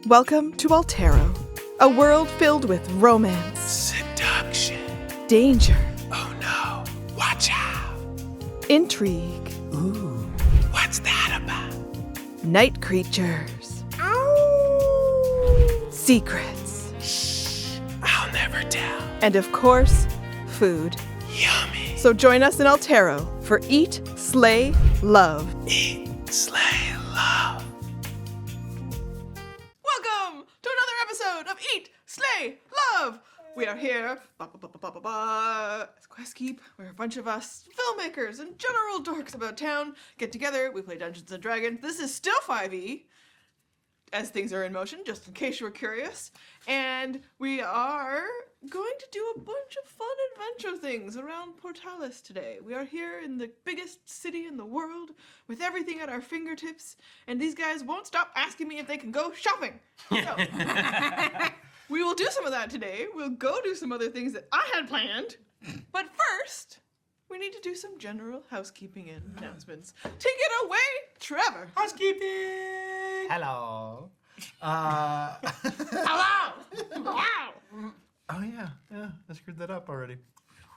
Welcome to Altero, a world filled with romance, Seduction. danger, Oh no, watch out. intrigue, Ooh, what's that about? night creatures, secrets, Shh, I'll never tell. and of course, food. Yummy. So join us in Altero for Eat, Slay, Love. Eat, slay, love. Welcome to another episode of Eat, Slay, Love. We are here as Quest Keep, where a bunch of us filmmakers and general dorks about town get together. We play Dungeons and Dragons. This is still 5e, as things are in motion, just in case you were curious. And we are going to do a bunch of fun adventure things around Portalis today. We are here in the biggest city in the world with everything at our fingertips, and these guys won't stop asking me if they can go shopping. So, we will do some of that today. We'll go do some other things that I had planned. But first, we need to do some general housekeeping and announcements. Take it away, Trevor. Housekeeping! Hello. Hello. Wow. Oh yeah, I screwed that up already.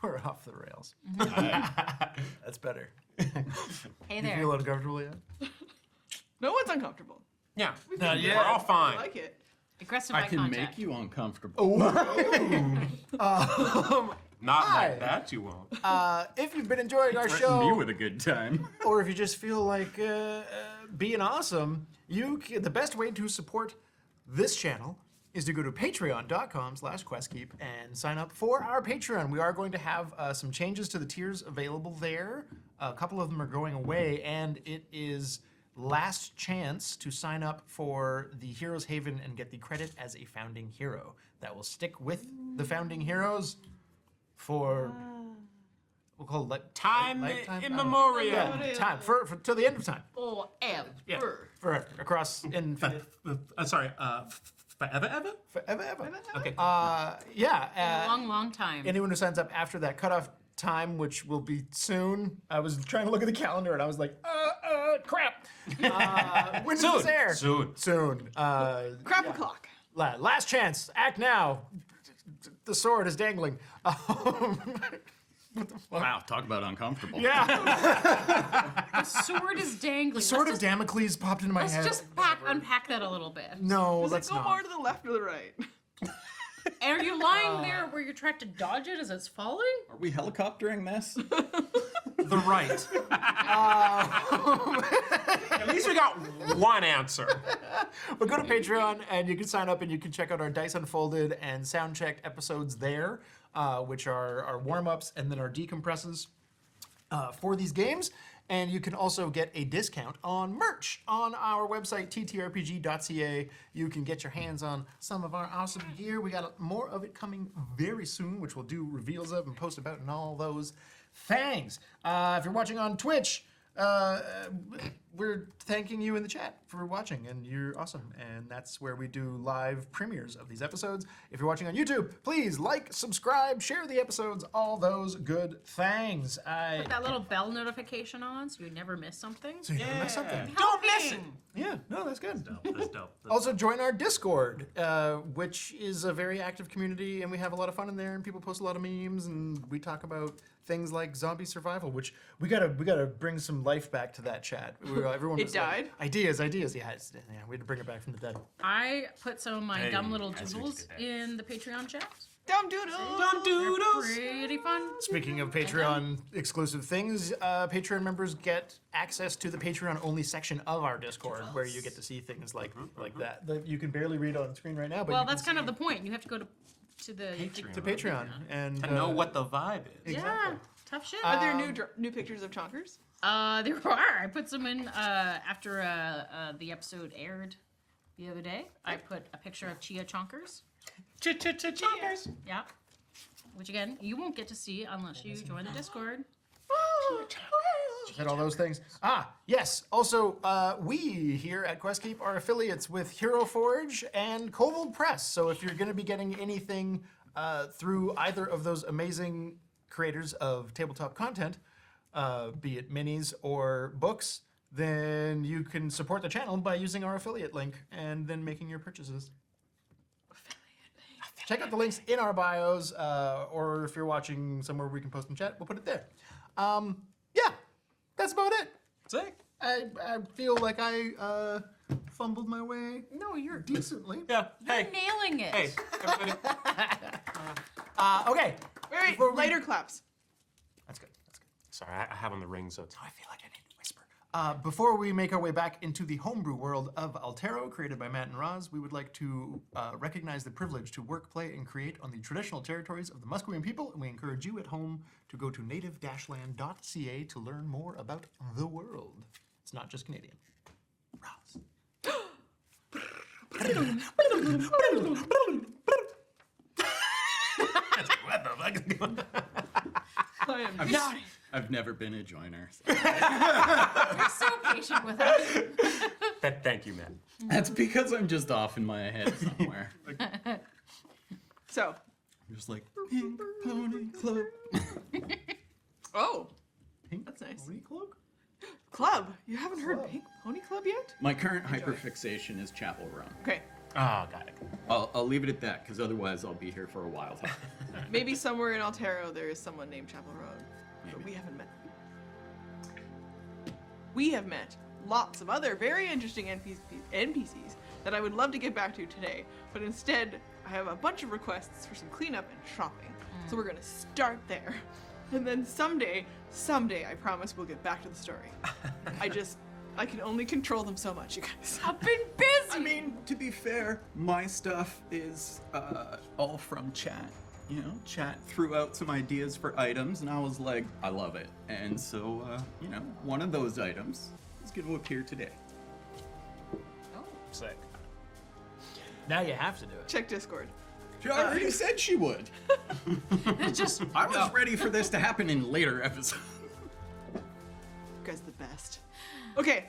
We're off the rails. That's better. Hey You there. feel uncomfortable yet? No one's uncomfortable. Yeah. Not yet. We're all fine. I like it. Aggressive I eye can contact. make you uncomfortable. Hi. Not like that, you won't. If you've been enjoying our Threaten me show, with a good time. or if you just feel like being awesome, the best way to support this channel is to go to patreon.com/questkeep and sign up for our Patreon. We are going to have some changes to the tiers available there. A couple of them are going away, and it is last chance to sign up for the Heroes Haven and get the credit as a founding hero. That will stick with the founding heroes for we'll call it Time lifetime? immemorial. Yeah, time for till the end of time. Forever. Yeah, forever across infinite, Sorry, forever, ever? forever, ever. Okay. Long, long time. Anyone who signs up after that cutoff time, which will be soon. I was trying to look at the calendar and I was like, crap. When does this air? Soon. Soon. Crap o'clock. Last chance. Act now. The sword is dangling. Wow, talk about uncomfortable. Yeah. The sword is dangling. Sword of Damocles popped into my Let's head. just unpack that a little bit. No, Does it let's go not. more to the left or the right? And are you lying there where you're trying to dodge it as it's falling? Are we helicoptering this? The right. At least we got one answer. But go to Patreon and you can sign up and you can check out our Dice Unfolded and Soundcheck episodes there, which are our warm-ups and then our decompresses for these games. And you can also get a discount on merch on our website, ttrpg.ca. You can get your hands on some of our awesome gear. We got more of it coming very soon, which we'll do reveals of and post about and all those things. If you're watching on Twitch, we're thanking you in the chat for watching, and you're awesome. And that's where we do live premieres of these episodes. If you're watching on YouTube, please like, subscribe, share the episodes, all those good things. Put that little bell notification on so you never miss something. So you never miss something. Don't miss it. Yeah, no, that's good. That's dope. Also, join our Discord, which is a very active community, and we have a lot of fun in there. And people post a lot of memes, and we talk about things like zombie survival, which we gotta bring some life back to that chat. Everyone It was like, died? ideas. Yeah, we had to bring it back from the dead. I put some of my Hey, dumb little I see what you doodles did there. in the Patreon chat. Dumb doodle. Dumb doodles. Pretty fun. Speaking of Patreon exclusive things, Patreon members get access to the Patreon only section of our Discord, where you get to see things like that you can barely read on screen right now. But Well, you that's can kind of the point. You have to go to the see to Patreon and To know what the vibe is. Yeah, tough shit. Are there new pictures of chonkers? There are. I put some in after the episode aired the other day. I put a picture of Chia Chonkers. Chonkers. Yeah. Which again, you won't get to see unless you join the Discord. and all those things. Yes. Also, we here at QuestKeep are affiliates with Hero Forge and Kobold Press. So if you're going to be getting anything through either of those amazing creators of tabletop content, be it minis or books, then you can support the channel by using our affiliate link and then making your purchases. Check out the links in our bios, or if you're watching somewhere we can post in chat, we'll put it there. Yeah, that's about it. Sick. I feel like I fumbled my way No, you're decently. Yeah. Hey. nailing it. Hey. Everybody. Okay. Wait, Before we- lighter claps. That's good. That's good. Sorry, I have on the ring, so it's. I feel like I need to whisper. Before we make our way back into the homebrew world of Altero, created by Matt and Roz, we would like to recognize the privilege to work, play, and create on the traditional territories of the Musqueam people, and we encourage you at home to go to native-land.ca to learn more about the world. It's not just Canadian. Roz. What the fuck is going on? I am not. I've never been a joiner. So. You're so patient with us. Thank you, man. That's because I'm just off in my head somewhere. So, I'm just like, Pink Pony Club. oh, Pink That's nice. Pony Cloak? club. You haven't heard Pink Pony Club yet? My current hyperfixation is Chapel Run. Okay, Oh, got it. I'll leave it at that, because otherwise I'll be here for a while. maybe somewhere in Altero there is someone named Chapel Road, but we haven't met. We have met lots of other very interesting NPCs that I would love to get back to today, but instead I have a bunch of requests for some cleanup and shopping. So we're gonna start there. And then someday, I promise we'll get back to the story. I can only control them so much, you guys. I've been busy. I mean, to be fair, my stuff is all from chat. You know, chat threw out some ideas for items, and I was like, I love it. And so, you know, one of those items is going to appear today. Sick. Now you have to do it. Check Discord. She already said she would. It's just I was ready for this to happen in later episodes. You guys are the best. Okay,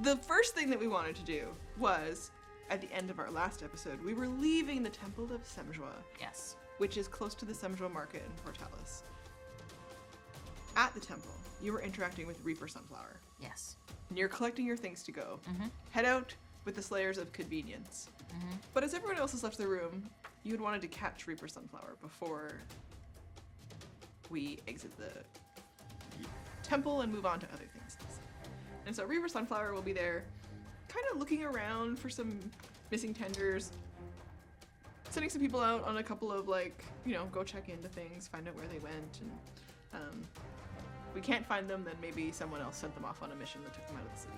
the first thing that we wanted to do was, at the end of our last episode, we were leaving the Temple of Semjois, yes. which is close to the Semjois market in Portalis. At the temple, you were interacting with Reaper Sunflower, Yes. and you're collecting your things to go. Head out with the Slayers of Convenience. But as everyone else has left the room, you had wanted to catch Reaper Sunflower before we exit the temple and move on to other things. And so Reaper Sunflower will be there, kind of looking around for some missing tenders, sending some people out on a couple of, like, you know, go check into things, find out where they went, and if we can't find them, then maybe someone else sent them off on a mission that took them out of the city.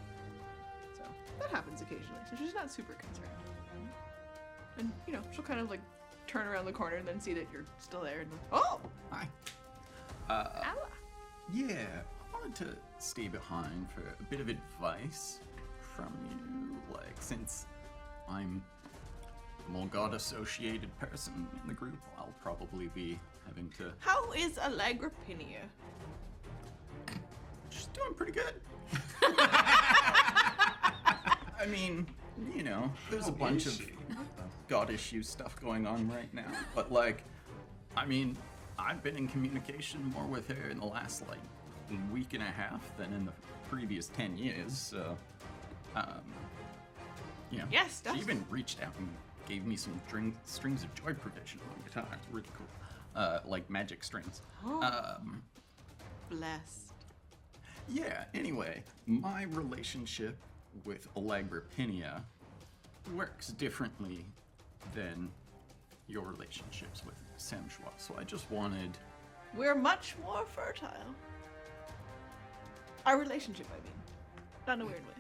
So that happens occasionally, so she's not super concerned. And, you know, she'll kind of, like, turn around the corner and then see that you're still there, and oh! Hi. Ow. Yeah, I wanted to stay behind for a bit of advice from you, like, since I'm the more god-associated person in the group, I'll probably be having to... How is Allegrapinia? She's doing pretty good. I mean, you know, there's a bunch of god issue stuff going on right now, but, like, I mean, I've been in communication more with her in the last, like, week and a half than in the previous 10 years, so, you know. Yes, she that's- even reached out and gave me some strings of joy provision on guitar. It's really cool. Like magic strings. Blessed. Yeah, anyway, my relationship with Allegrapinia works differently than your relationships with Semjois, so I just wanted... We're much more fertile. Our relationship, I mean. Not in a weird way.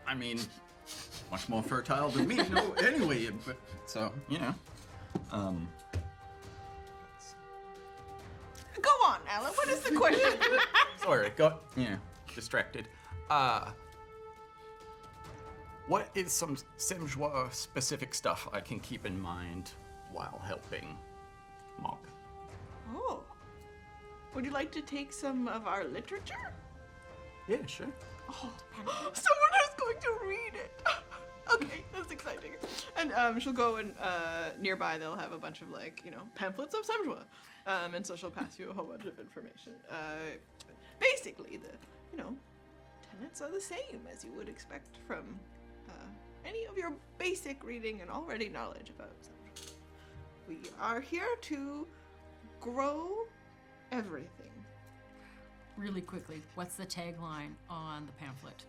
I mean, much more fertile than me, no, anyway, but, so, you know, Go on, Alan. What is the question? sorry, got, distracted. What is some Semjois specific stuff I can keep in mind while helping Mog? Oh. Would you like to take some of our literature? Yeah, sure. Oh, someone is going to read it. Okay, that's exciting. And she'll go and nearby they'll have a bunch of, like, you know, pamphlets of Semjois. And so she'll pass you a whole bunch of information. Basically, the, you know, planets are the same as you would expect from any of your basic reading and already knowledge about them. We are here to grow everything. Really quickly, what's the tagline on the pamphlet?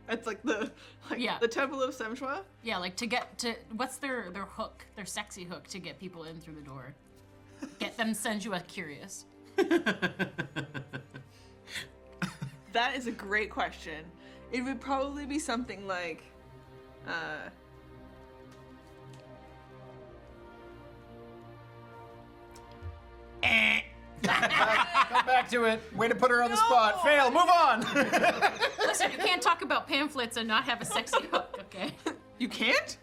It's like the Yeah. the Temple of Semshwa. Yeah, like to get to what's their hook, their sexy hook to get people in through the door. Get them sensuous curious. That is a great question. It would probably be something like, Come back to it. Way to put her on the spot. Fail. Move on. Listen, you can't talk about pamphlets and not have a sexy hook, okay? you can't?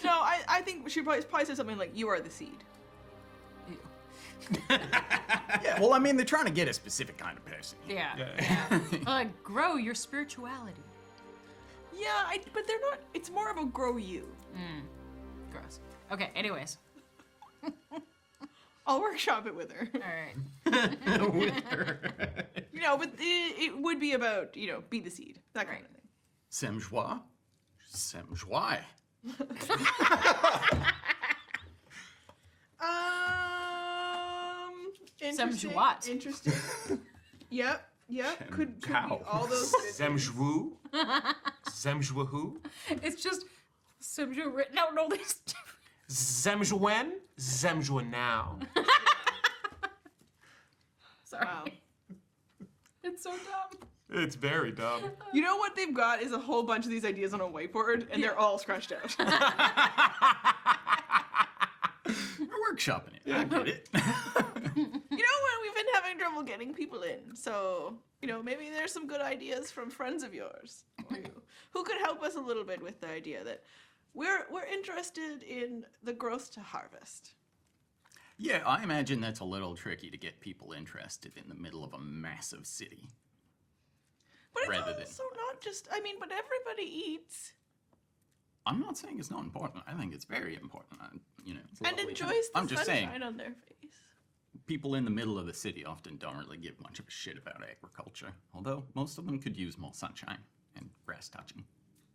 No, I think she probably said something like, "You are the seed." Yeah, well, I mean, they're trying to get a specific kind of person. Yeah. Grow your spirituality. Yeah, but they're not. It's more of a grow you. Gross. Okay, anyways. I'll workshop it with her. All right. With her. But it would be about, be the seed, that kind of thing. Semjois? Semjois. Interesting. Semjois. Interesting. Yep. Could be Cow. all those. Zemjwu? Zemjwahu? It's just Semju written out in all these different. Zemjwen? Zemjwa now. Sorry. Wow. It's so dumb. It's very dumb. You know what they've got is a whole bunch of these ideas on a whiteboard, and they're all scratched out. We're workshopping it. I get it. We've been having trouble getting people in, so maybe there's some good ideas from friends of yours or you, who could help us a little bit with the idea that we're interested in the growth to harvest. Yeah, I imagine that's a little tricky to get people interested in the middle of a massive city. But it's Rather than- also not just. But everybody eats I'm not saying it's not important. I think it's very important. It's and lovely. enjoys the I'm just sunshine saying, on their face. people in the middle of the city often don't really give much of a shit about agriculture. Although most of them could use more sunshine and grass touching.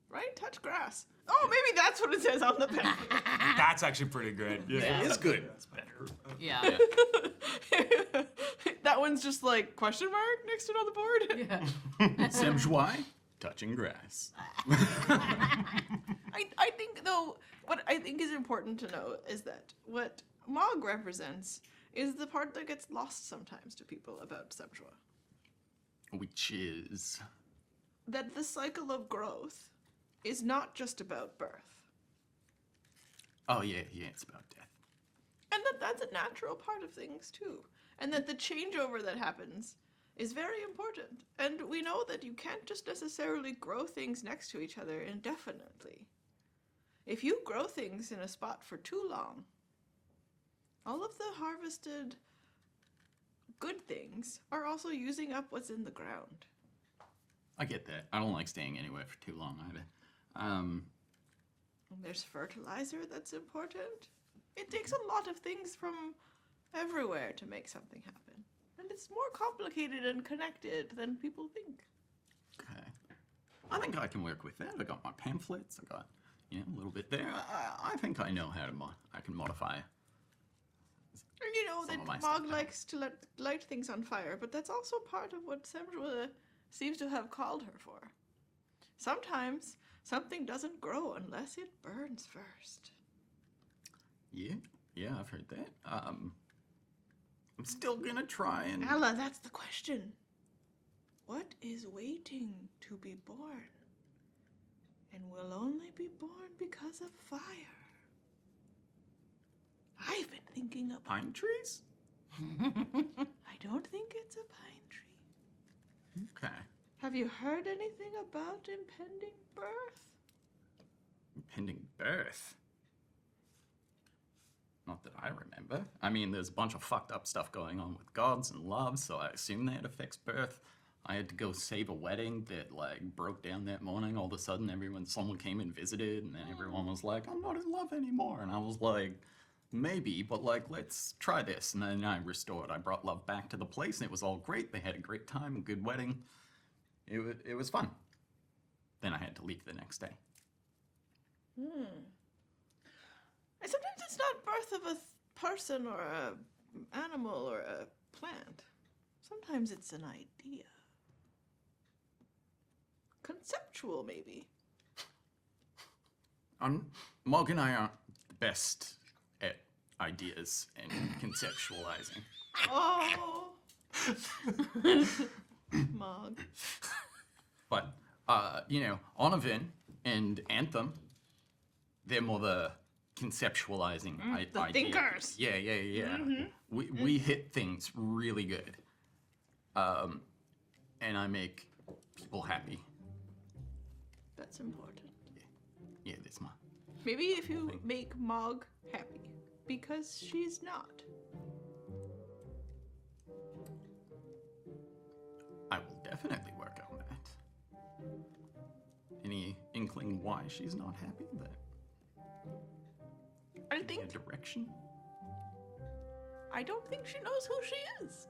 Right? Touch grass. Oh, maybe that's what it says on the pamphlet. That's actually pretty good. Yeah. It's good. Yeah. That one's just like question mark next to it on the board. Yeah. Semjois, touching grass. I think though, what I think is important to know is that what Mog represents is the part that gets lost sometimes to people about Semjois. Which is... That the cycle of growth is not just about birth. Oh, yeah, it's about death. And that that's a natural part of things too. And that the changeover that happens is very important. And we know that you can't just necessarily grow things next to each other indefinitely. If you grow things in a spot for too long, all of the harvested good things are also using up what's in the ground. I get that. I don't like staying anywhere for too long either. And there's fertilizer that's important. It takes a lot of things from everywhere to make something happen. And it's more complicated and connected than people think. Okay. I think I can work with that. I got my pamphlets. I got, a little bit there. I think I know how to I can modify. And Some of my that stuff, Mog yeah. likes to light things on fire, but that's also part of what Semjois seems to have called her for. Sometimes something doesn't grow unless it burns first. Yeah, I've heard that. I'm still gonna try and... Ella, that's the question. What is waiting to be born? And will only be born because of fire. I've been thinking about... Pine trees? I don't think it's a pine tree. Okay. Have you heard anything about impending birth? Impending birth? Not that I remember. I mean, there's a bunch of fucked up stuff going on with gods and love, so I assume that affects birth. I had to go save a wedding that, broke down that morning. All of a sudden, someone came and visited, and then everyone was like, I'm not in love anymore. And I was like, maybe, but, let's try this. And then I restored. I brought love back to the place, and it was all great. They had a great time, a good wedding. it was fun. Then I had to leave the next day. And sometimes it's not birth of a person or a animal or a plant. Sometimes it's an idea. Conceptual, maybe. Mog and I aren't the best at ideas and conceptualizing. Oh. Mog. But, Onavin and Anthem, they're more the conceptualizing the idea. thinkers. Yeah. We hit things really good. And I make people happy. That's important. Yeah, that's my... Maybe if you make Mog happy, because she's not. I will definitely work on that. Any inkling why she's not happy? I think. A direction? I don't think she knows who she is.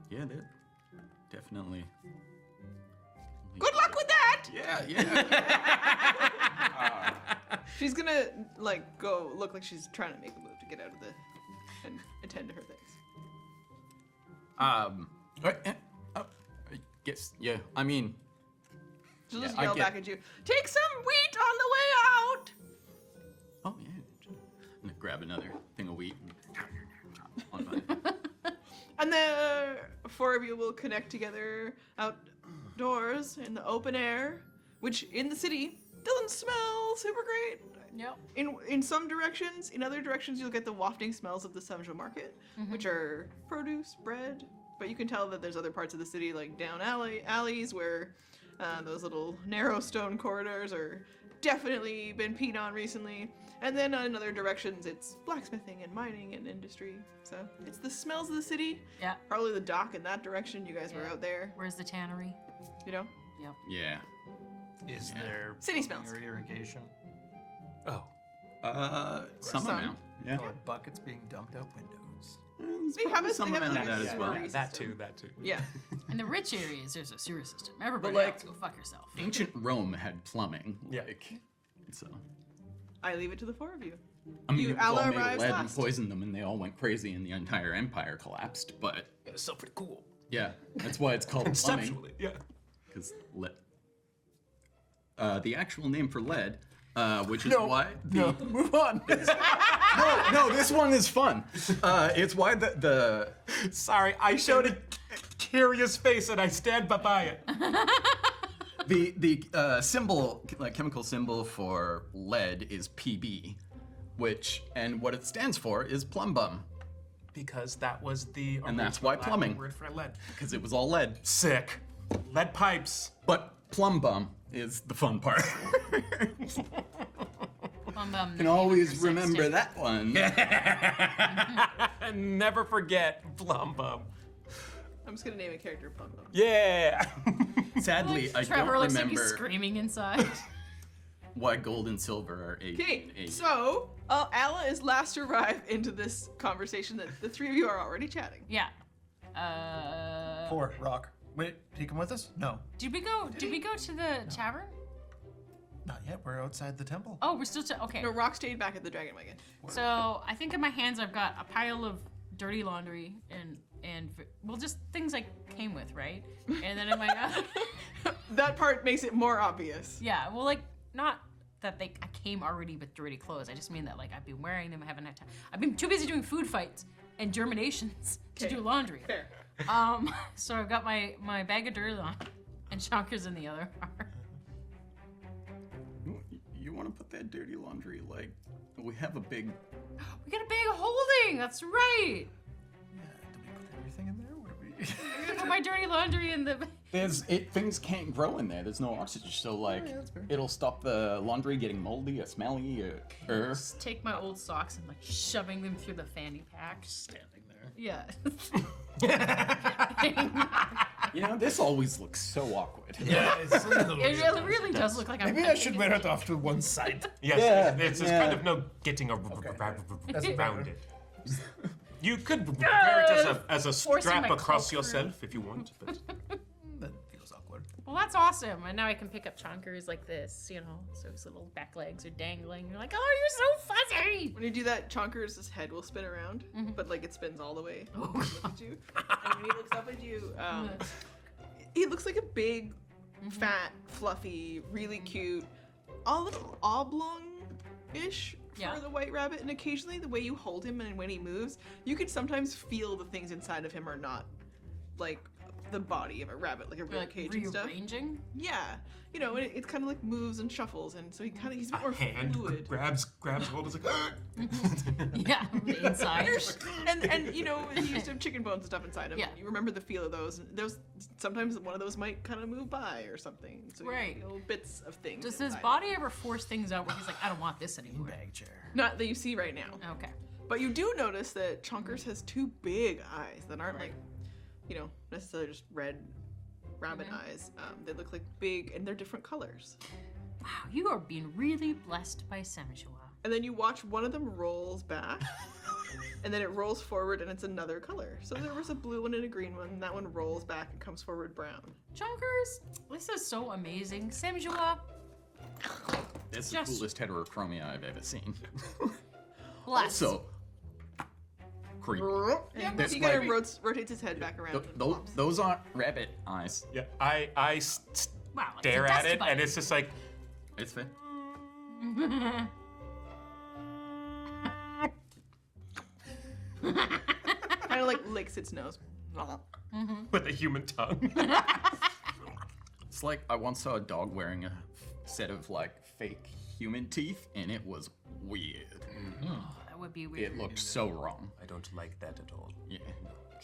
Yeah, that definitely. Good luck with that. Yeah. She's gonna go look like she's trying to make a move to get out of and attend to her things. I guess. Yeah. I mean. She'll Yeah, just I yell get- back at you. Take some wheat on the way out. Oh yeah. I'm gonna grab another thing of wheat. On my... And the four of you will connect together outdoors in the open air, which in the city doesn't smell super great. Yep. In some directions, in other directions, you'll get the wafting smells of the Samjo market, which are produce, bread. But you can tell that there's other parts of the city, like down alleys, where those little narrow stone corridors are definitely been peed on recently. And then in other directions, it's blacksmithing and mining and industry. So it's the smells of the city. Yeah. Probably the dock in that direction. You guys were out there, Where's the tannery? you know? Yep. Yeah. Is there City smells. primary irrigation? Oh, Some Some. amount. Yeah. or buckets being dumped out windows. They have Some they have amount of a that as well. sewer That system. too, that too. Yeah. In the rich areas, there's a sewer system. Everybody like- else, go fuck yourself. Ancient Rome had plumbing. Yeah. So. I leave it to the four of you. I mean, You- it was all Allah made of arrives lead last. and poisoned them, and they all went crazy, and the entire empire collapsed. But It's still pretty cool. yeah, that's why it's called plumbing. Conceptually, yeah. Because lead. The actual name for lead, which is No, why no, move on. no, this one is fun. It's why the Sorry, I showed a curious face and I stand by it. the symbol, like chemical symbol for lead is PB, and what it stands for is plum bum, Because that was the And that's original why Latin plumbing. word for lead. because it was all lead. Sick. Lead pipes. But plum bum is the fun part. Can always remember that one. And never forget plum bum. I'm just gonna name a character Plum Bum. Yeah. Sadly, I Trevor don't looks like remember he's screaming inside. why gold and silver are aged. Okay, in age. so Alla is last to arrive into this conversation that the three of you are already chatting. Yeah. 4, Rock. Wait, did he come with us? No. Did we go to the tavern? Not yet. We're outside the temple. Oh, we're still okay. No, Rock stayed back at the Dragon Wagon. So I think in my hands I've got a pile of dirty laundry and well, just things I came with, right? And then in my That part makes it more obvious. yeah, well, like not that I came already with dirty clothes. I just mean that like I've been wearing them. I haven't had time. I've been too busy doing food fights and germinations to Okay. do laundry. Fair. So I've got my bag of dirty laundry and Shonker's in the other part. You want to put that dirty laundry, like, we have a big... We got a bag of holding. That's right. Yeah, did we put everything in there? What are we... I'm gonna put my dirty laundry in the. Things can't grow in there. There's no oxygen, so like, yeah, that's fair. it'll stop the laundry getting moldy or smelly or... Just take my old socks and like shoving them through the fanny pack. Standing there. Yeah. You know, this always looks so awkward. Yeah, it's a little It really does look like I'm. Maybe I should wear it off to one side. Yes, Yeah, it's yeah. kind of no getting That's around it. You could wear it as a Forcing strap my across cloak through. yourself if you want. But That feels awkward. Well, that's awesome. And now I can pick up chonkers like this, you know, so his little back legs are dangling. You're like, oh, you're so fuzzy. When you do that, Chonker's head will spin around, but like it spins all the way. Oh, Look at you. And when he looks up at you, he looks like a big, fat, fluffy, really cute, a little oblong-ish Yeah. for the white rabbit. And occasionally, the way you hold him and when he moves, you can sometimes feel the things inside of him are not like the body of a rabbit, like a real Like cage and stuff. rearranging. Yeah, you know, and it kind of like moves and shuffles, and so he's a bit more hand fluid. grabs hold. It's like, Yeah, the inside. and you know, he used to have chicken bones and stuff inside him. Yeah. You remember the feel of those. And those sometimes one of those might kind of move by or something. So Right. you feel bits of things. Does his inside. body ever force things out where he's like, I don't want this anymore? Bag chair. Not that you see right now, Okay. but you do notice that Chonkers has two big eyes that aren't like, you know, necessarily just red rabbit eyes. They look like big, and they're different colors. Wow, you are being really blessed by Samishua. And then you watch one of them rolls back, and then it rolls forward, and it's another color. So there was a blue one and a green one, and that one rolls back and comes forward brown. Chonkers, this is so amazing. Samishua, That's Just- the coolest heterochromia I've ever seen. bless. Also, creepy. And That's he kind why- of rotates his head back around. and flops. Those aren't rabbit eyes. yeah, I Wow, like stare a at dusty it, bite. and it's just like, It's fair. Kind of like licks its nose. with a human tongue. It's like I once saw a dog wearing a set of like fake human teeth, and it was weird. That would be weird. It looked so wrong. I don't like that at all. Yeah.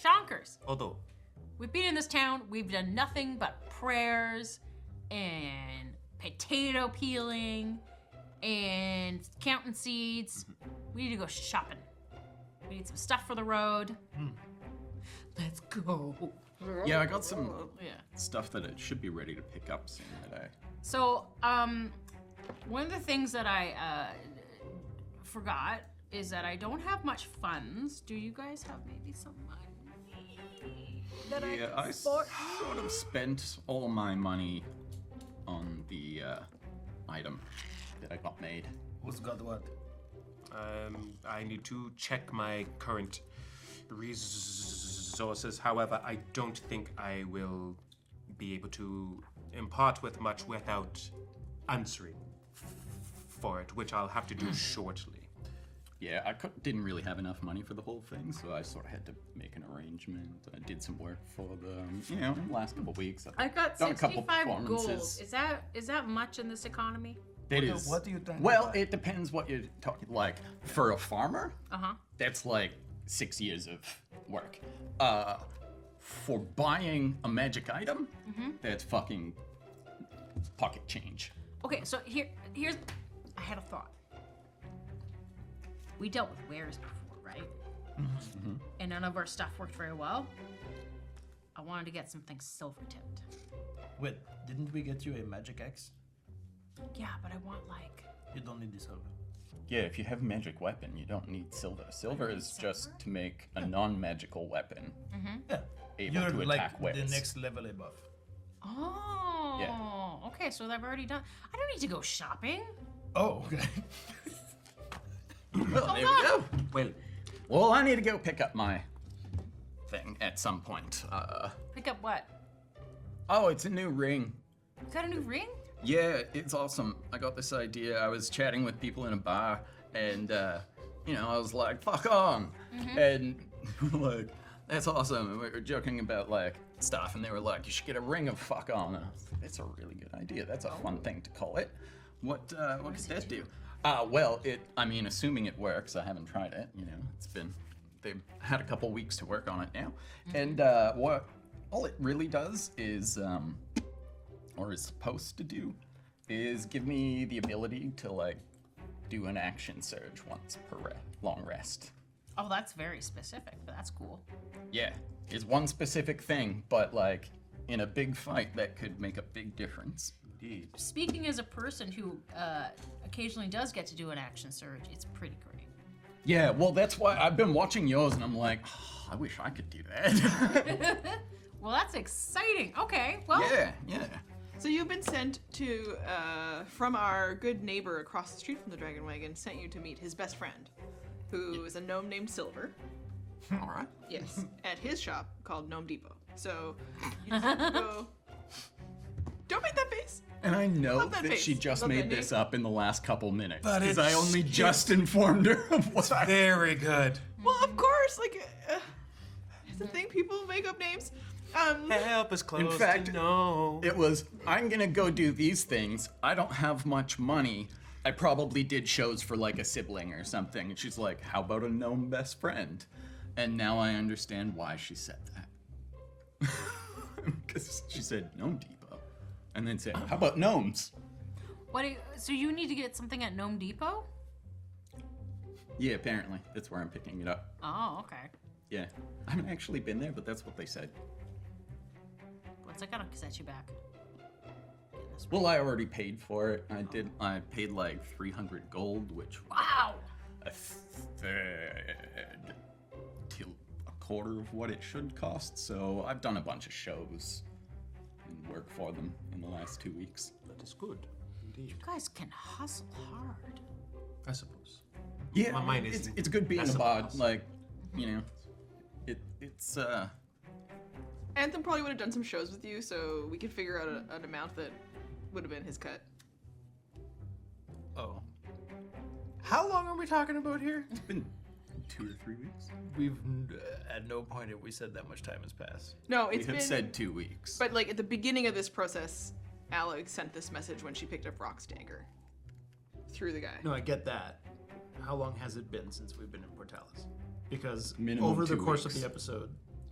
Chonkers, Although, we've been in this town. We've done nothing but prayers and potato peeling and counting seeds. We need to go shopping. We need some stuff for the road. Let's go. Yeah, I got some Yeah. stuff that it should be ready to pick up soon today. So, one of the things that I forgot is that I don't have much funds. Do you guys have maybe some money that Yeah, I I can sport? sort of spent all my money on the item that I got made. Who's got what? I need to check my current resources. However, I don't think I will be able to impart with much without answering for it, which I'll have to do shortly. Yeah, I didn't really have enough money for the whole thing, so I sort of had to make an arrangement. I did some work for the, last couple weeks. I got done a couple 65 gold. performances. Is that much in this economy? It is. What do you think? Well, it depends what you're talking. Like for a farmer, Uh-huh. that's like 6 years of work. For buying a magic item, that's fucking pocket change. Okay, so here's I had a thought. We dealt with wares before, right? And none of our stuff worked very well. I wanted to get something silver tipped. Wait, didn't we get you a magic axe? Yeah, but I want like You don't need the silver. Yeah, if you have a magic weapon, you don't need silver. Silver is just to make a non-magical weapon Yeah. able You're to like attack the waves. next level above. oh, okay. So I've already done. I don't need to go shopping. Oh, okay. Well, there we go. Well, Well, I need to go pick up my thing at some point. Pick up what? Oh, it's a new ring. You got a new ring? Yeah, it's awesome. I got this idea. I was chatting with people in a bar, and I was like, "Fuck on," and like, "That's awesome." And we were joking about like stuff, and they were like, "You should get a ring of fuck on." And I was like, that's a really good idea. That's a fun thing to call it. What could that do? Well, I mean, assuming it works. I haven't tried it. They've had a couple weeks to work on it now, and what all it really does is or is supposed to do, is give me the ability to like do an action surge once per long rest. Oh, that's very specific, but that's cool. Yeah, it's one specific thing, but like in a big fight that could make a big difference. indeed. Speaking as a person who occasionally does get to do an action surge, it's pretty great. Yeah, well, that's why I've been watching yours, and I'm like, oh, I wish I could do that. Well, that's exciting. Okay, well. yeah. So you've been sent to, from our good neighbor across the street from the Dragon Wagon, sent you to meet his best friend, who is a gnome named Silver. All right. Yes, at his shop called Gnome Depot. So you just have to go. Don't make that face. And I know Love that that she face. just Love made that this name. up in the last couple minutes. But Because I it's only cute. just informed her of what I... Very good. Well, of course, like it's a thing. People make up names. Help us close fact, to know. It was, I'm gonna go do these things. I don't have much money. I probably did shows for like a sibling or something. And she's like, how about a gnome best friend? And now I understand why she said that. Because she said Gnome Depot. And then said, how about gnomes? So you need to get something at Gnome Depot? Yeah, apparently. That's where I'm picking it up. Oh, okay. Yeah. I haven't actually been there, but that's what they said. What's that gonna set you back? Well, I already paid for it. I paid like 300 gold, which Wow! a third to a quarter of what it should cost. So I've done a bunch of shows and work for them in the last 2 weeks. That is good, indeed. You guys can hustle hard. I suppose. Yeah, My mind is it's good being a less of a bod. hustle. Like, you know, it's Anthem probably would have done some shows with you, so we could figure out an amount that would have been his cut. Oh. How long are we talking about here? it's been 2 or 3 weeks. We've at no point have we said that much time has passed. No, We it's have been. said 2 weeks. But like at the beginning of this process, Alex sent this message when she picked up Rock's dagger through the guy. No, I get that. How long has it been since we've been in Portalis? Because Minimum over the 2 course weeks. of the episode,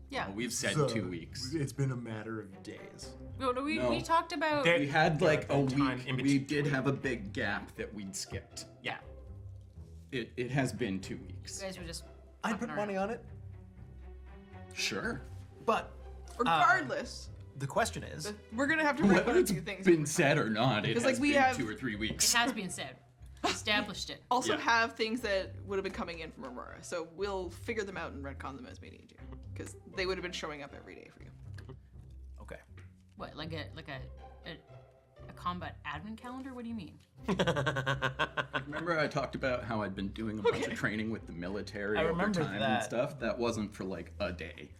Yeah. We've said the- 2 weeks. It's been a matter of days. No, we No. talked about. There- We had like a time week. in We between. did have a big gap that we'd skipped. Yeah. It has been 2 You weeks. guys were just. I'd fucking put money around. on it, Sure. but Regardless, the question is, we're gonna have to break Whether one or it's two things. been said or not, it 'Cause, has like, we been have- 2 or 3 weeks. It has been said. Established it. Also Yeah. have things that would have been coming in from Aurora, so we'll figure them out and retcon them as we need to, because they would have been showing up every day for you. okay. What, like a combat admin calendar? What do you mean? Remember I talked about how I'd been doing a bunch of training with the military I over remember time and that. stuff? That wasn't for like a day.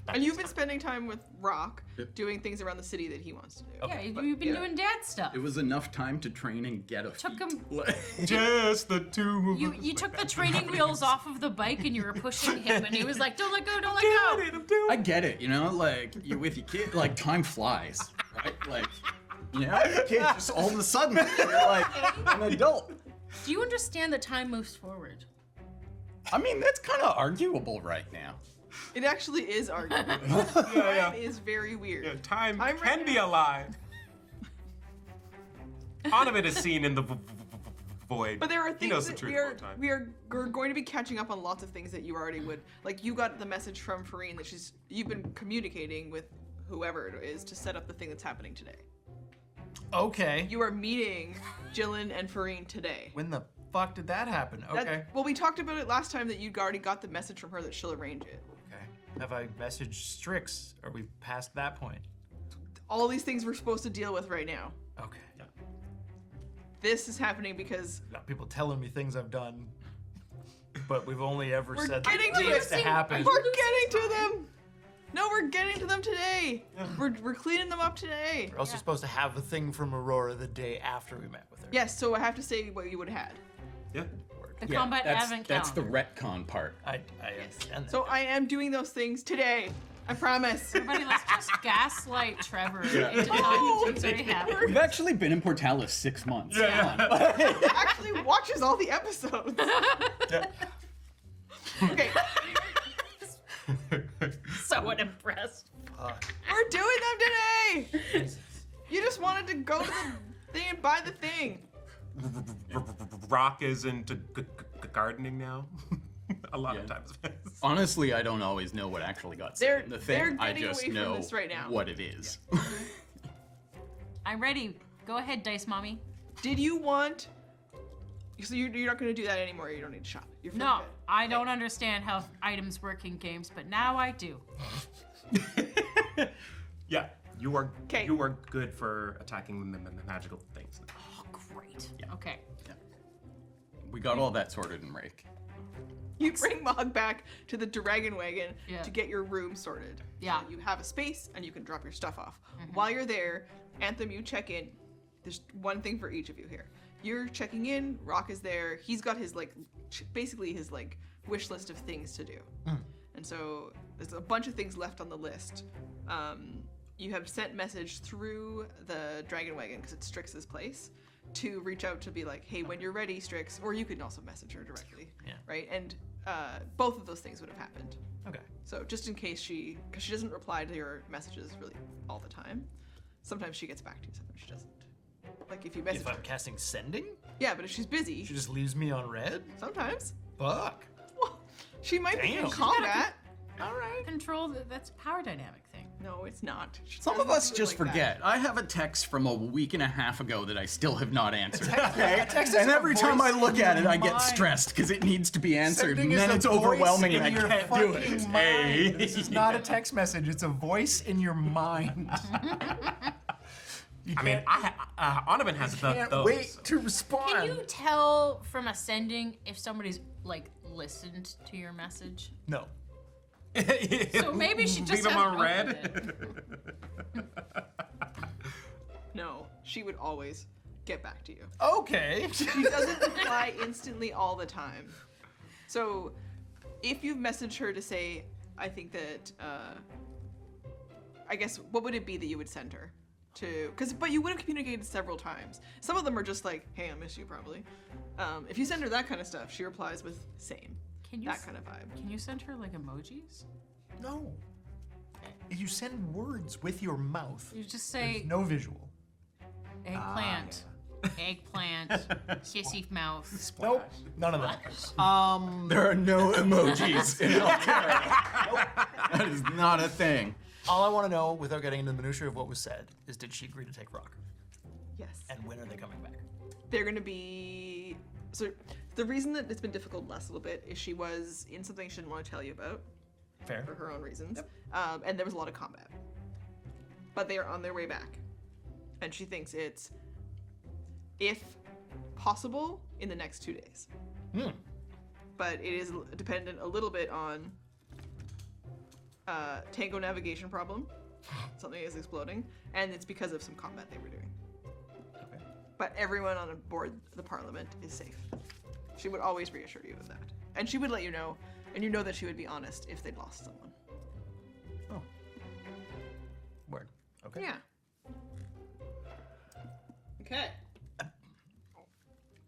And you've been spending time with Rock, Yep. doing things around the city that he wants to do. Yeah, you've been yeah. doing dad stuff. It was enough time to train and get a Took feat. him- Just the two of You took the training wheels off of the bike and you were pushing him, and he was like, "Don't let go, don't let go." I get it, you know, like you're with your kid, like time flies, right? Like, you know, your kid just all of a sudden you're like an adult. Do you understand that time moves forward? I mean, that's kind of arguable right now. It actually is arguable. yeah. Time is very weird. Yeah, time I'm can right be now. alive. Part of it is seen in the void. But there are He things knows the that truth we are all the time. we're going to be catching up on lots of things that you already would. Like you got the message from Farine that you've been communicating with whoever it is to set up the thing that's happening today. Okay. You are meeting Jillian and Farine today. When the fuck did that happen? That- Okay. well, we talked about it last time that you'd already got the message from her that she'll arrange it. Okay. Have I messaged Strix? Are we past that point? All these things we're supposed to deal with right now. Okay. This is happening because Got people telling me things I've done, but we've only ever we're said getting that to needs them. to happen. We're getting to them. No, we're getting to them today. We're cleaning them up today. We're also supposed to have a thing from Aurora the day after we met with her. Yes, so I have to say what you would have had. Yeah. The Yeah, combat advent that's the calendar. retcon part. I understand that. So I am doing those things today. I promise. Everybody, let's just gaslight Trevor into telling him things already happened. We've actually been in Portalis 6 months. Yeah. He actually watches all the episodes. Okay, So unimpressed. we're doing them today. You just wanted to go to the thing and buy the thing. Rock is into gardening now. A lot of Yeah. times. Honestly, I don't always know what actually got They're- said in the they're thing. I getting just away from know this right now. what it is. I'm ready. Go ahead, Dice Mommy. Did you want So you're not going to do that anymore. You don't need to shop. You're feeling No, good. I don't understand how items work in games, but now I do. Yeah, you are 'Kay. you are good for attacking the magical things. Oh, great. Okay. We got all that sorted in Rake. You bring Mog back to the dragon wagon Yeah. to get your room sorted. Yeah. So you have a space and you can drop your stuff off. While you're there, Anthem, you check in. There's one thing for each of you here. You're checking in. Rock is there. He's got his basically his wish list of things to do. And so there's a bunch of things left on the list. You have sent message through the dragon wagon because it's Strix's place to reach out to be like, hey, when you're ready, Strix, or you can also message her directly. Yeah. Right? And both of those things would have happened. Okay. So just in case because she doesn't reply to your messages really all the time. Sometimes she gets back to you, sometimes she doesn't. Like if you message If her. I'm casting sending, Yeah, but if she's busy, she just leaves me on red. sometimes. Fuck. Well, she might be in Damn. combat. All right. Control, that's a power dynamic thing. No, it's not. Some of us just forget. I have a text from a week and a half ago that I still have not answered. Okay? text is And a every time I voice look in at it, your I get mind. stressed because it needs to be answered, Sending and then is it's a voice overwhelming in and I your can't do fucking it. mind. Hey. This is not a text message. It's a voice in your mind. You I mean, Onaman has can't those. wait to respond. Can you tell from a sending if somebody's listened to your message? No. So maybe she just leave him hasn't on red. opened it. No, she would always get back to you. Okay. She doesn't reply instantly all the time. So if you've messaged her to say, I think that, I guess, what would it be that you would send her? But you would have communicated several times. Some of them are just like, hey, I miss you, probably. If you send her that kind of stuff, she replies with same. Can you That kind of vibe. Can you send her emojis? No. You send words with your mouth. You just There's say no visual. eggplant, eggplant, sissy mouth. Nope. None of that. There are no emojis in Altero. Nope. That is not a thing. All I want to know, without getting into the minutiae of what was said, is did she agree to take Rock? Yes. And when are they coming back? They're going to be... So the reason that it's been difficult the last little bit is she was in something she didn't want to tell you about Fair. for her own reasons. And there was a lot of combat. But they are on their way back. And she thinks it's, if possible, in the next 2 days. But it is dependent a little bit on Tango navigation problem. Something is exploding. And it's because of some combat they were doing. Okay. But everyone on board the Parliament is safe. She would always reassure you of that. And she would let you know, and you know that she would be honest if they'd lost someone. Oh. Word. Okay. Yeah. Okay.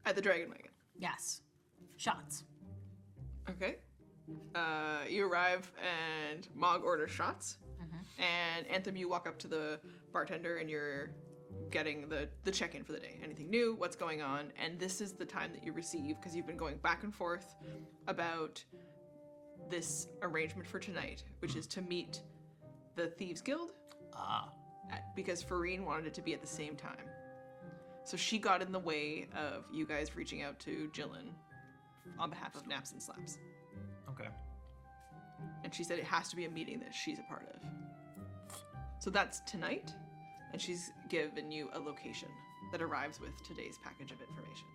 At the Dragon Wagon. Yes. Shots. Okay. You arrive and Mog orders shots. And Anthem, you walk up to the bartender and you're getting the check-in for the day. Anything new? What's going on? And this is the time that you receive because you've been going back and forth about this arrangement for tonight, which is to meet the Thieves Guild. Because Farine wanted it to be at the same time. So she got in the way of you guys reaching out to Jillian on behalf of Naps and Slaps. Okay. And she said it has to be a meeting that she's a part of. So that's tonight, and she's given you a location that arrives with today's package of information.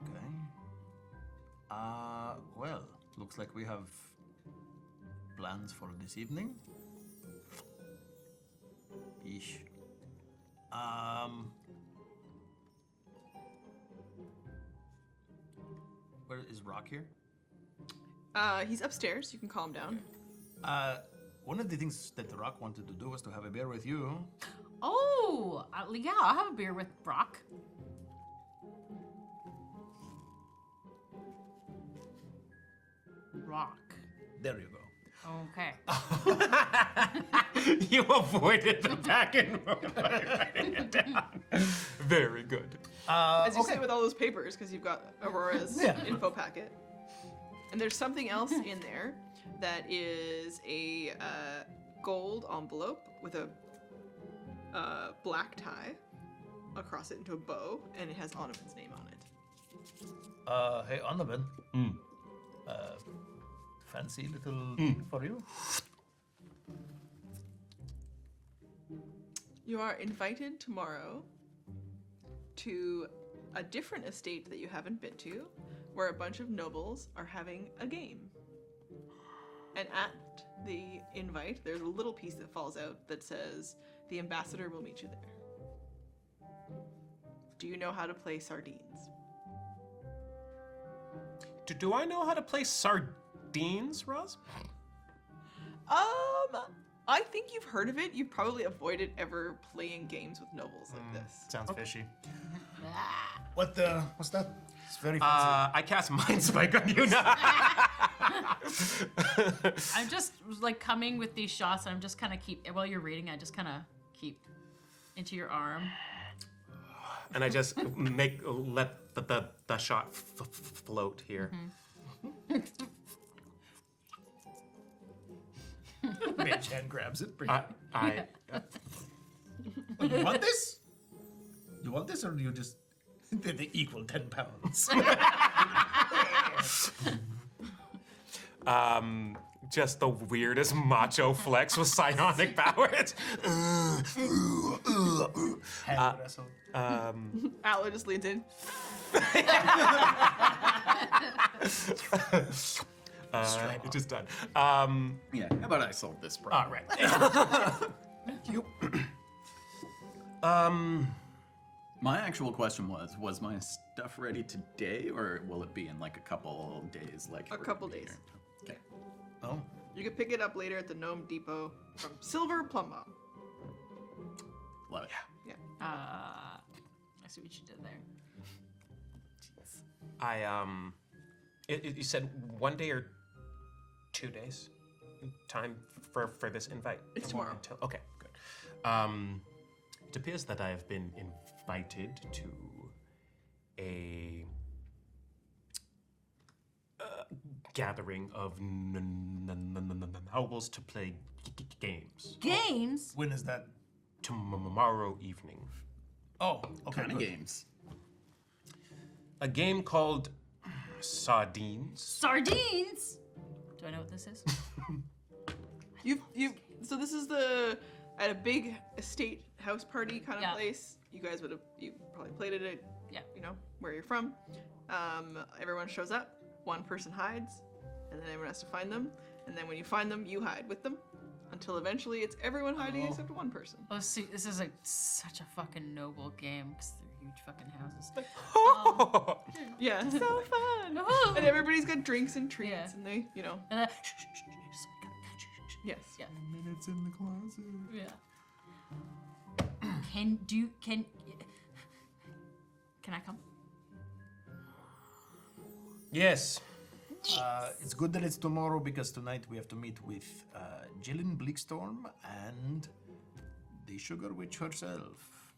Okay. Well, looks like we have plans for this evening. Ish. Where is Rock here? He's upstairs. You can calm down. One of the things that the Rock wanted to do was to have a beer with you. Oh, yeah, I'll have a beer with Brock. Rock. There you go. Okay. You avoided the back and forth by writing it down. Very good. As you say with all those papers, because you've got Aurora's info packet. And there's something else in there that is a gold envelope with a black tie across it into a bow, and it has Onaman's name on it. Hey, Donovan. Fancy little thing for you? You are invited tomorrow to a different estate that you haven't been to, where a bunch of nobles are having a game. And at the invite, there's a little piece that falls out that says, the ambassador will meet you there. Do you know how to play sardines? Do I know how to play sardines, Roz? I think you've heard of it. You've probably avoided ever playing games with nobles like this. Sounds fishy. What's that? It's very fancy. I cast Mind Spike on you now. I'm just like coming with these shots. And I'm just kind of while you're reading, I just kind of keep into your arm. And I just let the shot float here. Mage hand grabs it. Bring I You want this? You want this, or do you just... They equal 10 pounds. Just the weirdest macho flex with psionic powers. hand wrestle. Atla just leans in. It's just done. Yeah, how about I solve this problem? Right. My actual question was my stuff ready today, or will it be in like a couple days? Like A couple days. Okay. Oh. You can pick it up later at the Gnome Depot from Silver Plum Bomb. Love it. Yeah. I see what you did there. You said 1 day or 2 days time for this invite? It's tomorrow. Okay, good. It appears that I have been invited to a gathering of nobles to play games Games? When is that? tomorrow evening. Oh, okay. Kind of good. games. A game called Sardines. Sardines? Do I know what this is? So this is at a big estate house party kind of place. You guys you probably played at it. Yeah. You know where you're from. Everyone shows up. One person hides, and then everyone has to find them. And then when you find them, you hide with them, until eventually it's everyone hiding except one person. Oh, see, this is like such a fucking noble game because they're huge fucking houses. Yeah, so fun. Oh. And everybody's got drinks and treats, Yeah. and they, you know. And Yes. yeah. Minutes in the closet. Yeah. Can I come? Yes. It's good that it's tomorrow because tonight we have to meet with Jillian Bleakstorm and the Sugar Witch herself,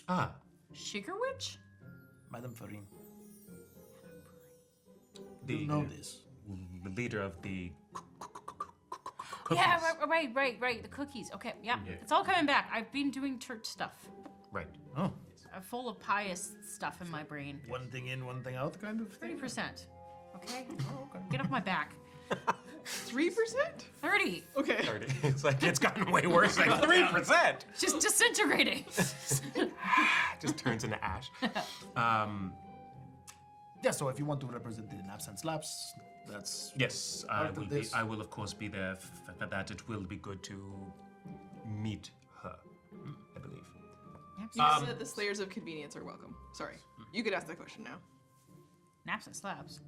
Ah. Sugar Witch? Madame Farine. The You know this. leader of the Yeah, right. The cookies. Okay, yeah. It's all coming back. I've been doing church stuff. Right. Oh, I'm full of pious stuff in my brain. one thing in, one thing out kind of thing. 30%. Okay? Get off my back. 3%? 30. Okay. 30. It's like it's gotten way worse. Like 3%. Just disintegrating. Just turns into ash. Yeah, so if you want to represent the Naps and Slaps, that's... Yes, Part of this. I will of course be there for that. It will be good to meet her, I believe. You said the Slayers of Convenience are welcome. Sorry. You could ask that question now. Naps and slabs.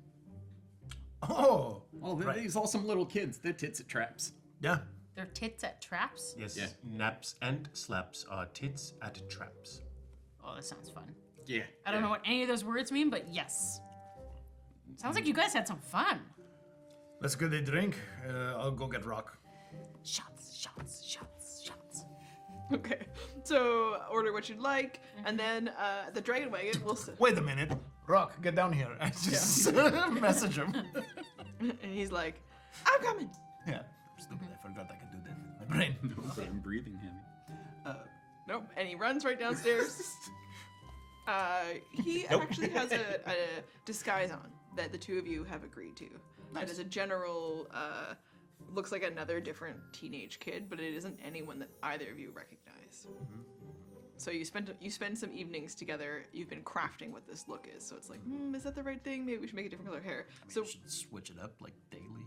Oh! Well, these all some little kids. They're tits at traps. Yeah. They're tits at traps? Yes, Yeah. naps and slaps are tits at traps. Oh, that sounds fun. Yeah. I don't know what any of those words mean, but yes. Sounds like you guys had some fun. Let's get a drink. I'll go get Rock. Shots. Okay. So order what you'd like, and then the Dragon Wagon will sit. Wait a minute. Rock, get down here. I just message him. And he's like, I'm coming. Yeah. Stupid, I forgot I could do that with my brain. But I'm breathing heavy. Nope. And he runs right downstairs. He actually has a disguise on that the two of you have agreed to. That is a general, looks like another different teenage kid, but it isn't anyone that either of you recognize. So you spend some evenings together. You've been crafting what this look is. So it's like, is that the right thing? Maybe we should make a different color hair. So we should switch it up like daily.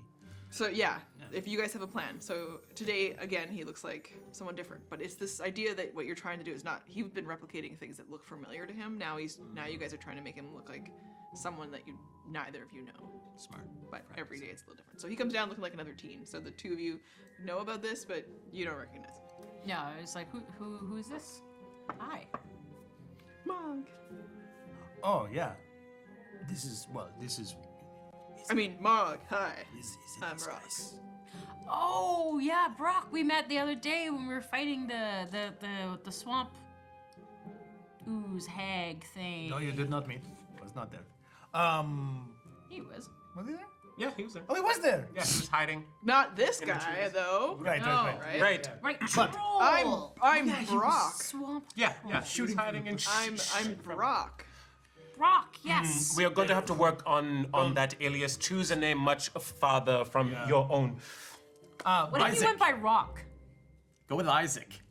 So yeah, if you guys have a plan. So today, again, he looks like someone different. But it's this idea that what you're trying to do is not. He's been replicating things that look familiar to him. Now you guys are trying to make him look like someone that neither of you know. Smart. But every day it's a little different. So he comes down looking like another teen. So the two of you know about this, but you don't recognize him. Yeah, it's like who is this? Hi. Mog. Oh yeah. This is. I mean, Mog. Hi. Is I'm these Rock. guys. Oh yeah, Brock. We met the other day when we were fighting the swamp ooze hag thing. No, you did not meet. Was not there. He was. Was he there? Yeah, he was there. Oh, he was there. Yeah, he was hiding. Not this In the guy trees. though. Right. Right. Right. Right. But- Troll. I'm Brock. Swamp. Yeah, yeah. He was hiding in. I'm Brock. Brock. Yes. We are going to have to work on that alias. Choose a name much farther from your own. What if you went by Rock? Go with Isaac.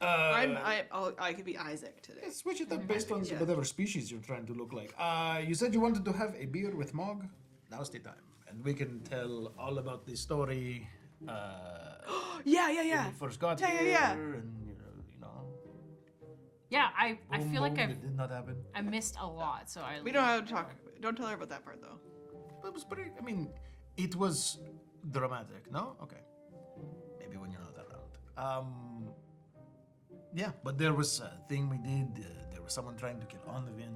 I could be Isaac today. Switch it up based on whatever species you're trying to look like. You said you wanted to have a beer with Mog. Now's the time, and we can tell all about the story. Yeah. When we first got Yeah, here, yeah. and you know. Yeah, I boom, feel like boom, it did not happen. I missed a lot, so I. We know how to talk. Don't tell her about that part though. It was pretty. I mean, it was dramatic. No, okay. Maybe when you're not around. Yeah, but there was a thing we did. There was someone trying to kill Onlevin.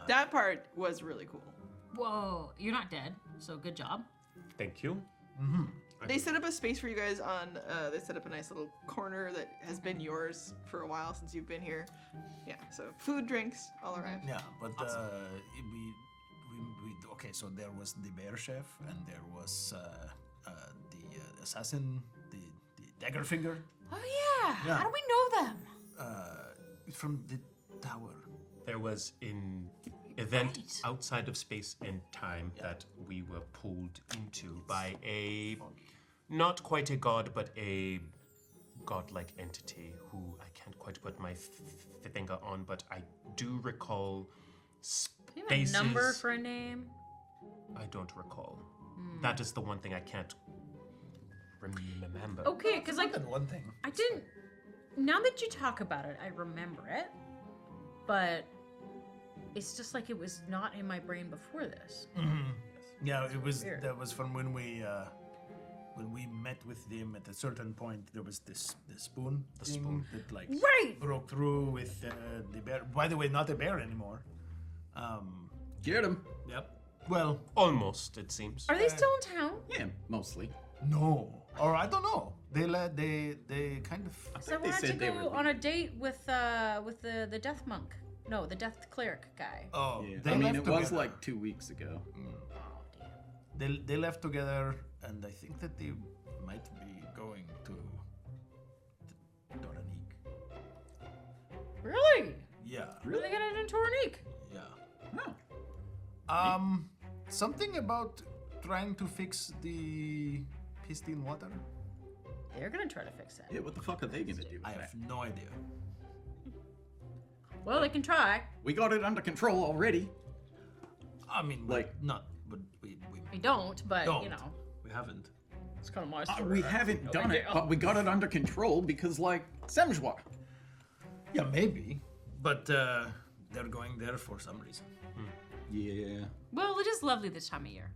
That part was really cool. Whoa, you're not dead, so good job. Thank you. They set up a space for you guys on. They set up a nice little corner that has been yours for a while since you've been here. Yeah, so food, drinks, all arrived. Yeah, but we okay. So there was the bear chef, and there was the assassin, the dagger finger. Oh yeah. Yeah. How do we know them? From the tower. There was an event outside of space and time that we were pulled into by a, not quite a god, but a godlike entity who I can't quite put my finger on, but I do recall Do you have a spaces. number for a name? I don't recall. That is the one thing I can't remember. Okay, because like And one thing. I didn't. Now that you talk about it, I remember it, but it's just like it was not in my brain before this. Yeah, it was. Weird. That was from when we met with them. At a certain point, there was this spoon. The spoon that like Right. broke through with the bear. By the way, not a bear anymore. Get him. Yep. Well, Almost, it seems. Are they still in town? Yeah, mostly. no, or I don't know. They kind of. So I they wanted to said they go were on a date with the death monk. No, the death cleric guy. Oh, Yeah. they I mean, left it was together. like 2 weeks ago. They left together, and I think that they might be going to Doranique. Really? Yeah. Really? They got it in Toranique. Yeah. Oh. Something about trying to fix the pristine water. They're gonna try to fix it. Yeah, what the fuck are they gonna do with I that? have no idea. Well, they can try. We got it under control already. I mean, Like- not, but we We don't, but don't. you know, We haven't. it's kind of my story. We haven't done it, idea. but we got it under control because, like, Semjois. Yeah, maybe, but they're going there for some reason. Yeah. Well, it is lovely this time of year.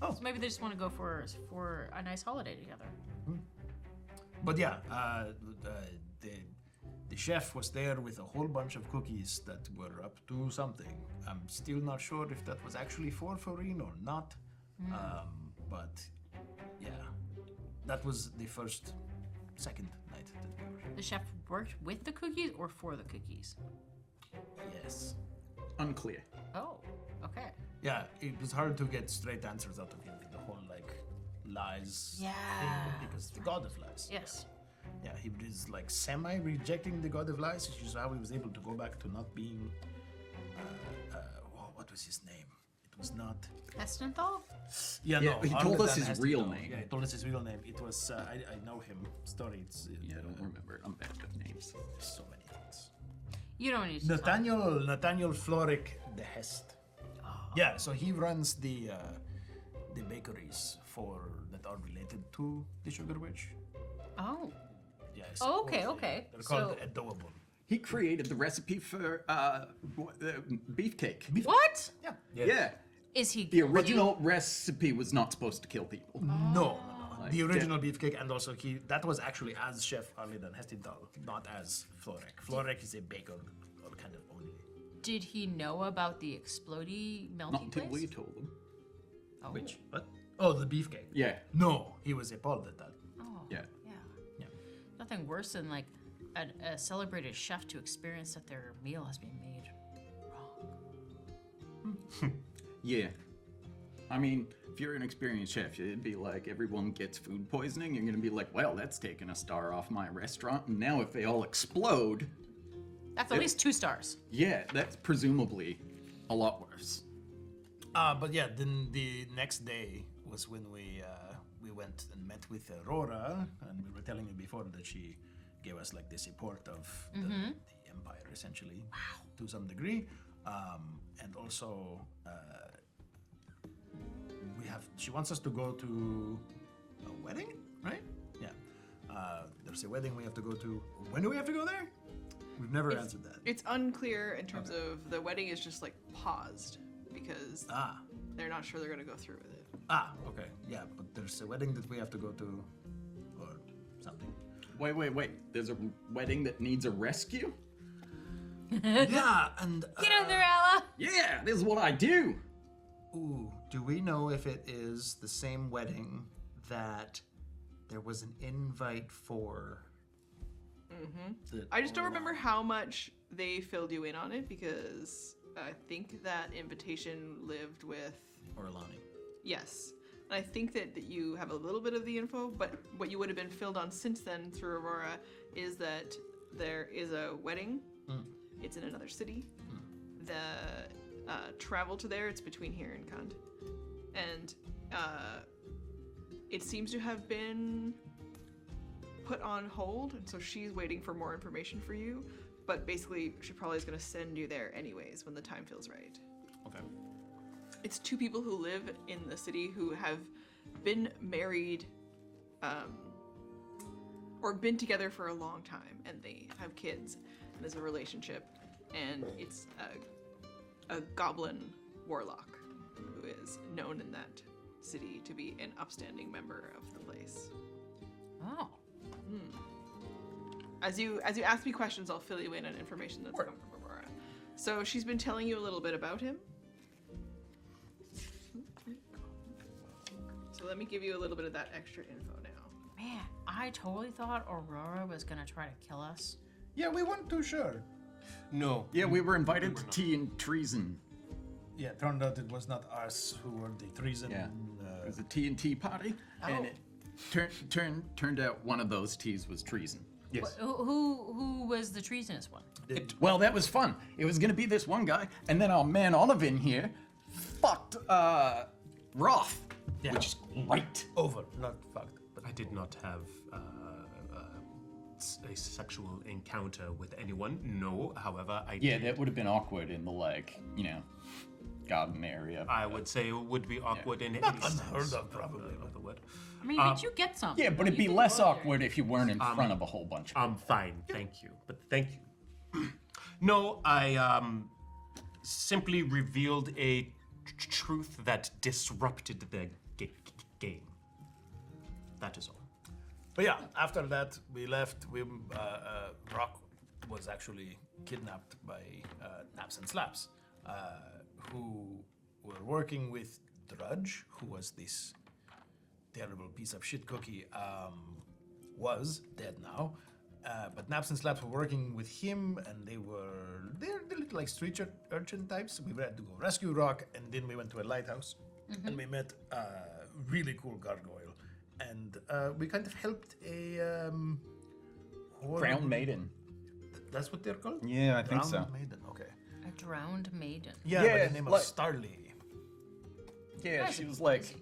Oh. So maybe they just want to go for a nice holiday together. But yeah, the chef was there with a whole bunch of cookies that were up to something. I'm still not sure if that was actually for Farine or not. But yeah, that was the second night that we were. The chef worked with the cookies or for the cookies? Yes. Unclear. Oh, okay. Yeah, it was hard to get straight answers out of him with the whole like lies Yeah. thing because the god of lies. Yes. yeah, he is like semi-rejecting the god of lies, which is how he was able to go back to not being. What was his name? It was not. Estenthal? Yeah, Yeah, no. he other told us than his Heston, real no. name. Yeah, he told us his real name. It was. I know him. Story. It's. Yeah, I don't remember. I'm bad with names. So many things. You don't need to. Nathaniel Floric de Hest. Yeah, so he runs the bakeries that are related to the Sugar Witch. Oh. Yeah. Oh, okay, supposedly. okay. They're called So- Adorable. He created the recipe for beefcake. What? Yeah. Yeah. Is he. The original recipe was not supposed to kill people. No. Like, The original beefcake, and also that was actually as Chef Arlidan Hestinthal, not as Florek. Florek is a baker, or kind of only. Did he know about the explodey Not melting until place? we told him. Oh. Which? What? Oh, the beefcake. Yeah. No, he was appalled at that. Oh. Yeah. Yeah. Yeah. Nothing worse than like a celebrated chef to experience that their meal has been made wrong. Yeah. I mean, if you're an experienced chef, it'd be like everyone gets food poisoning. You're gonna be like, well, that's taken a star off my restaurant. And now if they all explode, That's at least 2 stars. yeah, that's presumably a lot worse. But yeah, then the next day was when we went and met with Aurora, and we were telling you before that she gave us like the support of the Empire, essentially, to some degree, and also she wants us to go to a wedding, right? Yeah. There's a wedding we have to go to. When do we have to go there? We've never answered that. It's unclear in terms of the wedding is just like paused because they're not sure they're gonna go through with it. Okay. Yeah, but there's a wedding that we have to go to, or something. Wait. There's a wedding that needs a rescue? Yeah, and Get in there, Ella! Yeah, this is what I do. ooh, do we know if it is the same wedding that there was an invite for? Mm-hmm. I just don't remember how much they filled you in on it because I think that invitation lived with Orlani. yes. And I think that you have a little bit of the info, but what you would have been filled on since then through Aurora is that there is a wedding. It's in another city. The travel to there, it's between here and Kund. And it seems to have been put on hold, and so she's waiting for more information for you. But basically, she probably is going to send you there anyways when the time feels right. Okay. It's 2 people who live in the city who have been married or been together for a long time, and they have kids, and there's a relationship, and it's a goblin warlock who is known in that city to be an upstanding member of the place. Oh. As you ask me questions, I'll fill you in on information that's come from Aurora. So she's been telling you a little bit about him. So let me give you a little bit of that extra info now. Man, I totally thought Aurora was gonna try to kill us. Yeah, we weren't too sure. No. Yeah, we were invited to tea and treason. Yeah, turned out it was not us who were the treason. Yeah. It was a T&T party, and it turned out one of those teas was treason. Yes. Who was the treasonous one? Well, that was fun. It was gonna be this one guy, and then our man Olive in here fucked Roth, Yeah. which is great. Over, not fucked. But I did not have a sexual encounter with anyone. No, however, I Yeah, did. that would have been awkward in the garden area. I would say it would be awkward in any unheard sense of, probably, of the word. I mean, did you get some? Yeah, but it'd be less awkward if you weren't in front of a whole bunch of I'm fine, thank you. But thank you. No, I simply revealed a truth that disrupted the game. That is all. But yeah, after that we left. Rock was actually kidnapped by Naps and Slaps, who were working with Drudge, who was this terrible piece of shit cookie. Was dead now, but Naps and Slaps were working with him, and they're little like street urchin types. We had to go rescue Rock, and then we went to a lighthouse, and we met a really cool gargoyle. And we kind of helped a Crown Maiden. That's what they're called? Yeah, I think Drowned so. Maiden, okay. A drowned maiden. Yeah, Yeah, but the name like- of Starly. Yeah, That's she was like crazy.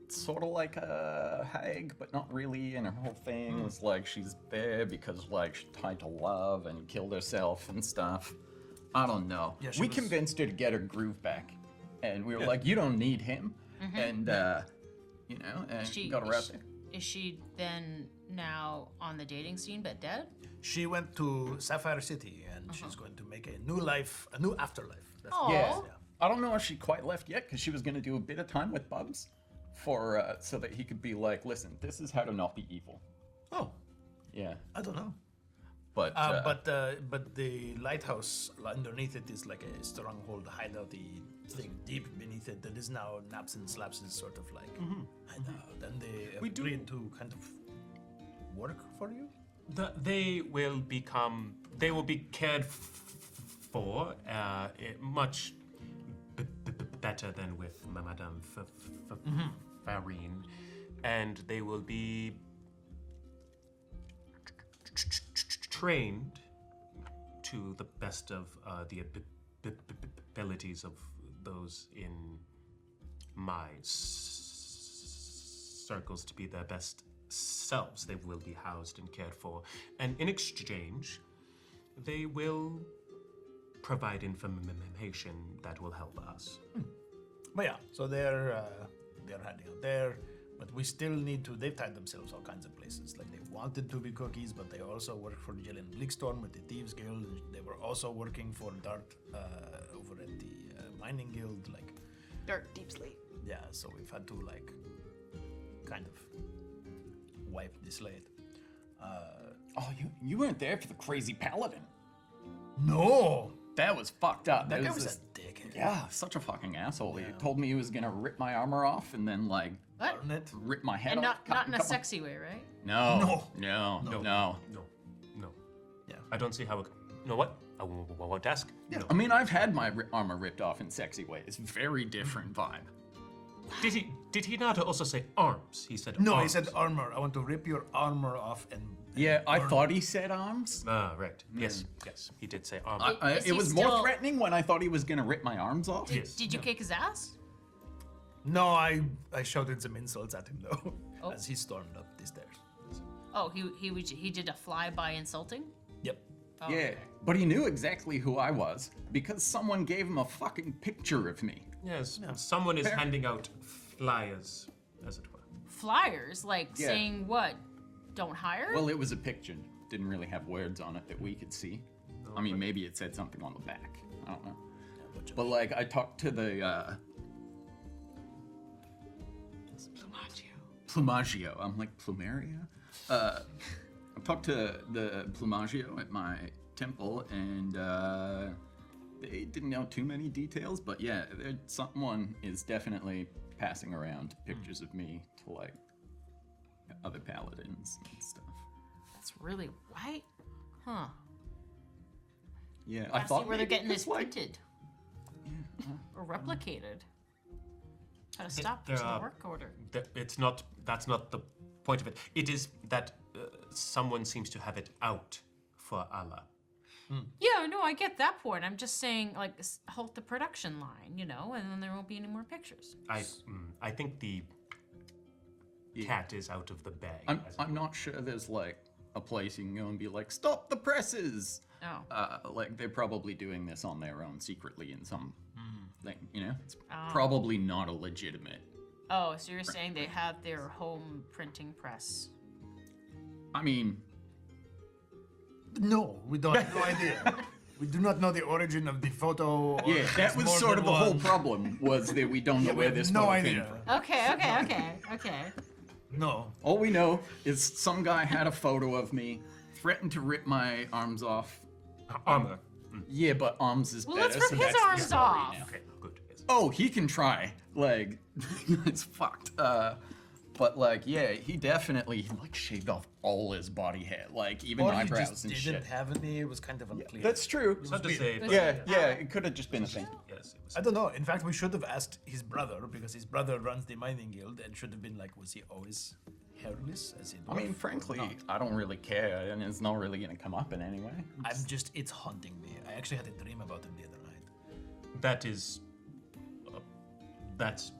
sort of like a hag, but not really. And her whole thing was like she's there because like she's tied to love and killed herself and stuff. I don't know. Yeah, she We was- convinced her to get her groove back, and we were like, "You don't need him," and you know, and got her out there. Is she then now on the dating scene but dead? She went to Sapphire City and she's going to make a new life, a new afterlife. That's Aw. Yeah. I don't know if she quite left yet because she was going to do a bit of time with Bubs for so that he could be like, listen, this is how to not be evil. Oh, Yeah. I don't know. But But the lighthouse underneath it is like a stronghold hideouty thing deep beneath it that is now Naps and Slaps is sort of like hideout. And they We do- agreed to kind of work for you? They will become. They will be cared for much better than with Madame Farine, and they will be trained to the best of the abilities of those in my circles to be their best selves. They will be housed and cared for, and in exchange, they will provide information that will help us. But yeah, so they're hiding out there, but we still need to. They've tied themselves all kinds of places. Like they wanted to be cookies, but they also work for Jillian Bleakstorm with the Thieves Guild. They were also working for Dart over at the Mining Guild. Like, Dark deep sleep. yeah, so we've had to like kind of wipe the slate. oh, you weren't there for the crazy Paladin. No, That was fucked up. that There guy was this- a dickhead. Yeah, such a fucking asshole. He told me he was gonna rip my armor off and then like What? Darn it. rip my head And off. not in a cut my- sexy way, right? No. No. No. No. No, no. Yeah. I don't see how it. You know what? I won't ask. No. I mean, I've had my armor ripped off in sexy ways. Very different vibe. Did he not also say arms? He said No, arms. he said armor. I want to rip your armor off and. Yeah, I thought he said arms. Ah, right. Yes, yes. He did say arms. Is It he was more still- threatening when I thought he was gonna rip my arms off. Yes. Did you kick his ass? No, I shouted some insults at him though, Oh. as he stormed up the stairs. Oh, he did a flyby insulting? Yep. Oh, Yeah, okay. but he knew exactly who I was because someone gave him a fucking picture of me. Yes. Someone is handing out flyers, as it were. Flyers, like Yeah. saying what? Don't hire? Well, it was a picture. Didn't really have words on it that we could see. I mean, maybe it said something on the back. I don't know. But like, I talked to the Plumagio. I'm like Plumeria. I talked to the Plumagio at my temple, and they didn't know too many details. But yeah, someone is definitely passing around pictures of me to like other paladins and stuff. That's really white? Huh. Yeah, I I see thought where they're maybe getting this 'cause, like, printed. Or replicated. Gotta stop there this are- work order. It's not. That's not the point of it. It is that someone seems to have it out for Allah. Yeah, no, I get that point. I'm just saying, like, halt the production line, you know, and then there won't be any more pictures. I think the cat is out of the bag. I'm not sure there's like a place you can go and be like, stop the presses. Oh. Like they're probably doing this on their own secretly in some thing, you know? It's Oh. probably not a legitimate. Oh, so you're saying they have their home printing press? I mean, No, we don't have no idea. We do not know the origin of the photo. Or yeah, if that it's was more sort than of the whole one. problem was that we don't know We where have this no photo idea. came from. Okay. No. All we know is some guy had a photo of me, threatened to rip my arms off. Armor. Yeah, but arms is Well, better. let's rip so his that's the arms story off. now. Okay, good. Yes. Oh, he can try. Like, it's fucked. But like, yeah, he definitely like shaved off all his body hair, like even Or he eyebrows just and didn't shit. have any. It was kind of unclear. That's true. It's not to say. but Yeah, yeah, it could have just been a thing. Yes, it was. I don't know. In fact, we should have asked his brother because his brother runs the mining guild and should have been like, was he always hairless, as in. I mean, dwarf or frankly, not? I don't really care, and it's not really gonna come up in any way. It's haunting me. I actually had a dream about him the other night. That is. That's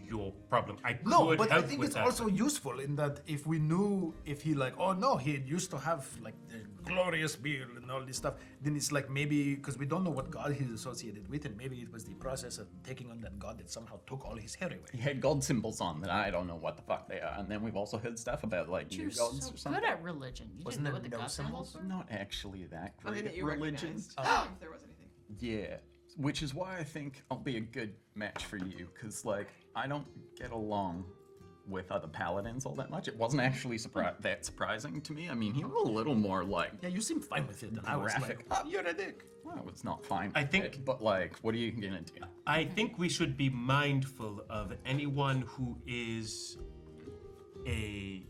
your problem. I No, could but I help think with it's that, also but- useful in that if we knew if he like, oh no, he used to have like the glorious beard and all this stuff, then it's like maybe because we don't know what god he's associated with, and maybe it was the process of taking on that god that somehow took all his hair away. He had god symbols on that I don't know what the fuck they are, and then we've also heard stuff about like new You're gods so or something. good at religion. You Wasn't didn't know there what the no god symbols symbols? were? Not actually that Something great that at you religion. recognized. If there was anything. Yeah, which is why I think I'll be a good match for you, because like I don't get along with other paladins all that much. It wasn't actually that surprising to me. I mean, he was a little more like Yeah, you seem fine with it, and I was graphic. like, oh, you're a dick. Well, it's not fine. I with think- it, but like, what are you gonna do? I think we should be mindful of anyone who is a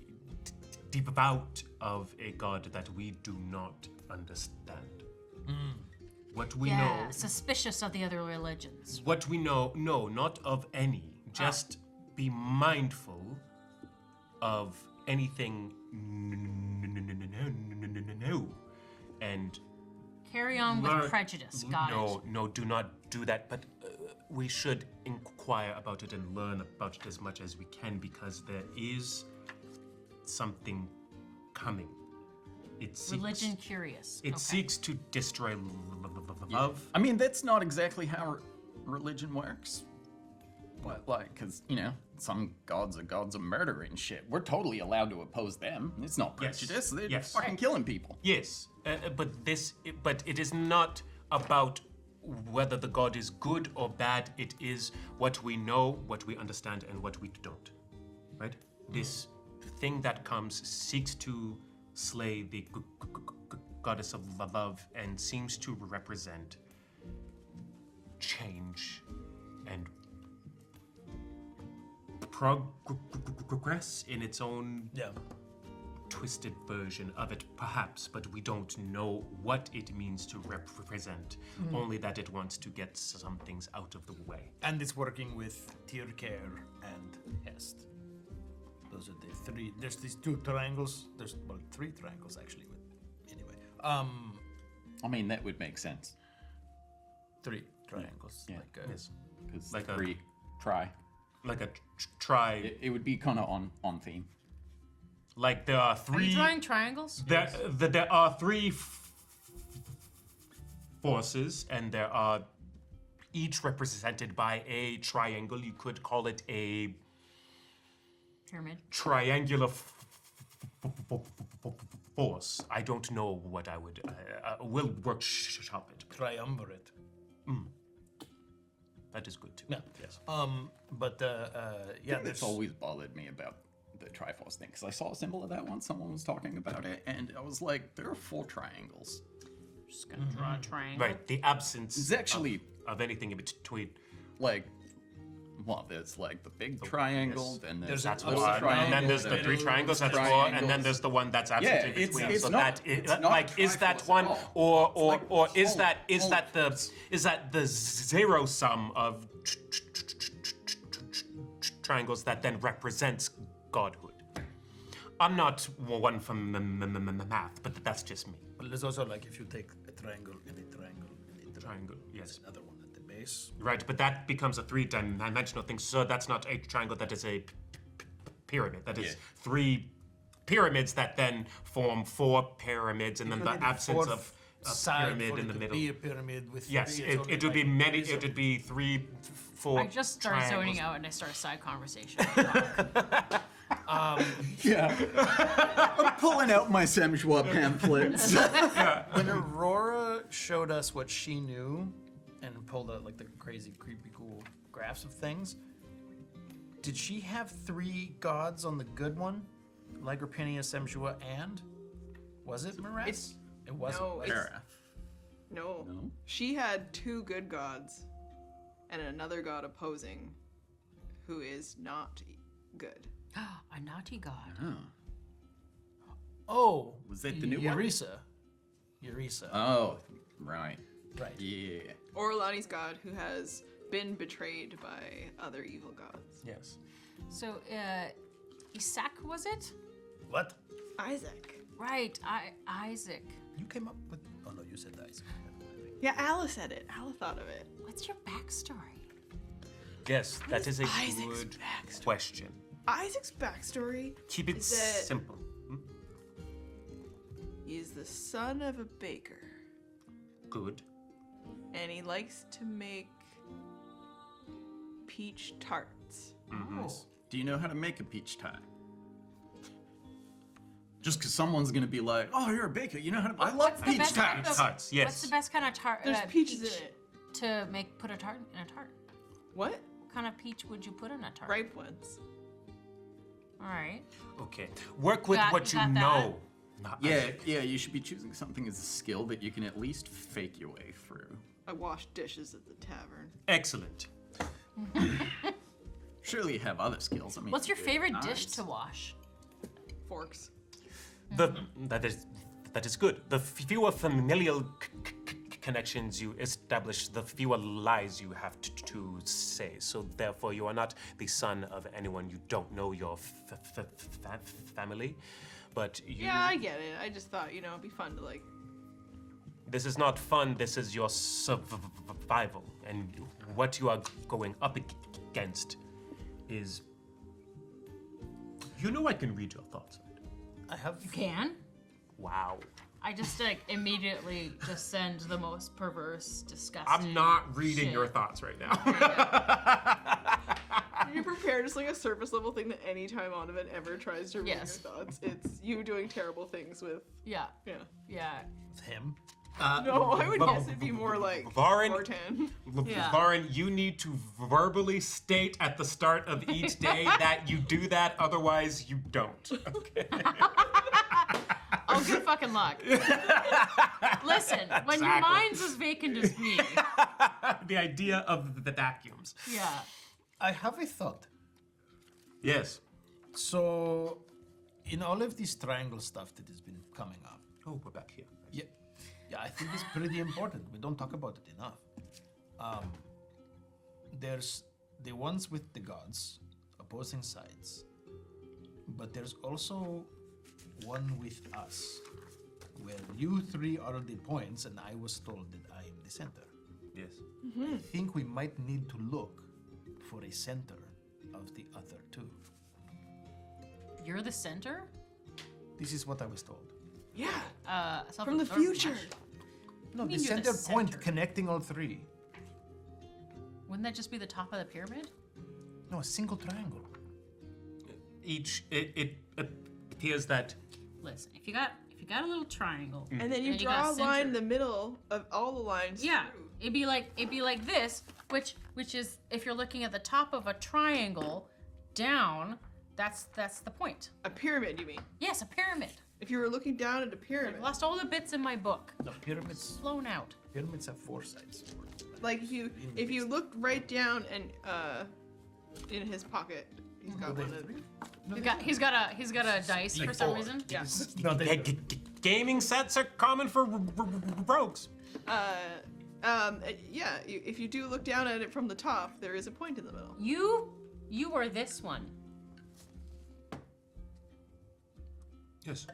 devout of a god that we do not understand. What we Yeah, know, suspicious of the other religions. what we know, no, not of any. Just be mindful of anything new, and Carry on with learn- prejudice. Got it. No, do not do that. But we should inquire about it and learn about it as much as we can, because there is something coming. It seeks, Religion curious. It Okay. seeks to destroy love. I mean, that's not exactly how religion works. But like, because you know, some gods are gods of murder and shit. We're totally allowed to oppose them. It's not Yes. prejudice. They're Yes. fucking killing people. Yes, but it is not about whether the god is good or bad. It is what we know, what we understand, and what we don't. Right? This thing that comes seeks to slay the goddess of love and seems to represent change and progress in its own Yeah. twisted version of it, perhaps, but we don't know what it means to represent, only that it wants to get some things out of the way. And it's working with Tyrker and Hest. Those are the three. There's these two triangles. There's well, three triangles actually. But anyway, I mean, that would make sense. three triangles. Yeah. Like, Yes. Because Like a- three, try. Like a try, It would be kind of on theme. like there are Are three. you drawing triangles? There are three forces, and there are each represented by a triangle. You could call it a Pyramid. triangular force. I don't know what I would. We'll workshop it. triumvirate. That is good too. Yeah. Yes. But yeah, It's there's always bothered me about the Triforce thing, because I saw a symbol of that once. Someone was talking about it, and I was like, there are 4 triangles. Just gonna draw a triangle. Right. The absence It's actually of anything in between. like, well, there's like the big triangle, yes. then There's there's a little little And triangle, then there's the then 3 triangles, that's 4, triangles. and then there's the one that's absent Yeah, in it's- between. it's so not- that it's is, not like is that Triforce one, at all. or It's like or is all- that all- is that the zero sum of triangles that then represents godhood? I'm not one from math, but that's just me. but there's also like if you take a triangle and a triangle and a Triangle, yes. another one at the base. Right, but that becomes a 3-dimensional thing. So that's not a triangle. That is a pyramid. That is Yeah. 3 pyramids that then form 4 pyramids, and then the absence of a pyramid in the middle. Be a pyramid with Yes, three, it's it only would be like many. prism. It would be 3, 4. I just started triangles. zoning out and I start a side conversation. Yeah. I'm pulling out my Semjois pamphlets. When Aurora showed us what she knew and pulled out like the crazy, creepy, cool graphs of things, did she have 3 gods on the good one? Lygrapenia, Semjois, and? Was it Mirax? It's- It wasn't. No, was it's- it? No. No? She had 2 good gods and another god opposing who is not good. A naughty god. Oh, Was that the new one? Eureka. Eureka. Oh, right. right. Yeah. Orlani's god who has been betrayed by other evil gods. Yes. So, Isaac, was it? What? Isaac. Right, Isaac. You came up with. Oh no, you said Isaac. Yeah, Alice said it. Alice thought of it. What's your backstory? Yes, that is a Isaac's good backstory? question. Isaac's backstory Keep it is that simple. he's the son of a baker, Good. and he likes to make peach tarts. Do you know how to make a peach tart? Just because someone's gonna be like, "Oh, you're a baker. You know how to." I love What's the peach best kind tarts. of- Tarts, yes. What's the best kind of tart? There's peaches peach in it. to put a tart in a tart. What? What kind of peach would you put in a tart? Ripe ones. All right. Okay. Work with Got- what you got that. know. Not Yeah, yeah. You should be choosing something as a skill that you can at least fake your way through. I wash dishes at the tavern. Excellent. Surely you have other skills. I mean, What's your favorite dish knives. to wash? Forks. That is good. The fewer familial connections you establish, the fewer lies you have to say. So therefore, you are not the son of anyone you don't know your family, but you. Yeah, I get it. I just thought, it'd be fun to like. This is not fun. This is your survival, and what you are going up against is. You know I can read your thoughts. I have. You can. Wow. I just immediately just send the most perverse, disgusting. I'm not reading shit. your thoughts right now. You prepare just like a surface level thing that any time Donovan ever tries to read Yes. your thoughts, it's you doing terrible things with. Yeah. Yeah. Yeah. With him. No, I would guess it'd be more like Varn- Vartan. Yeah. Lauren, you need to verbally state at the start of each day that you do that, otherwise you don't. Okay. Oh, good fucking luck. Listen, when your Exactly. mind's as vacant as me. The idea of the vacuums. Yeah. I have a thought. Yes. So, in all of this triangle stuff that has been coming up, Oh, we're back here. yeah, I think it's pretty important. We don't talk about it enough. There's the ones with the gods, opposing sides, but there's also one with us, where you three are the points, and I was told that I am the center. Yes. I think we might need to look for a center of the other two. You're the center? This is what I was told. Yeah. From From the future. No, mean the you're the center point center? connecting all three. Wouldn't that just be the top of the pyramid? No, a single triangle. It appears that Listen, if you got a little triangle. And then you And you draw got a line in center. the middle of all the lines. Yeah, through. it'd be like this, which is if you're looking at the top of a triangle, down. That's the point. A pyramid, you mean? Yes, a pyramid. If you were looking down at a pyramid, I've lost all the bits in my book. No, pyramids. Blown out. Pyramids have four sides. like if you looked right down and in his pocket, he's got one of. He's got a dice for some reason. Yeah. No, they, gaming sets are common for rogues. Yeah. If you do look down at it from the top, there is a point in the middle. You are this one. Yes.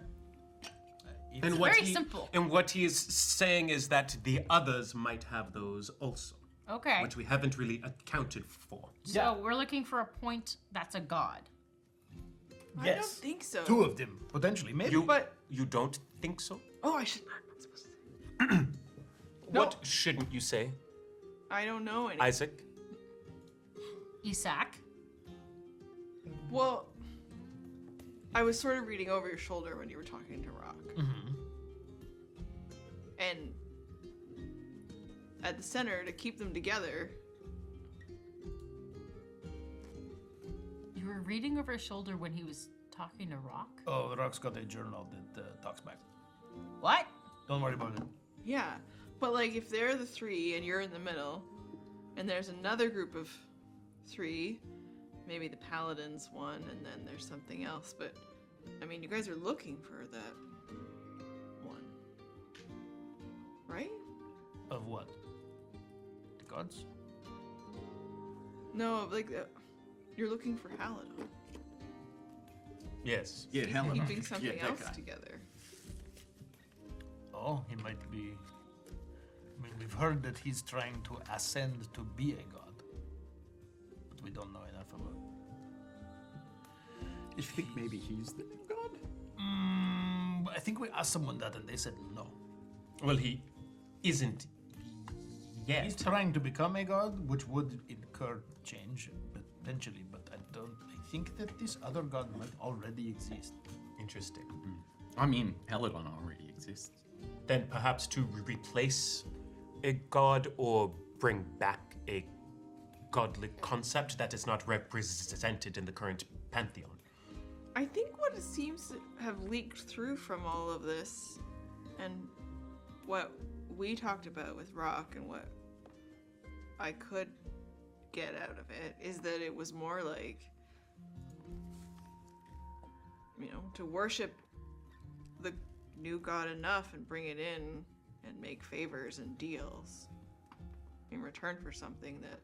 It's And what very he, simple. And what he is saying is that the others might have those also, Okay. which we haven't really accounted for. So we're looking for a point that's a god. I don't yes, think so. two of them potentially, maybe. You don't think so? Oh, I'm not supposed to say. What shouldn't you say, I don't know any. Isaac? Isaac. Well, I was sort of reading over your shoulder when you were talking to Rock. And at the center, to keep them together, You were reading over his shoulder when he was talking to Rock? Oh, Rock's got a journal that talks back. What? Don't worry about it. yeah. But like, if they're the three and you're in the middle, and there's another group of three, maybe the Paladin's one, and then there's something else. But I mean, you guys are looking for that one, right? Of what? The gods? No, like you're looking for Paladin. Yes. Yeah, Helena. Keeping something Yeah, that else guy. together. Oh, he might be. I mean, we've heard that he's trying to ascend to be a god, but we don't know enough about. You think maybe he's the new god? I think we asked someone that, and they said no. Well, he isn't yet. He's trying to become a god, which would incur change potentially, but I think that this other god might already exist. Interesting. I mean, Paladin already exists. Then perhaps to replace a god or bring back a godly concept that is not represented in the current pantheon. I think what it seems to have leaked through from all of this, and what we talked about with Rock and what I could get out of it, is that it was more like, to worship the new god enough and bring it in and make favors and deals in return for something that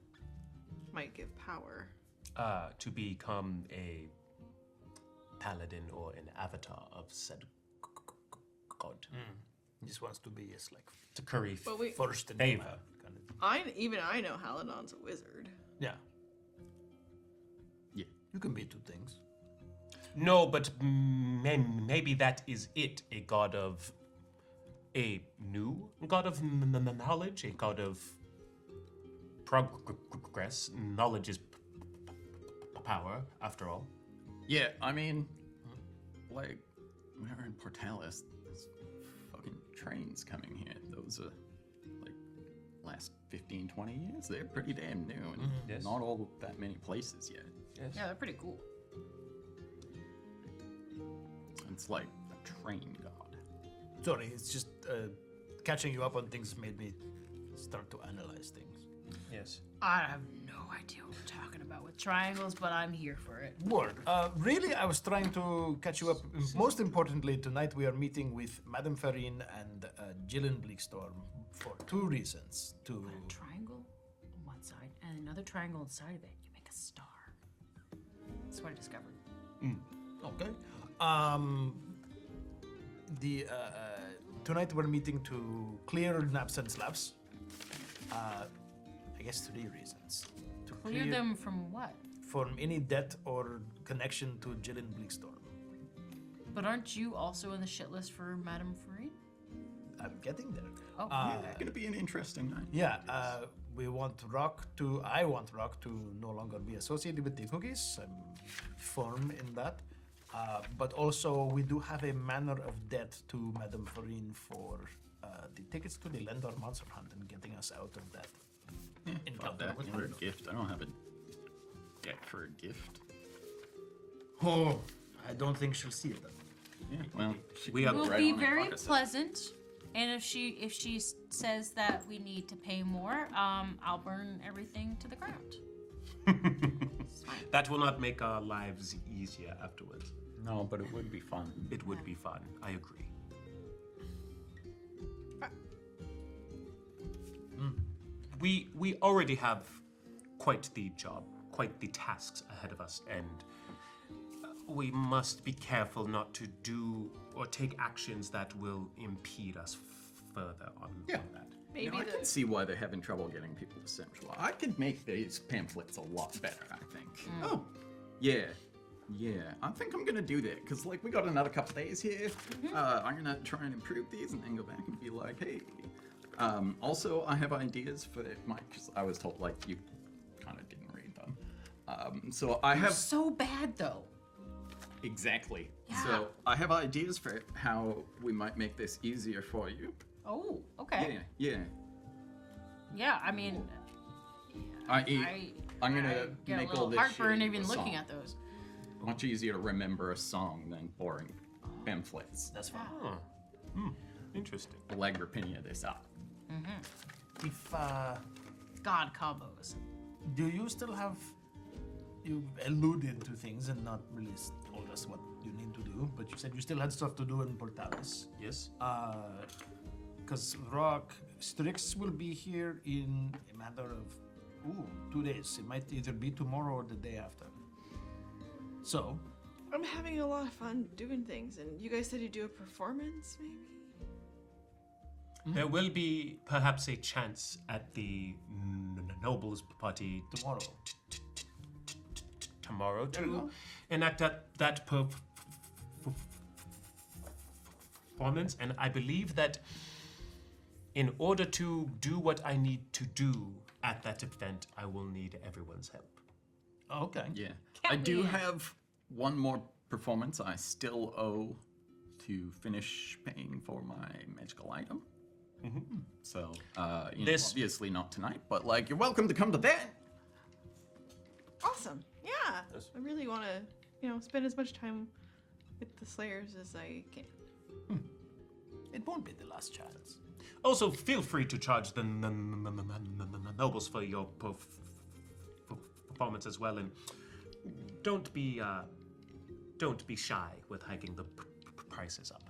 might give power. To become a paladin or an avatar of said god. He just wants to be his To curry But we, first in favor. command, kind of. I know Haladon's a wizard. Yeah, Yeah. you can be two things. No, but maybe that is it. A god of a new god of knowledge, a god of progress. Knowledge is power, after all. Yeah, I mean, like, we're in Portalis. There's fucking trains coming here. Those are, like, last 15, 20 years. They're pretty damn new, and Yes. not all that many places yet. Yeah, they're pretty cool. It's like a train god. Sorry, it's just catching you up on things made me start to analyze things. Yes. I have no idea what we're talking about with triangles, but I'm here for it. Word. Really, I was trying to catch you up. Most importantly, tonight we are meeting with Madame Farine and Gillian Bleakstorm for two reasons. To A triangle on one side and another triangle inside of it. You make a star. That's what I discovered. okay. Tonight we're meeting to clear Napsen's labs. I guess 3 reasons. To Clear them from what? from any debt or connection to Gillian Bleakstorm. But aren't you also in the shit list for Madame Farine? I'm getting there. Oh, It's gonna be an interesting night. Yeah, I want Rock to no longer be associated with the cookies. I'm firm in that. But also, we do have a manner of debt to Madame Farine for the tickets to the Lendor Monster Hunt and getting us out of that. Yeah, Encounter fuck that with for a Lendor. gift. I don't have a deck for a gift. Oh, I don't think she'll see it then. Yeah, well, she We can are- go Will right be on it, very like I said. pleasant. And if she says that we need to pay more, I'll burn everything to the ground. That will not make our lives easier afterwards. No, but it would be fun. It would be fun. I agree. We already have quite the job, quite the tasks ahead of us, and we must be careful not to do or take actions that will impede us further on that. Maybe I can see why they're having trouble getting people to centralize. I could make these pamphlets a lot better, I think. Oh, yeah. Yeah, I think I'm gonna do that, because, like, we got another couple days here. I'm gonna try and improve these and then go back and be like, hey. Also, I have ideas for Mike, because I was told, like, you kind of didn't read them. So I have... So bad though. Exactly. Yeah. So I have ideas for how we might make this easier for you. Oh, okay. Yeah. Yeah, I mean, I'm gonna I get make a little all this heartburn shit even into a looking song. at those. Much easier to remember a song than boring pamphlets. That's fine. Interesting. Allegra Pena this up. If God combos. do you still have? You alluded to things and not really told us what you need to do, but you said you still had stuff to do in Portalis. Yes? Because Rock Strix will be here in a matter of 2 days. It might either be tomorrow or the day after. So, I'm having a lot of fun doing things, and you guys said you'd do a performance, maybe? There will be perhaps a chance at the nobles party Tomorrow. tomorrow to enact that performance, and I believe that in order to do what I need to do at that event, I will need everyone's help. Okay. Yeah. I do have one more performance I still owe to finish paying for my magical item. So, This- obviously not tonight, but like, you're welcome to come to that. Awesome. Yeah. I really want to, spend as much time with the Slayers as I can. It won't be the last chance. Also, feel free to charge the nobles for your performance as well, and don't be shy with hiking the prices up.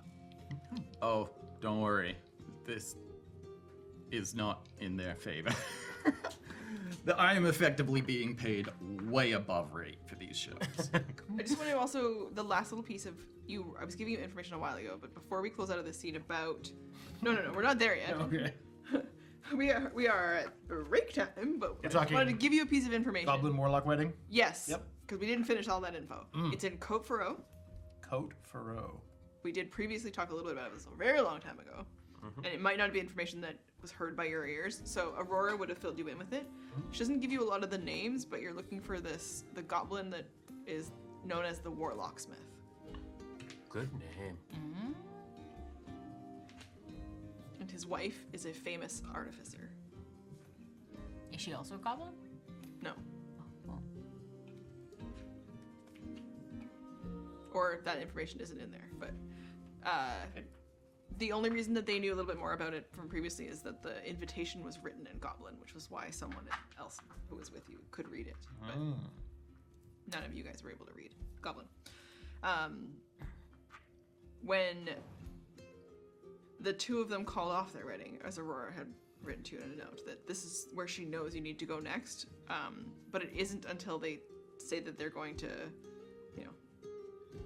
Oh, don't worry. This is not in their favor. I am effectively being paid way above rate for these shows. I just want to also, the last little piece of you, I was giving you information a while ago, but before we close out of this scene about, no, we're not there yet. Okay. We are at break time, but I just talking wanted to give you a piece of information. Goblin Warlock wedding. Yes. Yep. Because we didn't finish all that info. It's in Cote Furrow. Coat Furrow. We did previously talk a little bit about this a very long time ago. And it might not be information that was heard by your ears, so Aurora would have filled you in with it. She doesn't give you a lot of the names, but you're looking for the goblin that is known as the Warlocksmith. Good name. And his wife is a famous artificer. Is she also a goblin? No. Oh. Or that information isn't in there, but the only reason that they knew a little bit more about it from previously is that the invitation was written in Goblin, which was why someone else who was with you could read it. But none of you guys were able to read Goblin. When the two of them called off their wedding, as Aurora had written to you in a note, that this is where she knows you need to go next, but it isn't until they say that they're going to,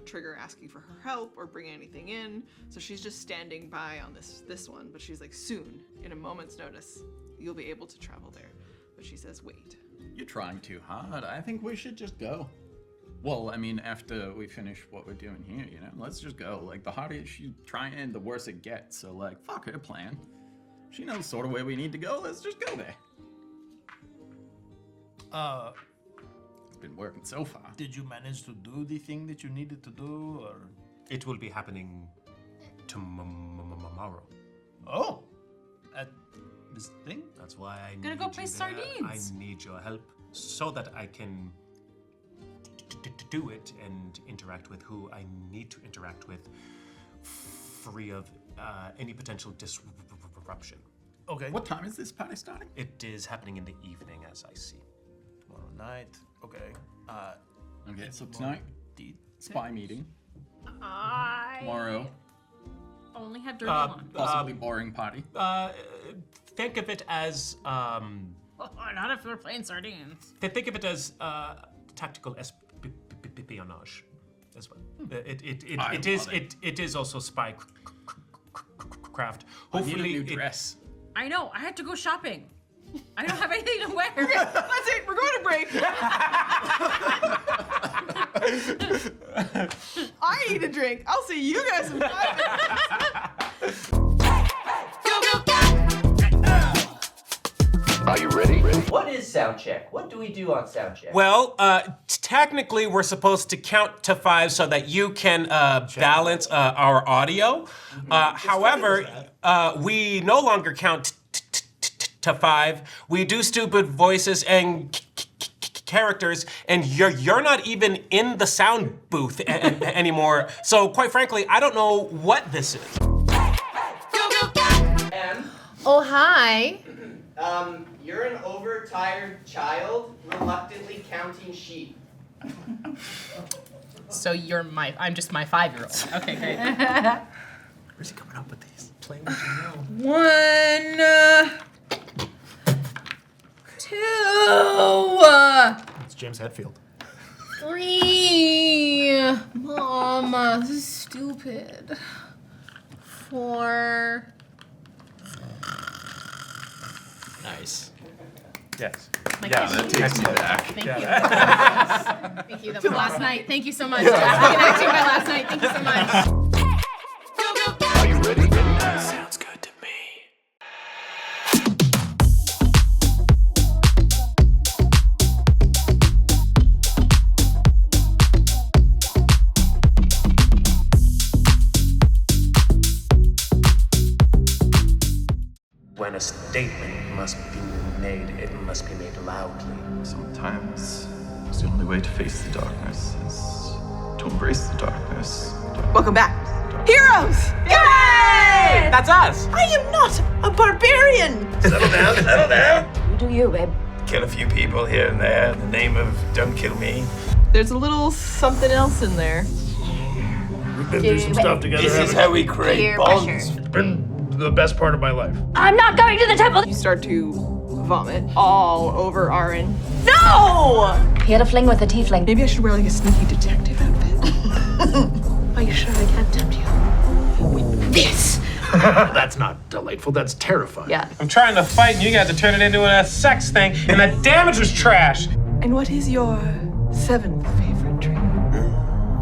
trigger asking for her help or bring anything in. So she's just standing by on this one, but she's like, soon, in a moment's notice, you'll be able to travel there. But she says, wait. You're trying too hard. I think we should just go. Well, I mean, after we finish what we're doing here, let's just go. Like, the harder she's trying, the worse it gets. So, like, fuck her plan. She knows sort of where we need to go. Let's just go there. It's been working so far. Did you manage to do the thing that you needed to do, or? It will be happening tomorrow. Oh, at this thing? That's why I Gonna need go you play there. sardines. I need your help so that I can do it and interact with who I need to interact with, free of any potential disruption. Okay. What time is this party starting? It is happening in the evening, as I see. Tomorrow night. Okay. Okay, so tonight, spy meeting. I Tomorrow, only have dirty on. possibly boring party. Think of it as Not if we're playing sardines. think of it as tactical espionage as well. It is also spy craft. I need a Hopefully, new dress. I know. I had to go shopping. I don't have anything to wear. That's it, we're going to break. I need a drink. I'll see you guys in 5 minutes. Are you ready? What is sound check? What do we do on sound check? Well, technically, we're supposed to count to 5 so that you can balance our audio. However, we no longer count to 5. We do stupid voices and characters, and you're not even in the sound booth anymore. So, quite frankly, I don't know what this is. Oh, hi. You're an overtired child reluctantly counting sheep. So I'm just my 5-year-old. Okay, great. Where's he coming up with these? Playing what you know. 1, 2. It's James Hetfield. 3. Mom, this is stupid. 4. Nice. Yes. Yeah, that takes me back. Thank you. Thank you. That was last night. Thank you so much. Connecting by last night. Thank you so much. Are you ready? Sounds good to me. When a statement must be made, it must be made loudly. Sometimes it's the only way to face the darkness is to embrace the darkness. Welcome back. Heroes! Yay! That's us. I am not a barbarian! Settle down, settle down. You do you, babe. Kill a few people here and there in the name of don't kill me. There's a little something else in there. We've been through some stuff together. This is how we create Peer bonds. pressure. It's been the best part of my life. I'm not going to the temple. You start to vomit all over Arin. No! He had a fling with a tiefling. Maybe I should wear like a sneaky detective outfit. Are you sure I can't tempt you? With this! That's not delightful. That's terrifying. Yeah. I'm trying to fight and you got to turn it into a sex thing, and that damage was trash. And what is your 7th favorite dream?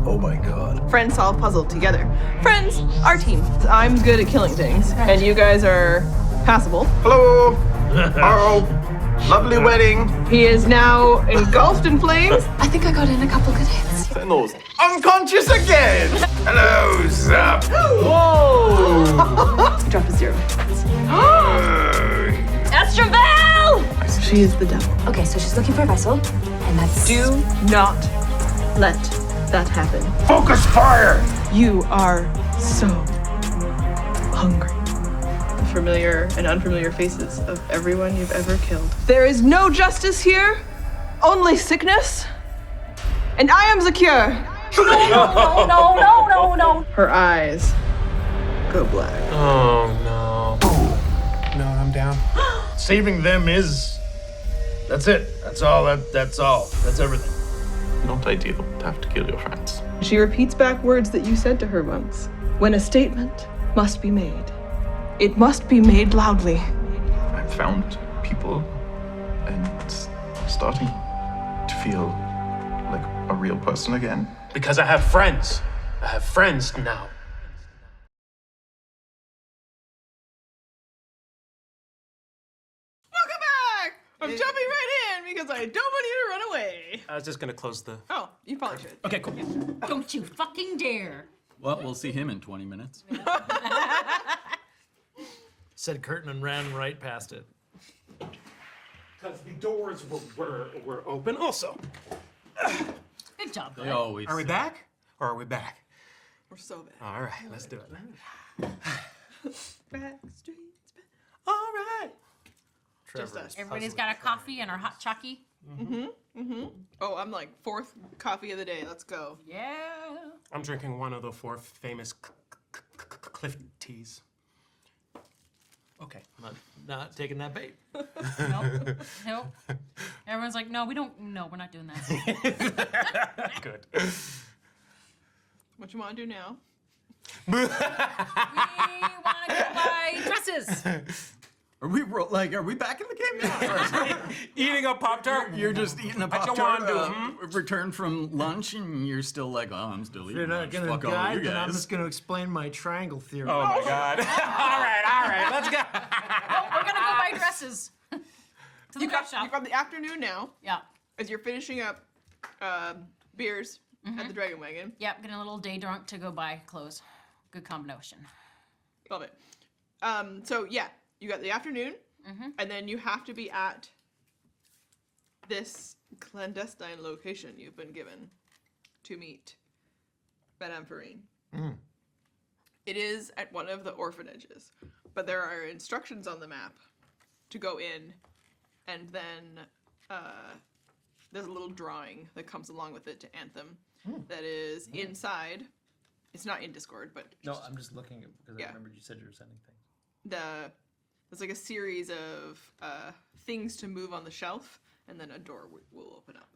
Oh my god. Friends solve puzzle together. Friends, our team. I'm good at killing things, and you guys are passable. Hello! Oh, lovely wedding. He is now engulfed in flames. I think I got in a couple good hits. Sentinels unconscious again! Hello, Zap. Whoa! Drop a 0. Estravel! She is the devil. Okay, so she's looking for a vessel, and that's... Do not let that happen. Focus fire! You are so hungry. The familiar and unfamiliar faces of everyone you've ever killed. There is no justice here, only sickness. And I am the cure. No. Her eyes go black. Oh no. No, I'm down. Saving them is. That's it. That's all. That's all. That's everything. Not ideal to have to kill your friends. She repeats back words that you said to her once. When a statement must be made, it must be made loudly. I've found people and starting to feel like a real person again. Because I have friends. I have friends now. Welcome back! I'm jumping right in because I don't want you to run away. I was just gonna close the. Oh, you probably should. Okay, cool. Don't you fucking dare. Well, we'll see him in 20 minutes. Said curtain and ran right past it. Because the doors were open also. Good job, They bud. always Are we say. back? Or are we back? We're so bad. All right, let's do it. Backstreet's back. All right. Just us. Everybody's got a coffee and our hot chalky. Oh, I'm like 4th coffee of the day. Let's go. Yeah. I'm drinking one of the 4 famous Cliff teas. Okay, not taking that bait. Nope. Everyone's like, no, we don't. No, we're not doing that. Good. What you want to do now? We want to go buy dresses. Are we back in the game now? Eating a Pop-Tart? You're just eating a What you Pop-Tart, wanna do, return from lunch, and you're still like, oh, I'm still eating You're not lunch. gonna Fuck all guide, you then I'm guys. just gonna explain my triangle theory. Oh my god. all right, let's go. We're gonna go buy dresses. To the You've dress shop. got the afternoon now Yeah. as you're finishing up beers at the Dragon Wagon. Yep. Getting a little day drunk to go buy clothes. Good combination. Love it. So yeah, you got the afternoon, and then you have to be at this clandestine location you've been given to meet Madame Farine. It is at one of the orphanages, but there are instructions on the map to go in, and then there's a little drawing that comes along with it to Anthem that is inside. It's not in Discord, but No, I'm just looking because Yeah. I remembered you said you were sending things. there's like a series of things to move on the shelf, and then a door will open up.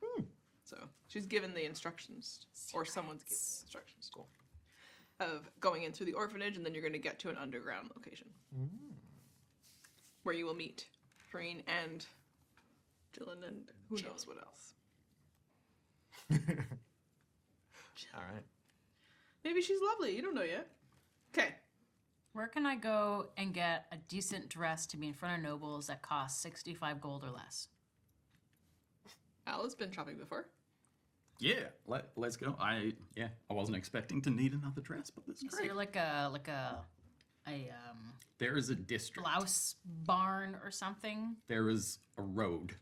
So she's given the instructions, or someone's given the instructions. Cool. Of going in through the orphanage, and then you're going to get to an underground location where you will meet Farine and Jillian and who knows what else. All right. Maybe she's lovely. You don't know yet. Okay. Where can I go and get a decent dress to be in front of nobles that cost 65 gold or less? Al has been shopping before. Yeah, let's go. I wasn't expecting to need another dress, but this is Is great. there like a There is a district. blouse barn or something? There is a road.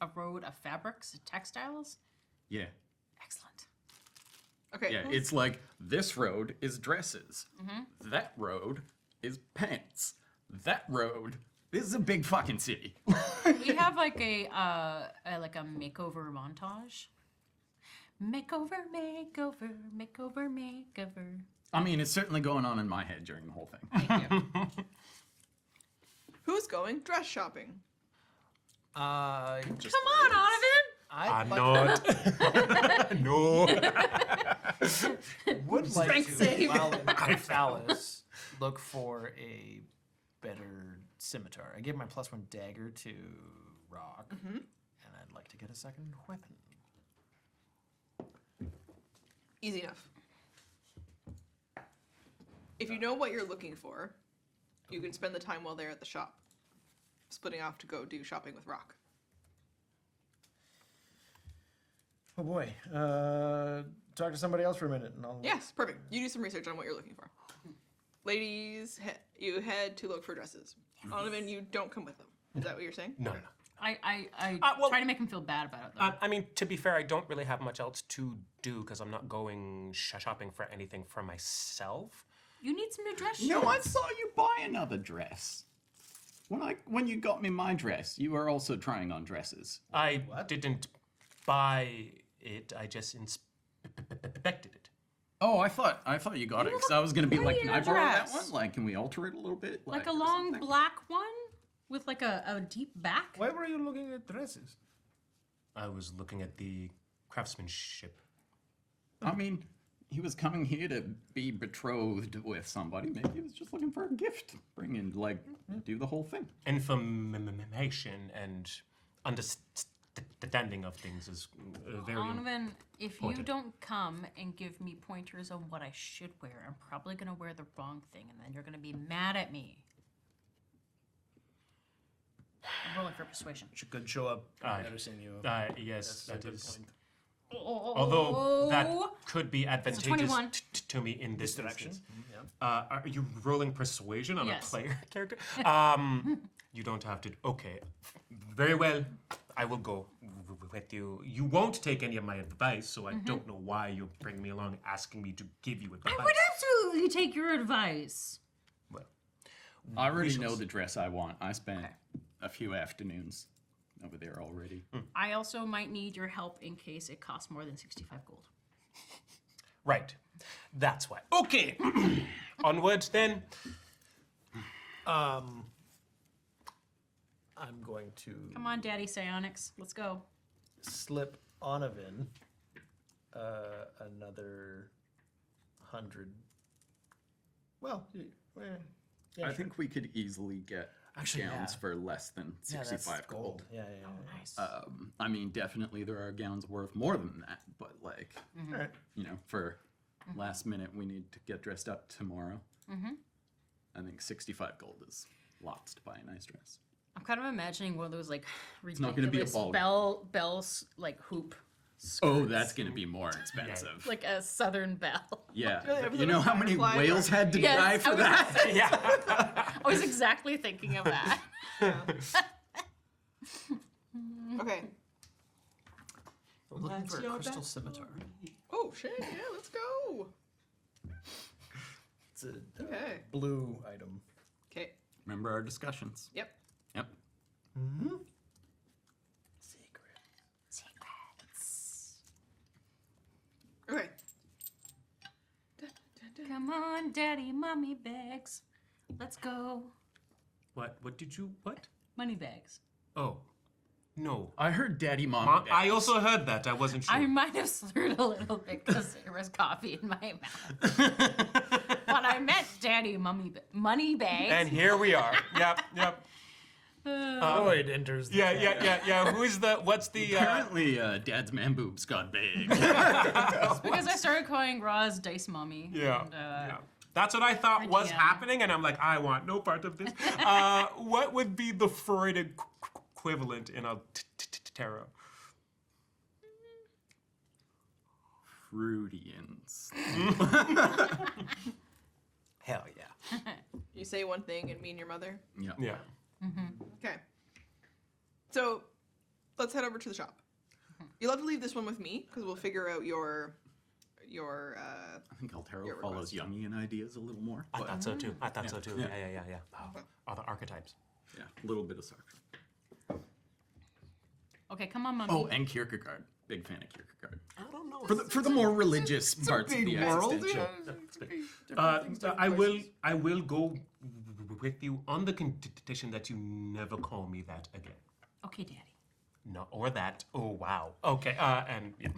A road of fabrics, textiles? Yeah. Excellent. Okay. Yeah, it's like this road is dresses. That road is pants. That road is a big fucking city. We have like a makeover montage. Makeover, makeover, makeover, makeover. I mean, it's certainly going on in my head during the whole thing. Thank you. Who's going dress shopping? Come on, Donovan! I'm not. No. Would like Strength to, save. while in Phallus, look for a better scimitar. I gave my +1 dagger to Rock, and I'd like to get a second weapon. Easy enough. If you know what you're looking for, you can spend the time while they're at the shop, splitting off to go do shopping with Rock. Oh boy. Talk to somebody else for a minute, and I'll. Yes, perfect. You do some research on what you're looking for. Ladies, you head to look for dresses. Donovan, you don't come with them. Is that what you're saying? No. I well- try to make him feel bad about it, though. I mean, to be fair, I don't really have much else to do because I'm not going shopping for anything for myself. You need some new dress No, I shirts. saw you buy another dress. When you got me my dress, you were also trying on dresses. I didn't buy it. I just inspected it. Oh, I thought you got it because I was gonna be like, pretty can I borrow that dress. one? Like, can we alter it a little bit? Like a or long something? black one with like a deep back. Why were you looking at dresses? I was looking at the craftsmanship. I mean, he was coming here to be betrothed with somebody. Maybe he was just looking for a gift. Bring in, like, do the whole thing. Information and understanding of things is very Donovan, if you important. don't come and give me pointers on what I should wear, I'm probably gonna wear the wrong thing, and then you're gonna be mad at me. I'm rolling for persuasion. She could show up Aye. noticing you. Yes, That's a that good is. point. Although that could be advantageous 21. to me in this Distraction. instance. Yeah. Are you rolling persuasion on Yes. a player character? You don't have to. Okay, very well. I will go with you. You won't take any of my advice, so I don't know why you bring me along asking me to give you advice. I would absolutely take your advice. Well, I already know the dress I want. I spent a few afternoons over there already. I also might need your help in case it costs more than 65 gold. right. That's why. Okay. Onwards then. I'm going to Come on, Daddy Psionics. Let's go. slip Onovan another 100. Well, yeah, I think we could easily get Actually, gowns yeah. for less than 65 gold. Yeah. Nice. I mean, definitely there are gowns worth more than that, but like, All right. you know, for last minute we need to get dressed up tomorrow. I think 65 gold is lots to buy a nice dress. I'm kind of imagining one of those like not gonna be a ridiculous ball. bells like hoop. Oh, skirts. that's gonna be more expensive. Like a southern bell. Yeah, everything you know was how many firefly whales had to Yes, die I for was that? I was exactly thinking of that. Okay. I'm looking for a crystal scimitar. Oh, shit. Yeah, let's go. It's a Okay. blue item. Okay. Remember our discussions. Yep. Yep. Okay. Come on, Daddy, mommy bags. Let's go. What did you? What? Money bags. Oh. No. I heard daddy, mom, Mom, and dad. I also heard that. I wasn't sure. I might have slurred a little bit because there was coffee in my mouth. But I meant daddy, money bags. And here we are. Yep. Lloyd enters the Yeah. Who is the? What's the? Apparently, dad's man boobs got big. Because I started calling Roz Dice Mommy. Yeah. And, Yeah. That's what I thought was Yeah. happening, and I'm like, I want no part of this. What would be the Freud equivalent in Altero? Fruitians. Hell yeah. You say one thing and mean your mother. Yeah. Yeah. Okay. So, let's head over to the shop. You'll have to leave this one with me because we'll figure out your. I think Altero Your follows Jungian ideas a little more. I but thought so too. Yeah. Yeah. Oh, the archetypes. yeah, a little bit of Sartre. okay, come on, Mommy. Oh, and Kierkegaard. Big fan of Kierkegaard. I don't know. For the more religious parts of the existential. I will go with you on the condition that you never call me that again. Okay, Daddy. No, or that. Oh wow. Okay. And yeah.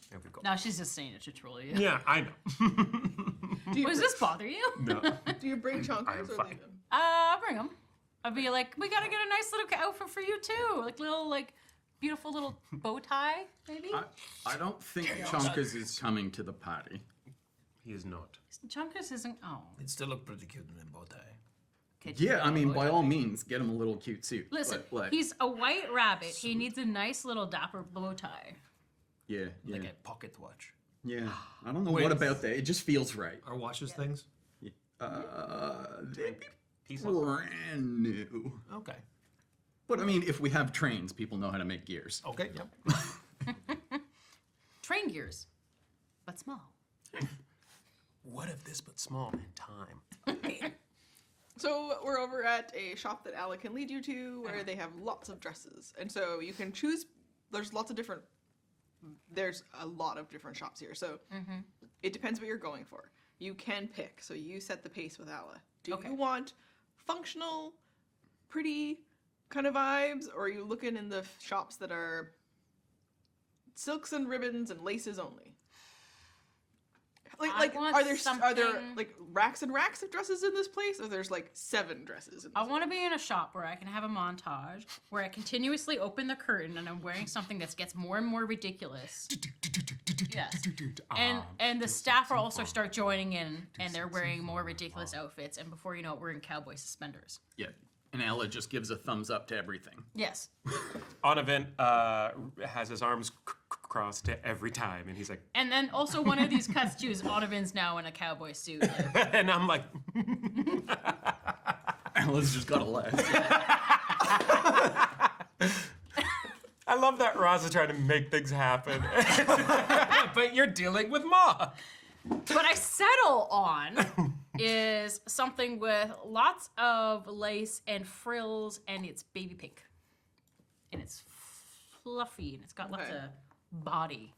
There we go. No, she's just saying it to troll you. Yeah, I know. Does this bother you? No. Do you bring chonkers I'm or fine. leave them? Bring them. I'll be like, we gotta get a nice little outfit for you too. Like little, beautiful little bow tie, maybe? I don't think Chonkas is coming to the party. He is not. Chunkus isn't, oh. It still looked pretty cute in a bow tie. Okay, Yeah, I mean, bow by tie. all means, get him a little cute suit. Listen, but, like, he's a white rabbit. He needs a nice little dapper bow tie. yeah. Like a pocket watch. Yeah. I don't know Wait. what about that. It just feels right. Are watches things? They'd be Piece of brand new. Okay. But I mean, if we have trains, people know how to make gears. Okay, yep. Train gears, but small. What if this but small in time? So we're over at a shop that Alec can lead you to where they have lots of dresses. And so you can choose, there's a lot of different shops here. So it depends what you're going for. You can pick. So you set the pace with Ala. Do you want functional, pretty kind of vibes, or are you looking in the shops that are silks and ribbons and laces only? Are there like racks and racks of dresses in this place, or there's like 7 dresses in this I want to be in a shop where I can have a montage where I continuously open the curtain and I'm wearing something that gets more and more ridiculous. Yes. And the staff will also start joining in and they're wearing more ridiculous outfits, and before you know it, we're in cowboy suspenders. Yeah. And Ella just gives a thumbs up to everything. Yes. Onavent has his arms crossed every time, and he's like, And then also one of these costumes, Ottoman's now in a cowboy suit. and I'm like, Ella's just got a laugh. I love that Roz is trying to make things happen, but you're dealing with Ma. What I settle on is something with lots of lace and frills, and it's baby pink. And it's fluffy, and it's got lots of body.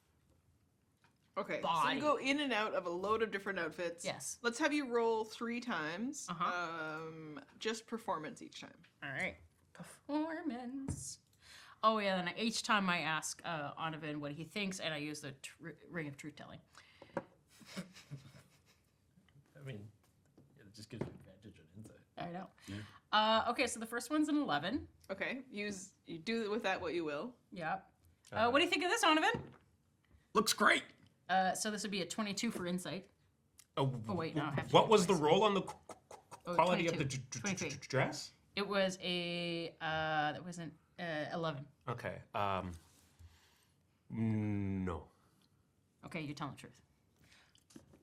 Okay, so Body. you go in and out of a load of different outfits. Yes. Let's have you roll 3 times. Uh-huh. Just performance each time. All right. Performance. Oh, yeah, then each time I ask Onavan what he thinks, and I use the ring of truth-telling. I mean, it just gives you advantage on insight. I know. Okay, so the first one's an 11. Okay, you do with that what you will. Yep. What do you think of this, Onavan? Looks great. So this would be a 22 for insight. Oh, wait, no, I have to what do was the twice. roll on the Oh, quality of 22. the 23. dress? It was a, that was an 11. Okay. No. Okay, you're telling the truth.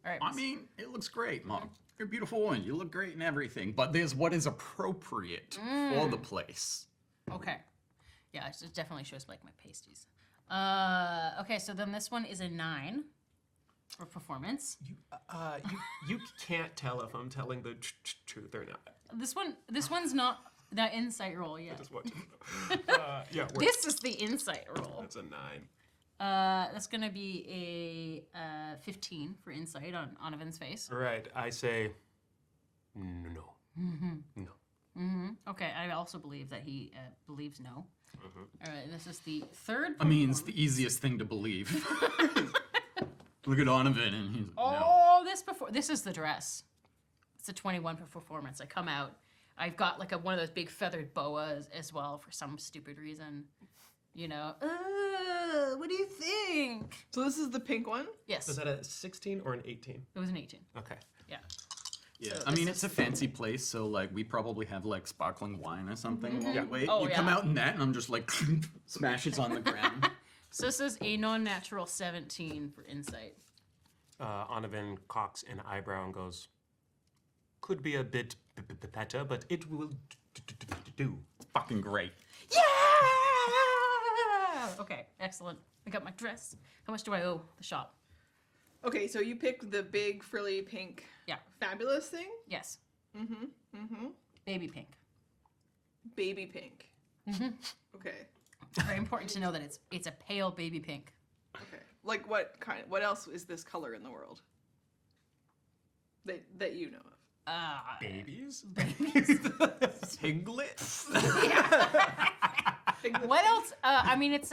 All right. I mean, it looks great, Mom. You're a beautiful woman. You look great and everything. But there's what is appropriate for the place. Okay. Yeah, it definitely shows like my pasties. Okay, so then this one is a 9 for performance. You can't tell if I'm telling the truth or not. This one's not the insight roll yet. Just what to know. Yeah, This is the insight roll. that's a 9. That's gonna be a 15 for insight on Onavan's face. Right. I say no. No. Okay, I also believe that he believes no. All right, and this is the third. I mean, it's the easiest thing to believe. Look at Donovan, and he's Oh, this is the dress. It's a 21 performance. I come out. I've got like one of those big feathered boas as well for some stupid reason. You know, what do you think? So this is the pink one? Yes. Was that a 16 or an 18? It was an 18. Okay. Yeah. Yeah, So I mean, this it's a fancy place, so like we probably have like sparkling wine or something while we wait. Oh, you come yeah. out in that, and I'm just like smashes on the ground. So this is a non-natural 17 for insight. Onovan cocks an eyebrow and goes, could be a bit better, but it will do. Fucking great. Yeah! Okay, excellent. I got my dress. How much do I owe the shop? Okay, so you picked the big frilly pink Yeah. fabulous thing? Yes. Mm-hmm. Baby pink. Baby pink. Okay. Very important to know that it's a pale baby pink. Okay. Like what else is this color in the world? That you know of? Babies? Piglets. What else? I mean, it's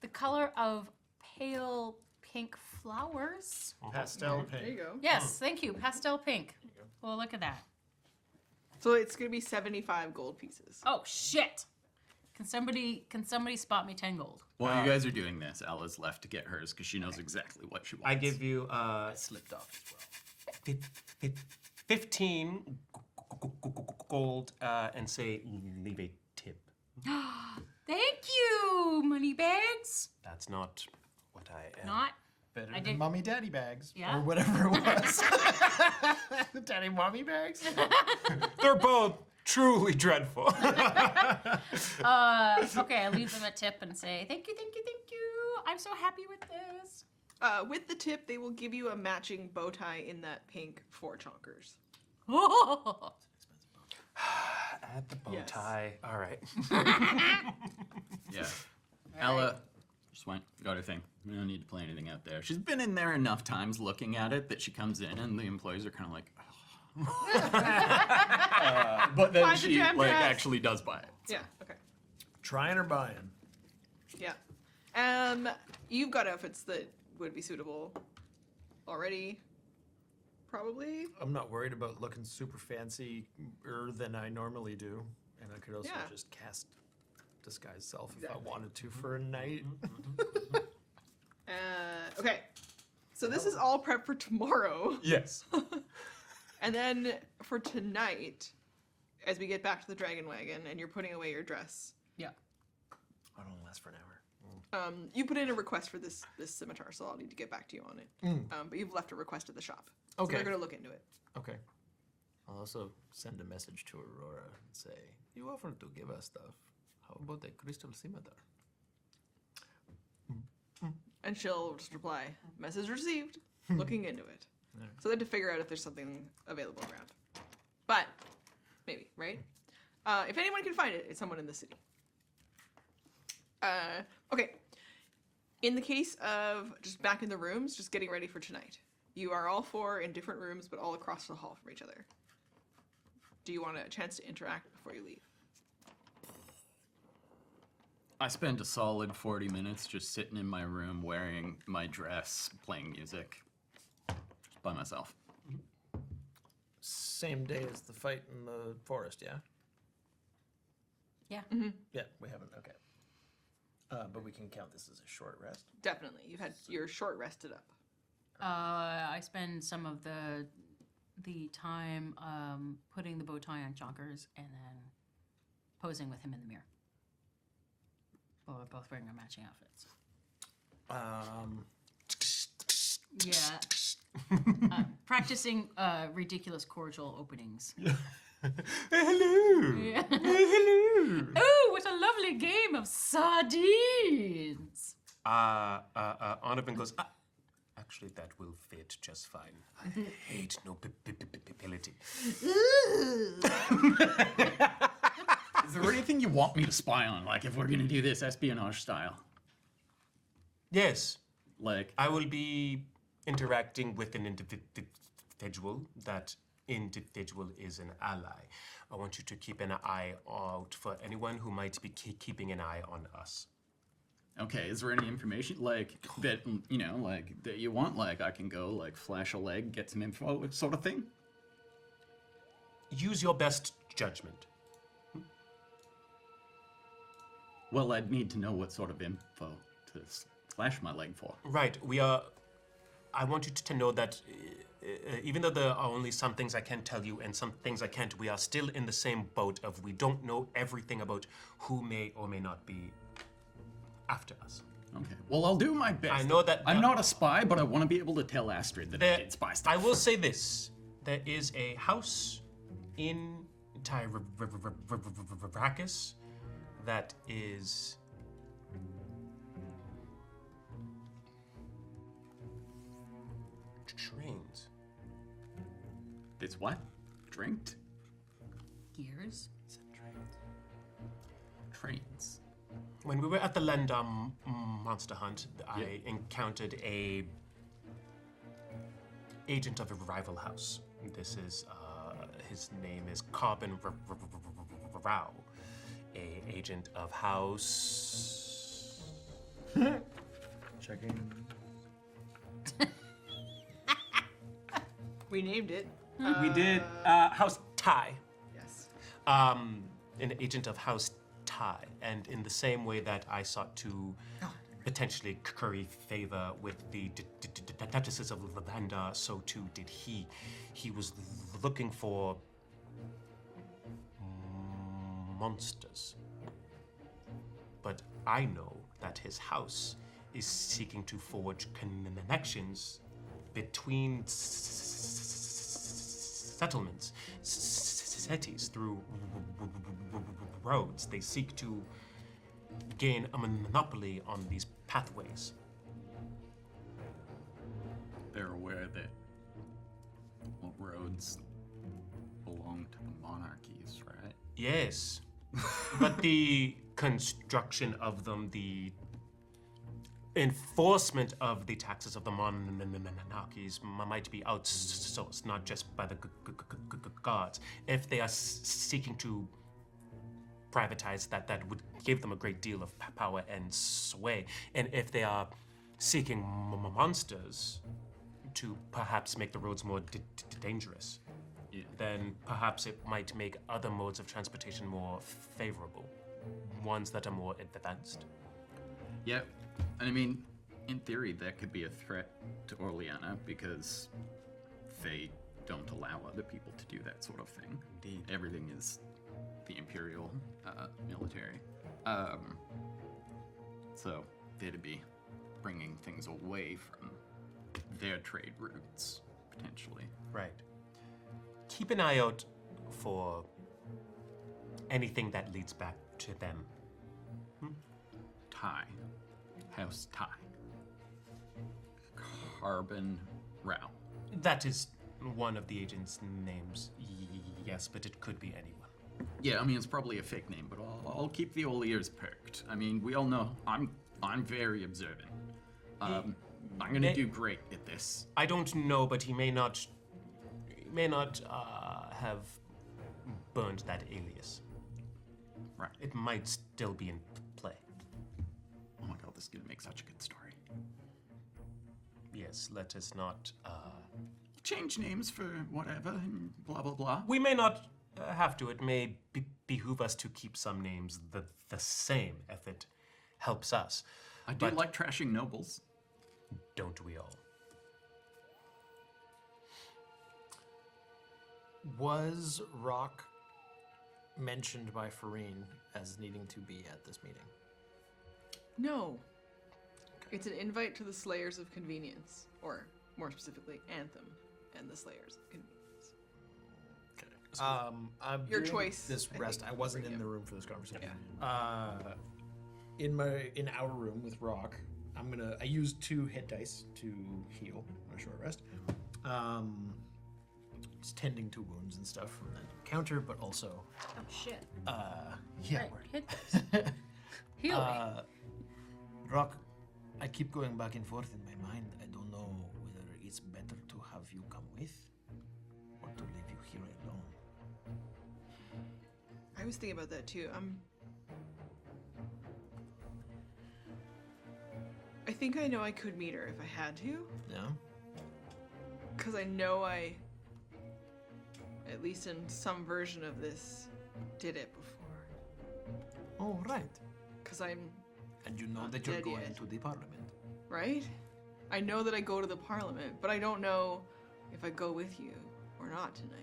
the color of pale pink flowers. Pastel There you pink. go. Yes, thank you. Pastel pink. Well, look at that. So it's gonna be 75 gold pieces. Oh shit! Can somebody spot me 10 gold? While you guys are doing this, Ella's left to get hers because she knows exactly what she wants. I give you Slipped off as well. 15 gold and say leave a tip. Thank you, moneybags. That's not what I am. Not. Better I than did- mommy daddy bags. Yeah. Or whatever it was. Daddy mommy bags? They're both truly dreadful. Okay, I leave them a tip and say thank you. I'm so happy with this. With the tip, they will give you a matching bow tie in that pink for chonkers. Oh, Add the bow Yes. tie. All right. Yeah. Ella just got her thing. We don't need to play anything out there. She's been in there enough times looking at it that she comes in and the employees are kind of like, but then Buy the she damn like dress. actually does buy it. Yeah. Okay. Trying or buying? Yeah. You've got outfits that would be suitable already. Probably. I'm not worried about looking super fancy-er than I normally do. And I could also Yeah. just cast Disguise Self if I wanted to for a night. Okay. So this is all prep for tomorrow. Yes. And then for tonight, as we get back to the Dragon Wagon and you're putting away your dress, yeah. I don't last for an hour. you put in a request for this scimitar, so I'll need to get back to you on it. But you've left a request at the shop. So Okay. they're going to look into it. Okay. I'll also send a message to Aurora and say, you offered to give us stuff. How about a crystal scimitar? And she'll just reply, message received, looking into it. So they had to figure out if there's something available around. But, maybe, right? If anyone can find it, it's someone in the city. Okay. In the case of just back in the rooms, just getting ready for tonight. You are all four in different rooms, but all across the hall from each other. Do you want a chance to interact before you leave? I spent a solid 40 minutes just sitting in my room wearing my dress, playing music, just by myself. Same day as the fight in the forest, yeah? Yeah. Yeah, we haven't, okay. But we can count this as a short rest. Definitely. You're short rested up. I spend some of the time putting the bow tie on Chonkers and then posing with him in the mirror. Well, we're both wearing our matching outfits. Yeah. Practicing ridiculous cordial openings. Hello. Yeah. Hello. Ooh, what a lovely game of sardines! Onovan goes, actually, that will fit just fine. I hate nobility. Is there anything you want me to spy on, like if we're gonna do this espionage style? Yes, Like, I will be interacting with an individual that individual is an ally. I want you to keep an eye out for anyone who might be keeping an eye on us. Okay, is there any information like that like that you want? Like I can go like flash a leg, get some info, sort of thing. Use your best judgment. Well, I'd need to know what sort of info to flash my leg for. Right, I want you to know that even though there are only some things I can tell you and some things I can't, we are still in the same boat of we don't know everything about who may or may not be after us. Okay. Well, I'll do my best. I know that I'm not a spy, but I want to be able to tell Astrid that I did spy stuff. I will say this: there is a house in Tyrakis that is trained. It's what? Drinked? Gears. Trains. When we were at the Lendam monster hunt, I encountered a agent of a rival house. This is his name is Carbon Rao, a agent of house. Checking. We named it. We did House Tai. Yes. An agent of House Tai, and in the same way that I sought to potentially curry favor with the Duchesses of Lavanda, so too did he. He was looking for monsters. But I know that his house is seeking to forge connections between settlements, cities, through roads. They seek to gain a monopoly on these pathways. They're aware that roads belong to the monarchies, right? Yes, but the construction of them, the enforcement of the taxes of the monarchies might be outsourced, not just by the guards. If they are seeking to privatize that would give them a great deal of power and sway. And if they are seeking monsters to perhaps make the roads more dangerous, then perhaps it might make other modes of transportation more favorable, ones that are more advanced. Yep. And I mean, in theory, that could be a threat to Orleana because they don't allow other people to do that sort of thing. Indeed. Everything is the Imperial military. So they'd be bringing things away from their trade routes, potentially. Right. Keep an eye out for anything that leads back to them. Tai. House Tai. Carbon Rao. That is one of the agent's names, yes, but it could be anyone. Yeah, I mean, it's probably a fake name, but I'll keep the old ears perked. I mean, we all know I'm very observant. I'm gonna do great at this. I don't know, but he may not have burned that alias. Right. It might still be in play. Oh my god, this is gonna make such a good story. Yes, let us not Change names for whatever and blah blah blah. We may not have to. It may behoove us to keep some names the same if it helps us. I do like trashing nobles. Don't we all? Was Rock mentioned by Farine as needing to be at this meeting? No. It's an invite to the Slayers of Convenience, or more specifically, Anthem and the Slayers of Convenience. I'm Your doing choice, This I rest. think, I wasn't for in you. the room for this conversation. Yeah. In our room with Rock, I used 2 hit dice to heal on a short rest. Just tending to wounds and stuff from the encounter, but also Oh shit. yeah. Right, word. hit this. Healing. Rock, I keep going back and forth in my mind. I don't know whether it's better to have you come with or to leave you I was thinking about that too. I think I know I could meet her if I had to. Yeah. Because I know I, at least in some version of this, did it before. Oh, right. Because I'm. And you know Not that you're dead going yet. to the parliament. Right? I know that I go to the parliament, but I don't know if I go with you or not tonight.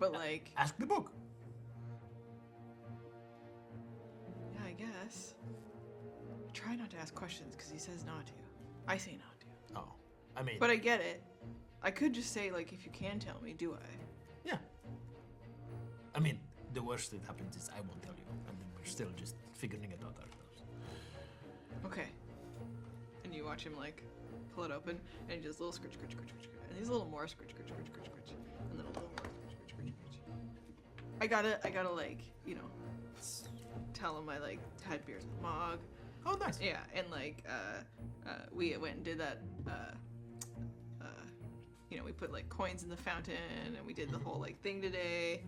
But like, Ask the book. yeah, I guess. I try not to ask questions because he says not to. I say not to. Oh, I mean. But I get it. I could just say like, if you can tell me, do I? Yeah. I mean, the worst that happens is I won't tell you, and then we're still just figuring it out ourselves. Okay. And you watch him like pull it open, and he does a little scritch, scritch, scritch, scritch, and he's a little more scritch, scritch, scritch, scritch, scritch, and then a little more scritch, scritch, scritch, scritch. I gotta like, you know, tell him I like had beers with Mog. Oh, nice. Yeah, and like, we went and did that. You know, we put like coins in the fountain, and we did the whole like thing today.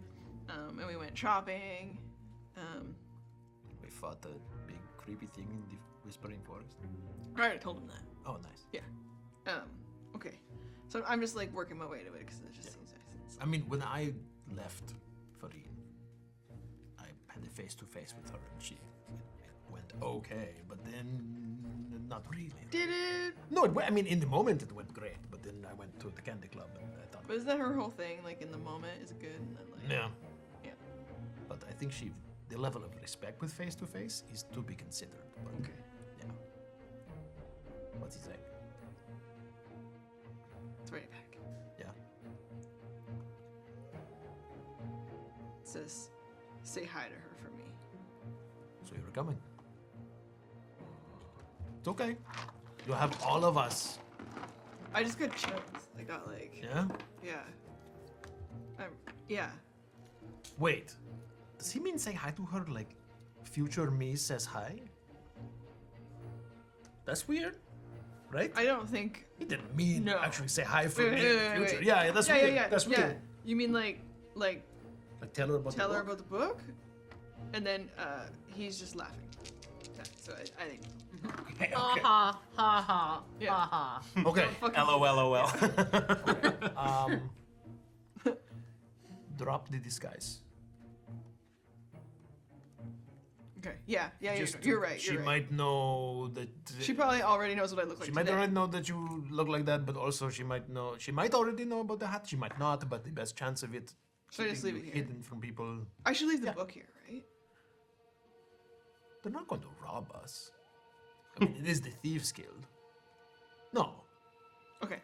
And we went shopping. We fought a big creepy thing in the Whispering Forest. I already told him that. Oh, nice. Yeah. Okay. So I'm just like working my way to it because it just seems nice. I mean, when I left Farin, I had a face-to-face with her, and it went okay, but then not really. Did it? No, I mean, in the moment it went great, but then I went to the candy club, and I thought, But isn't that her whole thing? Like in the moment is good, and then like. yeah. Yeah. But I think the level of respect with face-to-face is to be considered. But Okay. yeah. What's he saying? It's right back. Yeah. It says, "Say hi to her for me." So you're coming. It's okay. You have all of us. I just got chills. I got like. Yeah? Yeah. Yeah. Wait. Does he mean say hi to her like future me says hi? That's weird. Right? I don't think. He didn't mean No. actually say hi for Wait, me wait, in wait, the wait, future. wait. Yeah, that's weird. That's yeah. weird. You mean like Like tell her about tell the her book? about the book, and then he's just laughing. Yeah, so I think. Okay, Ha okay. ha ha ha Yeah. ha ha. Okay. LOL. Drop the disguise. Okay. Yeah. Just You're right. She You're right. might know that. She probably already knows what I look like. She might today. already know that you look like that, but also she might know. She might already know about the hat. She might not, but the best chance of it. Should I just keeping leave it you here? hidden from people. I should leave the book here, right? They're not going to rob us. I mean, it is the Thieves Guild. No, Okay.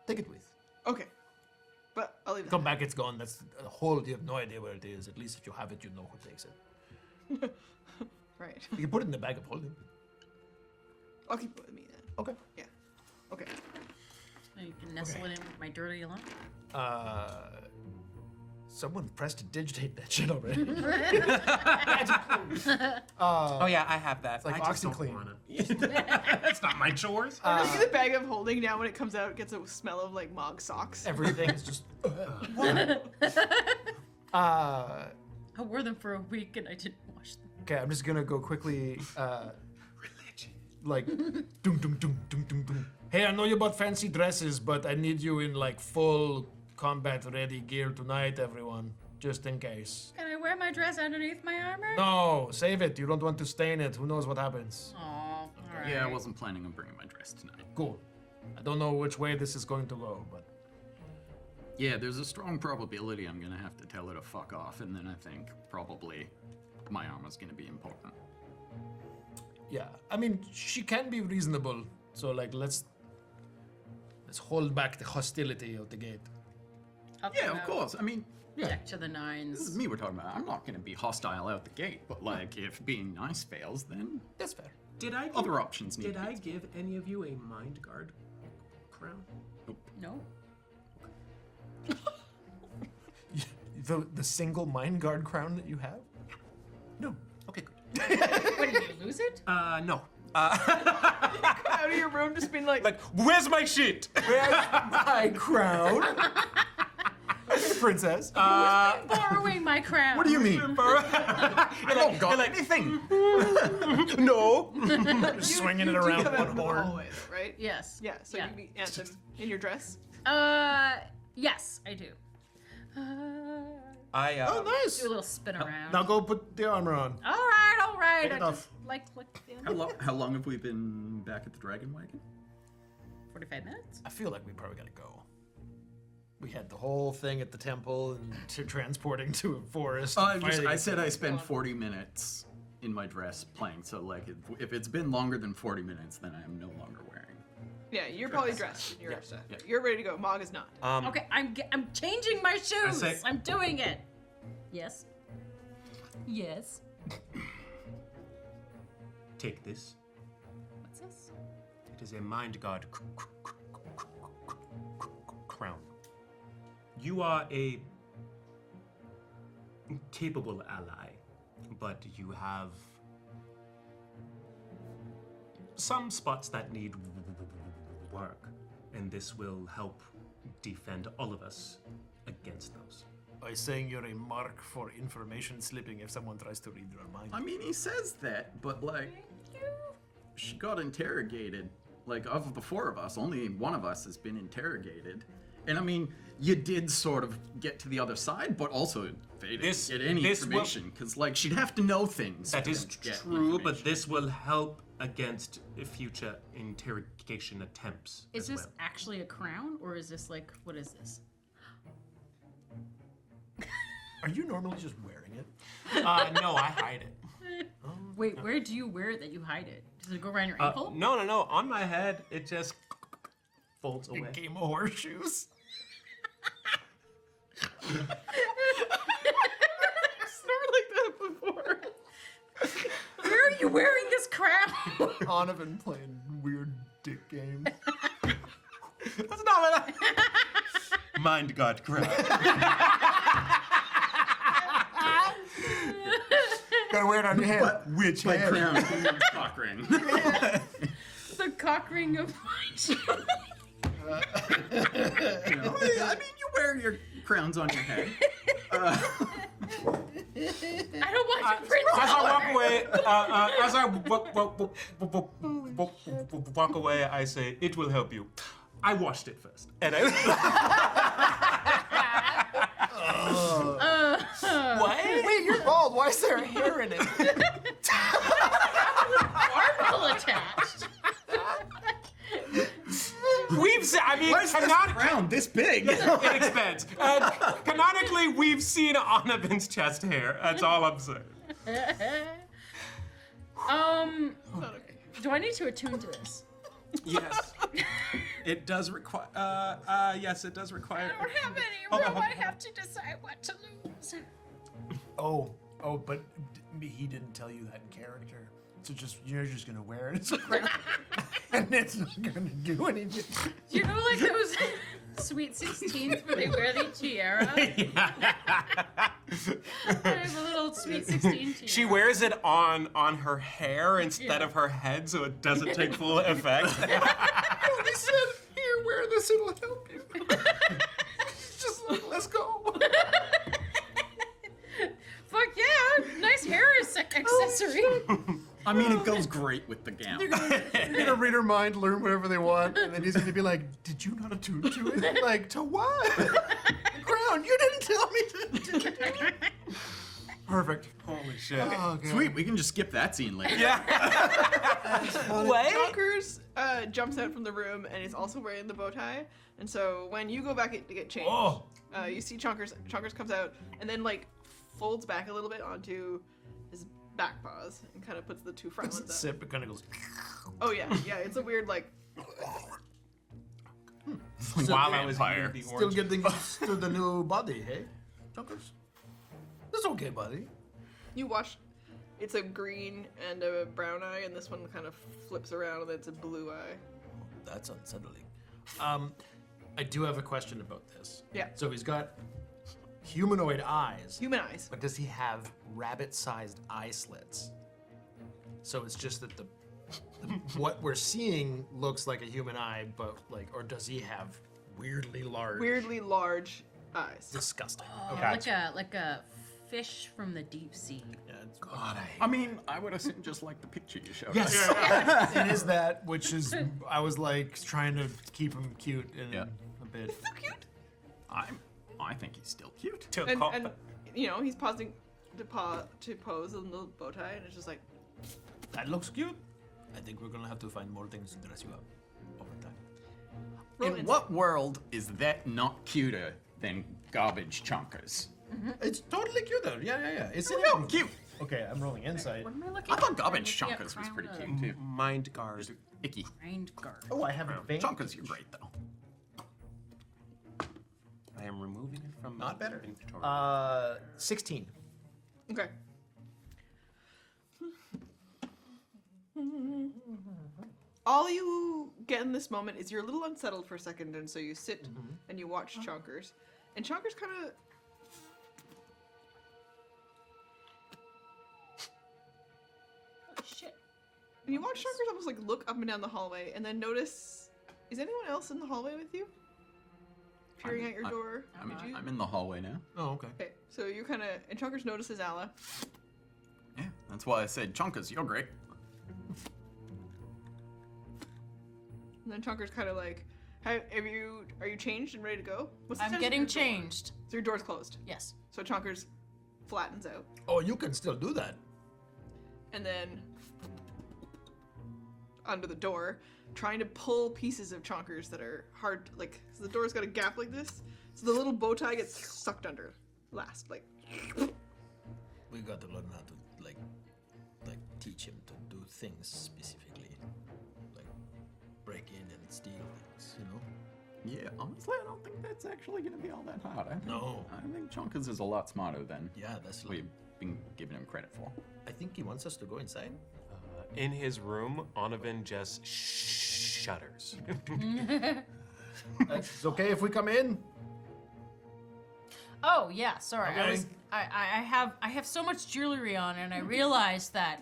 take it with. Okay. But I'll leave it. Come back, it's gone. That's a hole. You have no idea where it is. At least if you have it, you know who takes it. Right. You can put it in the bag of holding. I'll keep it with me then. Okay. Yeah. Okay. You can nestle it in with my dirty lump. Someone pressed to digitate that shit already. Oh yeah, I have that. like I just don't OxyClean. wanna. That's not my chores. See the bag of holding now when it comes out, it gets a smell of like Mog socks. Everything is just. I wore them for a week and I didn't wash them. Okay, I'm just gonna go quickly. Like, doom, doom, doom, doom, doom, doom. Hey, I know you bought fancy dresses, but I need you in like full combat-ready gear tonight, everyone, just in case. Can I wear my dress underneath my armor? No, save it. You don't want to stain it. Who knows what happens? Aw, alright. Yeah, I wasn't planning on bringing my dress tonight. Cool. I don't know which way this is going to go, but Yeah, there's a strong probability I'm gonna have to tell her to fuck off, and then I think probably my armor's gonna be important. yeah. I mean, she can be reasonable. So like, let's hold back the hostility of the gate. I'll Yeah, come of out course. I mean, Deck to the this is nines. me we're talking about. I'm not gonna be hostile out the gate, but like, if being nice fails, then That's fair. Did I give, other options need Did to I be. give any of you a mind guard crown? No. The single mind guard crown that you have? No. Okay, good. What, did you lose it? No. Out of your room, just being like Like, where's my shit? My crown. princess. Borrowing my crown. What do you mean? I don't got anything. No. Swinging it You around come out one into the horn. hallway, though, right? Yes. Yeah, so you meet Anthem in your dress. Yes, I do. Oh, nice. Do a little spin around. Now go put the armor on. All right. Take I it off. just like How long have we been back at the Dragon Wagon? 45 minutes. I feel like we probably gotta go. We had the whole thing at the temple and transporting to a forest. I said I spent 40 minutes in my dress playing, so like if it's been longer than 40 minutes, then I am no longer wearing. Yeah, you're probably dressed in your stuff. You're ready to go. Mog is not. Okay, I'm changing my shoes. say- I'm doing it. Yes. Yes. Take this. What's this? It is a mind guard crown. You are a capable ally, but you have some spots that need work, and this will help defend all of us against those. By saying you're a mark for information slipping if someone tries to read your mind. I mean, he says that, but like, she got interrogated. Like, of the four of us, only one of us has been interrogated. And I mean, you did sort of get to the other side, but also they didn't get any information. Because, like, she'd have to know things. That to is get true, but information. this will help against future interrogation attempts. Is as this well. actually a crown, or is this like, what is this? Are you normally just wearing it? No, I hide it. Wait, where do you wear it that you hide it? Does it go around your ankle? No. On my head, it just folds away. Game of horseshoes. Never like that before. Where are you wearing this crown? Donovan playing weird dick games. That's not what I... Mind guard crown. Gotta wear it on your head. Which By head? crown, he means cock ring. The cock ring of my You know? I mean, you wear your crowns on your head. I don't want your prince. As I walk away, I say, "It will help you." I washed it first, and I. What? Wait, you're bald. Why is there hair in it? Barbell attached. Why is this crown this big? It expands. Canonically, we've seen Anavin's chest hair. That's all I'm saying. Do I need to attune to this? Yes. It does require. Yes, it does require. I don't have any room. I have to decide what to lose. Oh, but he didn't tell you that in character. So you're just gonna wear it as a crown, and it's not gonna do anything. You know, like those Sweet 16s where they wear the tiara? I have a little Sweet 16 tiara. She wears it on her hair instead of her head, so it doesn't take full effect. Oh, they said, here, wear this, it'll help you. Just let's go. Fuck yeah! Nice hair accessory. I mean, it goes great with the gown. They're gonna read her mind, learn whatever they want, and then he's gonna be like, did you not attune to it? Like, to what? The crown, you didn't tell me to do it. Perfect. Holy shit. Oh, God. Sweet, we can just skip that scene later. Yeah. What? Chonkers jumps out from the room and is also wearing the bow tie. And so when you go back to get changed, you see Chonkers. Chonkers comes out and then like folds back a little bit onto his back paws and kind of puts the two front ones up. Sip, it kind of goes. Oh yeah, it's a weird like. While I was eating the Still orange. getting used to the new body, hey? Junkers? That's okay, buddy. You watch. It's a green and a brown eye, and this one kind of flips around and it's a blue eye. That's unsettling. I do have a question about this. Yeah. So he's got humanoid eyes. Human eyes. But does he have rabbit-sized eye slits? So it's just that the what we're seeing looks like a human eye, but like, or does he have weirdly large? Weirdly large eyes. Disgusting. Oh, like a fish from the deep sea. Yeah, it's I mean, I would assume just like the picture you showed. Yes, us. it is that, which is, I was like trying to keep him cute in a bit. So cute. I think he's still cute. And you know, he's pausing to pose a little bow tie, and it's just like, That looks cute. I think we're gonna have to find more things to dress you up over time. roll In insight. what world is that not cuter than garbage chunkers? It's totally cuter. Yeah. It's an No, cute. Okay, I'm rolling insight. What am I looking I thought at? garbage I'm looking chunkers at was pretty crown cute too. Mind guard. Icky. Grind guard. Oh, I have advantage. Chunkers, you're great though. I am removing it from Not my better. inventory. 16. Okay. All you get in this moment is you're a little unsettled for a second, and so you sit and you watch Chonkers. And Chonkers kind of. Oh, shit. And you watch Chonkers almost like look up and down the hallway, and then notice. Is anyone else in the hallway with you? Peering at your door? Did you? I'm in the hallway now. Oh, okay. Okay, so you kind of. And Chonkers notices Ala. Yeah, that's why I said chunkers, you're great. And then Chonker's kind of like, are you changed and ready to go? What's the I'm status of getting your door? changed. So your door's closed. Yes. So Chonker's flattens out. Oh, you can still do that. And then under the door, trying to pull pieces of Chonkers that are hard, like, so the door's got a gap like this. So the little bow tie gets sucked under last, like. We got to learn how to like teach him to do things specifically, like break in and steal things. You know. Yeah, honestly, I don't think that's actually going to be all that hard. I think Chonkers is a lot smarter than that's. we've been giving him credit for. I think he wants us to go inside. In his room, Onovan just shudders. It's okay if we come in. Oh yeah, sorry. Okay. I have so much jewelry on, and I realized that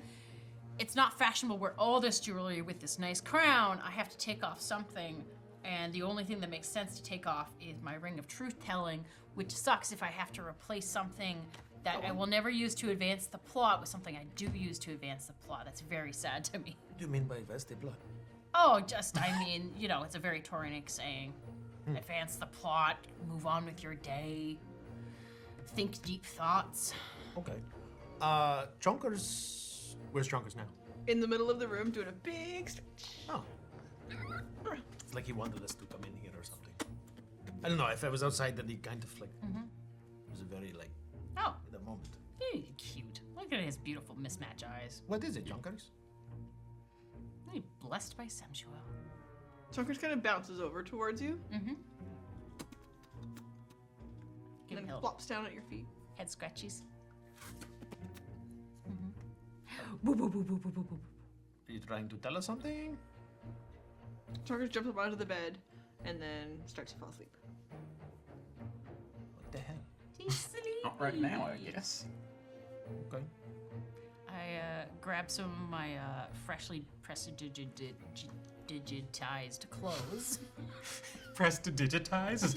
it's not fashionable to wear all this jewelry with this nice crown. I have to take off something, and the only thing that makes sense to take off is my ring of truth telling, which sucks if I have to replace something that I will never use to advance the plot with something I do use to advance the plot. That's very sad to me. What do you mean by Veste blood? Oh, I mean, you know, it's a very Tauranic saying. Advance the plot, move on with your day, think deep thoughts. Okay. Chonkers. Where's Chonkers now? In the middle of the room doing a big stretch. Oh. It's like he wanted us to come in here or something. I don't know. If I was outside, then he kind of like. It was a very like. Oh, In the moment. very cute. Look at his beautiful mismatch eyes. What is it, Chonkers? Really blessed by sensual. Chonkers kind of bounces over towards you, Mm-hmm. and Give him a then little flops down at your feet. head scratchies. Are you trying to tell us something? Chonkers jumps up onto the bed, and then starts to fall asleep. What the hell? He's sleepy. Not right now, I guess. Okay. I grab some of my freshly prestidigitized clothes. Press to digitize.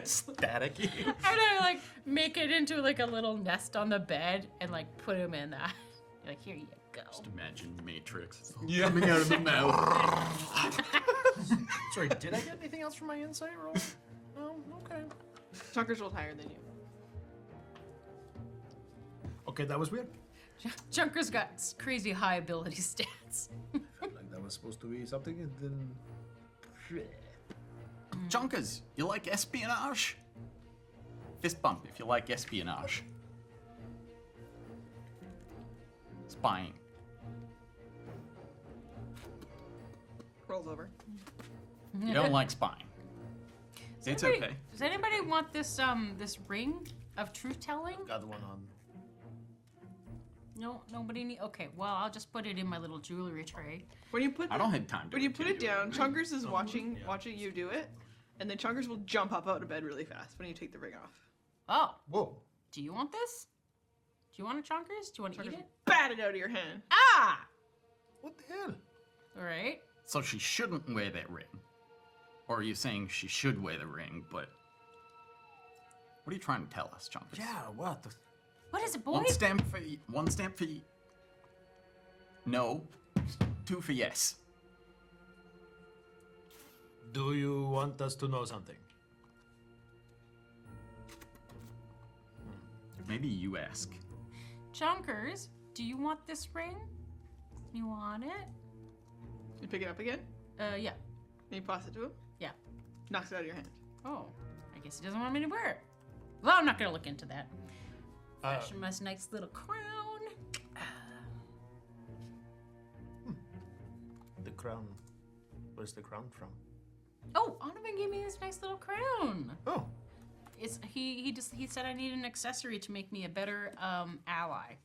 Staticky. And I like make it into like a little nest on the bed and like put him in that. Like, here you go. Just imagine Matrix Yeah. coming out of the mouth. Sorry, did I get anything else from my insight roll? No? Okay. Chonkers rolled higher than you. Okay, that was weird. Junker's got crazy high ability stats. Felt like that was supposed to be something and then... Chonkers, you like espionage? Fist bump if you like espionage. Spying. Rolls over. You don't like spying. It's okay. Does anybody want this this ring of truth telling? Got the one on. No, nobody need. Okay, well I'll just put it in my little jewelry tray. When you put I don't have time to. when you put it down, it. Chonkers is watching you do it, and then Chonkers will jump up out of bed really fast when you take the ring off. Oh, Whoa. do you want this? Do you want it, Chonkers? Do you want to eat it? Bat it out of your hand. Ah! What the hell? All right. So she shouldn't wear that ring. Or are you saying she should wear the ring, but What are you trying to tell us, Chompers? Yeah, what? What is it, boy? One stamp for no, 2 for yes. Do you want us to know something? Maybe you ask. Chunkers, do you want this ring? You want it? You pick it up again, Yeah. and you pass it to him. Yeah. Knocks it out of your hand. Oh, I guess he doesn't want me to wear it. Well, I'm not gonna look into that. Fashion my nice little crown. The crown. Where's the crown from? Oh, Onavin gave me this nice little crown. Oh. It's he said I need an accessory to make me a better ally.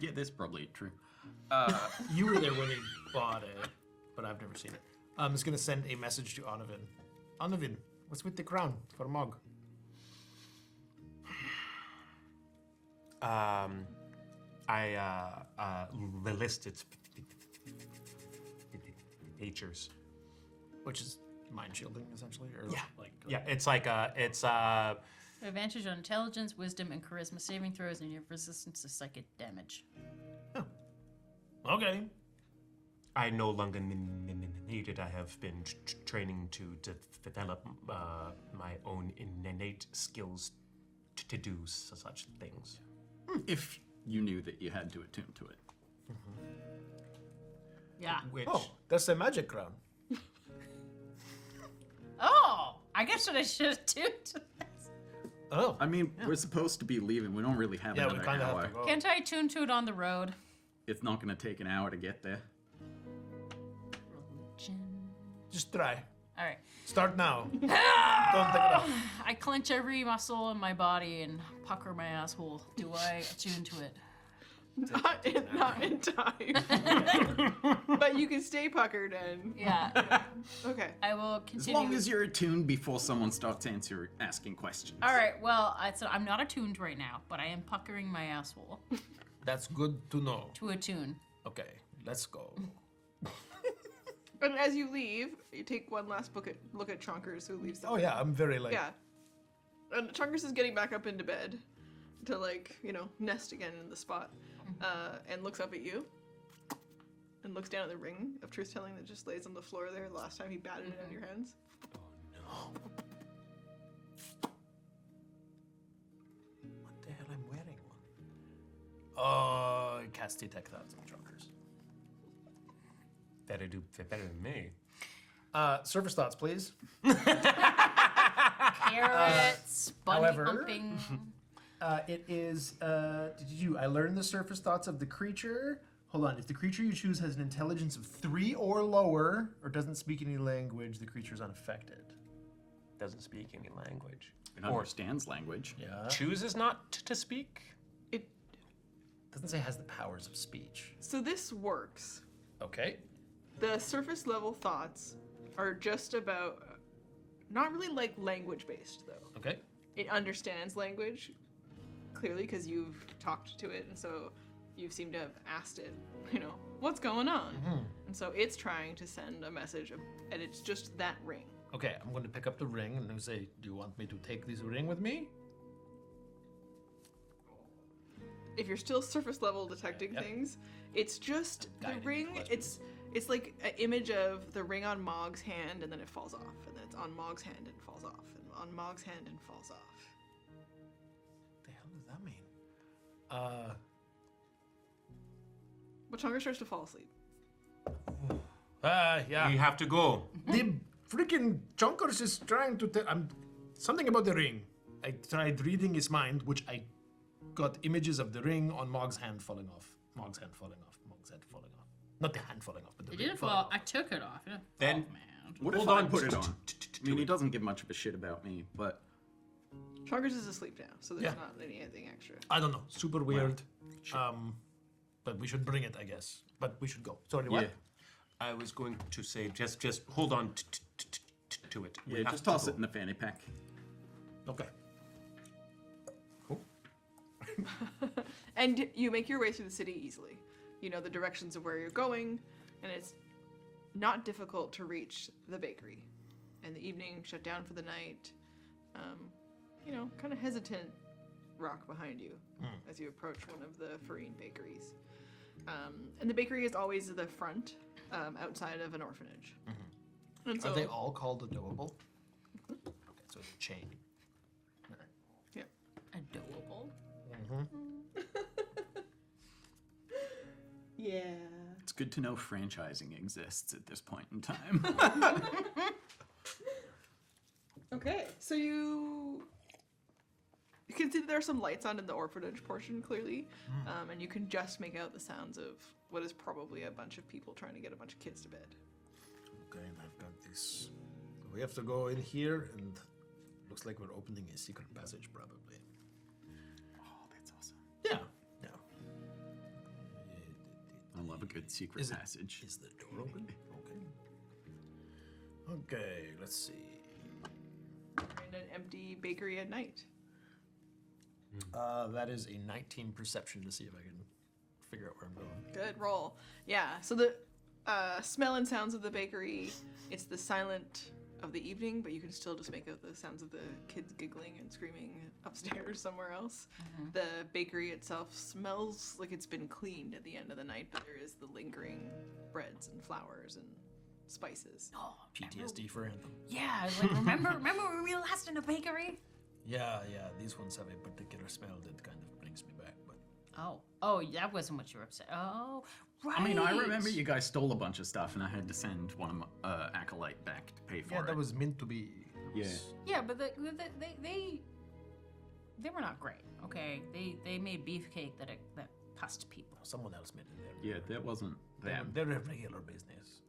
Yeah, this is probably true. You were there when he bought it, but I've never seen it. I'm just gonna send a message to Onavin. Onavin, what's with the crown for Mog? I listed features. Which is mind shielding, essentially? Or Yeah. Like, Yeah, it's like Advantage on intelligence, wisdom, and charisma saving throws, and you have resistance to psychic damage. Okay. I no longer need it. I have been training to develop my own innate skills to do such things. If you knew that you had to attune to it. Yeah. Which Oh, that's a magic crown. Oh, I guess what I should have tuned to this. Oh. I mean, we're supposed to be leaving. We don't really have Yeah, we another kind of hour. have to go. Can't I tune to it on the road? It's not going to take an hour to get there. Just try. All right. Start now. Don't take it off. I clench every muscle in my body and pucker my asshole. Do I attune to it? Not in time. But you can stay puckered and. Yeah. Okay. I will As continue. long as you're attuned before someone starts asking questions. All right. Well, I'm not attuned right now, but I am puckering my asshole That's good to know. to attune. Okay, let's go. And as you leave, you take one last look at Chonkers, who leaves. Oh yeah, I'm very like. Yeah. And Chonkers is getting back up into bed to, like, nest again in the spot, and looks up at you and looks down at the ring of truth telling that just lays on the floor there the last time he batted it out of your hands. Oh no. What the hell? I'm wearing one. Oh, cast detect thoughts on Chonkers. better than me. Surface thoughts, please. Carrots, bunny however- humping. It is. I learned the surface thoughts of the creature. Hold on. If the creature you choose has an intelligence of 3 or lower, or doesn't speak any language, the creature is unaffected. Doesn't speak any language. It understands language. Yeah. Chooses not to speak. It. Doesn't say has the powers of speech. So this works. Okay. The surface level thoughts are just about, not really like language based though. Okay. It understands language clearly because you've talked to it, and so you seem to have asked it, what's going on? And so it's trying to send a message, and it's just that ring. Okay, I'm going to pick up the ring and say, do you want me to take this ring with me? If you're still surface level detecting things, it's just Guiding the ring. questions. It's like an image of the ring on Mog's hand, and then it falls off, and then it's on Mog's hand and falls off, and on Mog's hand and falls off. What the hell does that mean? But Chunker starts to fall asleep. Yeah. We have to go. The freaking Chonkers is trying to tell. Something about the ring. I tried reading his mind, which I got images of the ring on Mog's hand falling off. Mog's hand falling off. Mog's head falling off. Not the hand falling off, but the It ring didn't falling fall. off. I took it off. Then- man. What Hold if I on. put it on? I mean, he doesn't give much of a shit about me, but Chunkers is asleep now, so there's Yeah. not anything extra. I don't know. Super weird. But we should bring it, I guess. But we should go. Sorry, what? yeah. I was going to say, just hold on to it. We Yeah, have just to toss go. it in the fanny pack. Okay. Cool. And you make your way through the city easily. You know the directions of where you're going, and it's not difficult to reach the bakery. and the evening, shut down for the night. Kind of hesitant rock behind you as you approach one of the Farine bakeries. And the bakery is always at the front, outside of an orphanage. And so, Are they all called Adorable? Okay, so it's a chain. Yeah. Adorable. Yeah. It's good to know franchising exists at this point in time. Okay, so you can see that there are some lights on in the orphanage portion, clearly, and you can just make out the sounds of what is probably a bunch of people trying to get a bunch of kids to bed. Okay, and I've got this. We have to go in here, and looks like we're opening a secret passage, probably. Oh, that's awesome. Yeah. Yeah. I love a good secret passage. Is the door open? Okay. Okay, let's see. You're in an empty bakery at night. That is a 19 perception to see if I can figure out where I'm going. Good roll. Yeah, so the smell and sounds of the bakery, it's the silent of the evening, but you can still just make out the sounds of the kids giggling and screaming upstairs somewhere else. The bakery itself smells like it's been cleaned at the end of the night, but there is the lingering breads and flours and spices. Oh, PTSD for Anthem. yeah, like remember when we were last in a bakery? Yeah, these ones have a particular smell that kind of brings me back, but... Oh, that wasn't what you were upset. Oh, right. I mean, I remember you guys stole a bunch of stuff, and I had to send one of my acolyte back to pay for it. Yeah, that was meant to be. Yeah. Yeah, but they were not great. Okay, they made beefcake that pussed people. Someone else made it there. Yeah, that wasn't them. They're a regular business.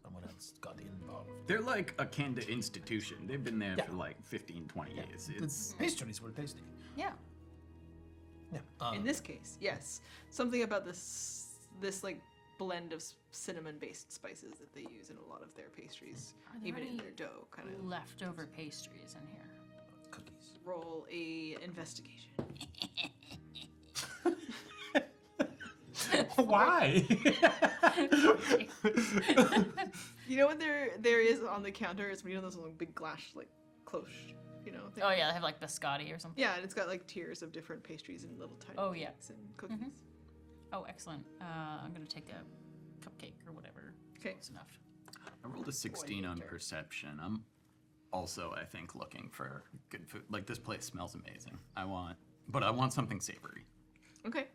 Someone else got involved. They're like a Kanda institution. They've been there for like 15, 20 years. The pastries were tasty. Yeah. Yeah. In this case, yes. Something about this like blend of cinnamon-based spices that they use in a lot of their pastries, Are there even in any their dough, kind of. leftover pastries in here? Cookies. Roll a investigation. Why? You know what there is on the counter? It's those like big glass like cloche, thing. Oh yeah, they have like biscotti or something. Yeah, and it's got like tiers of different pastries and little tiny cakes and cookies. Oh, excellent. I'm gonna take a cupcake or whatever. Okay. Close enough. I rolled a 16 on perception. I'm also, I think, looking for good food. Like, this place smells amazing. I want something savory. Okay.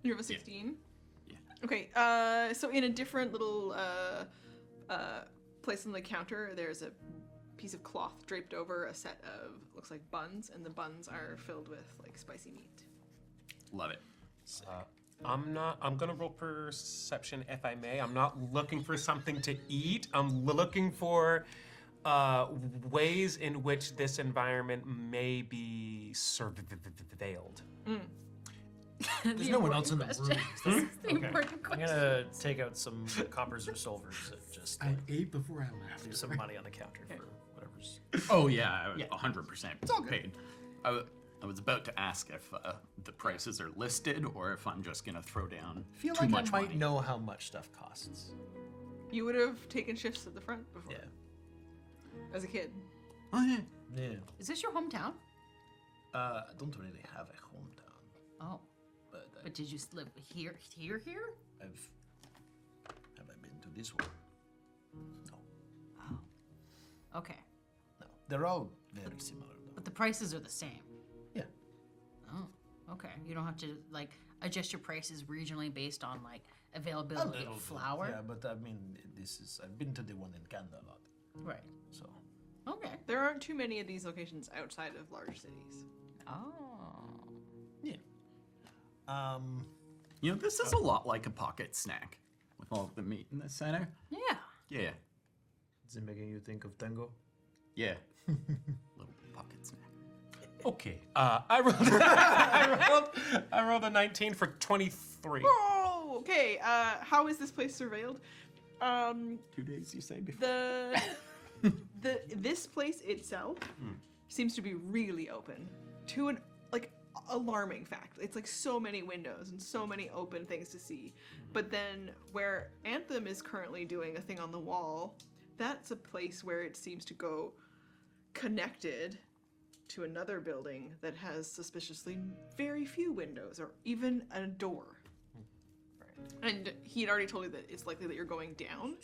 You have a 16? Yeah. Okay, so in a different little place on the counter, there's a piece of cloth draped over a set of, looks like buns, and the buns are filled with, like, spicy meat. Love it. I'm gonna roll perception if I may. I'm not looking for something to eat. I'm looking for ways in which this environment may be surveilled. There's no one else in the room. This is the important I'm question. gonna take out some coppers or silvers and just I ate before I left. leave some money on the counter for whatever's. Oh, yeah, 100%. It's all paid. I was about to ask if the prices are listed or if I'm just going to throw down I feel too like much I might money. know how much stuff costs. You would have taken shifts at the front before, Yeah. as a kid. Oh, yeah. Yeah. Is this your hometown? I don't really have a hometown, Oh, but but did you live here? have I been to this one? No. Okay, No. They're all very similar though. but the prices are the same. Yeah. Oh, okay. You don't have to like adjust your prices regionally based on like availability of flour. Yeah, but I mean, I've been to the one in Canada a lot, Right. so. Okay. There aren't too many of these locations outside of large cities. Oh. Yeah. You know, this is a lot like a pocket snack with all of the meat in the center. Yeah. Yeah. Is it making you think of tango? Yeah. Little pocket snack. Okay. I rolled a 19 for 23. Oh, okay. How is this place surveilled? 2 days, you say, before? This place itself seems to be really open to an alarming fact. It's like so many windows and so many open things to see. But then where Anthem is currently doing a thing on the wall, that's a place where it seems to go connected to another building that has suspiciously very few windows or even a door. And he had already told you that it's likely that you're going down.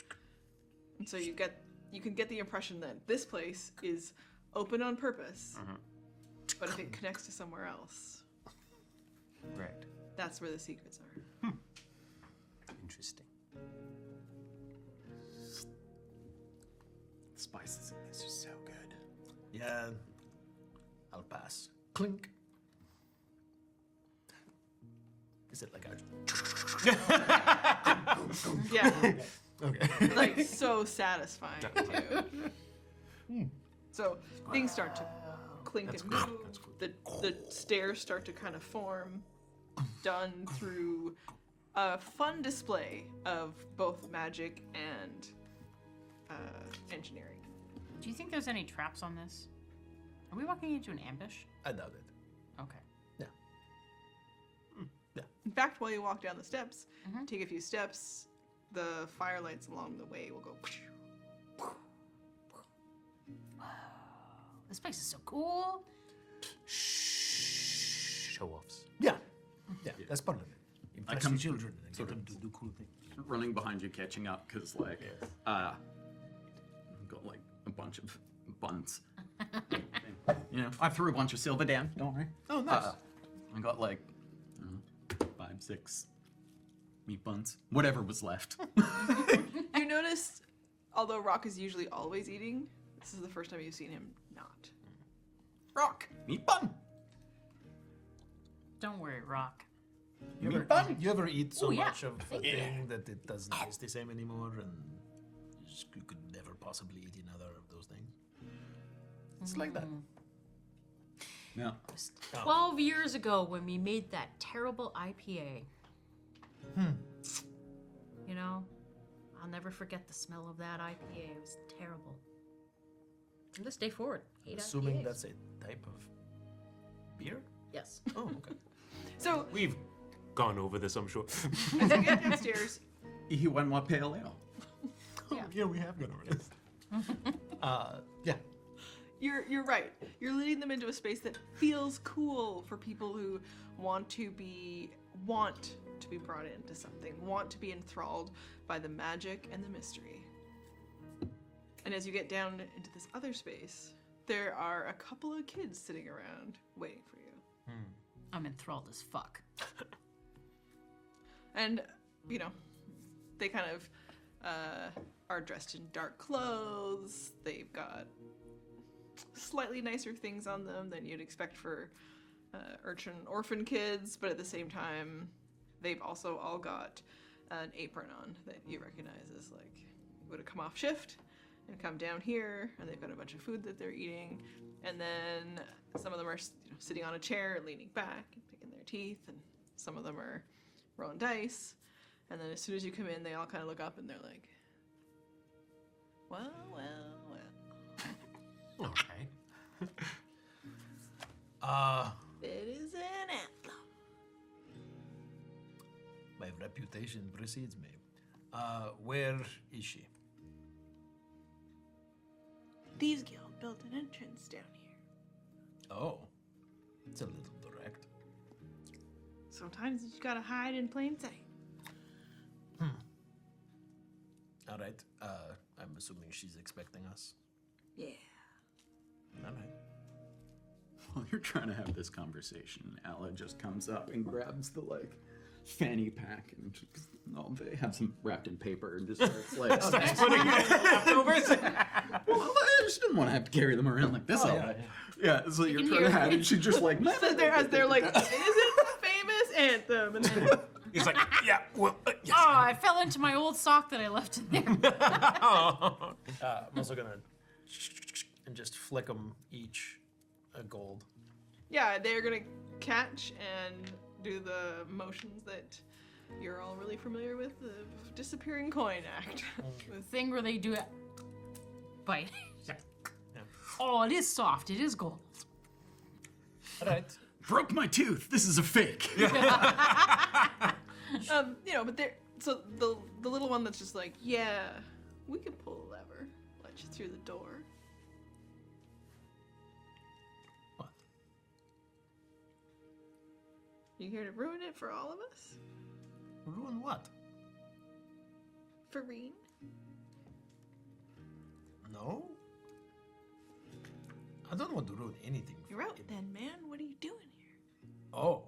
And so you can get the impression that this place is open on purpose. But if it connects to somewhere else, Right. that's where the secrets are. Interesting. The spices in this are so good. Yeah, I'll pass. Clink. Is it like a... Yeah. Okay. Like so satisfying too. So things start to clink and move. The stairs start to kind of form, done through a fun display of both magic and engineering. Do you think there's any traps on this? Are we walking into an ambush? I doubt it. Okay. In fact, while you walk down the steps, take a few steps, the firelights along the way will go. This place is so cool. Show offs. Yeah. Yeah, that's part of it. Impress come the children and sort get of them to do cool things. Running behind you, catching up, because, like, I've got, like, a bunch of buns. You know, I threw a bunch of silver down, don't worry. Oh, nice. I got, like, 5, 6 meat buns. Whatever was left. You notice, although Rock is usually always eating, this is the first time you've seen him not. Rock! Meat bun! Don't worry, Rock. You ever eat so Ooh, yeah. much of a thing that it doesn't taste the same anymore and you could never possibly eat another of those things? It's like that. Yeah. 12 years ago when we made that terrible IPA. You know, I'll never forget the smell of that IPA. It was terrible. From this day forward, hate Assuming IPAs. that's a type of beer? Yes. Oh, okay. So We've gone over this, I'm sure. as you get downstairs, You went more pale ale. Yeah, we have gone over this. Yeah. you're right. You're leading them into a space that feels cool for people who want to be brought into something, want to be enthralled by the magic and the mystery. And as you get down into this other space, there are a couple of kids sitting around waiting for you. I'm enthralled as fuck. And, you know, they kind of are dressed in dark clothes. They've got slightly nicer things on them than you'd expect for orphan kids, but at the same time, they've also all got an apron on that you recognize as, like, would have come off shift and come down here, and they've got a bunch of food that they're eating, and then some of them are sitting on a chair and leaning back and picking their teeth, and some of them are rolling dice, and then as soon as you come in, they all kind of look up and they're like, well. Okay. It is an anthem. My reputation precedes me. Where is she? Thieves Guild built an entrance down here. Oh, it's a little direct. Sometimes you just gotta hide in plain sight. All right. I'm assuming she's expecting us. Yeah. All right. While you're trying to have this conversation, Ella just comes up and grabs the, like, fanny pack and just, they have some wrapped in paper and just starts, like, Putting leftovers. well, I just didn't want to have to carry them around like this all day. Yeah, so you're trying to have it, and she just, like, So they're like, isn't the famous anthem? And then, He's like, yeah, well, yes. Oh, I fell into my old sock that I left in there. I'm also gonna and just flick them each a gold. yeah, they're gonna catch and do the motions that you're all really familiar with, the disappearing coin act. The thing where they do it. Bite. Oh, it is soft. It is gold. All right. broke my tooth. This is a fake. But so the little one that's just like, yeah, we can pull a lever. let you through the door. What? You here to ruin it for all of us? Ruin what? Farine? No? I don't want to ruin anything. You're out then, man. What are you doing here? Oh.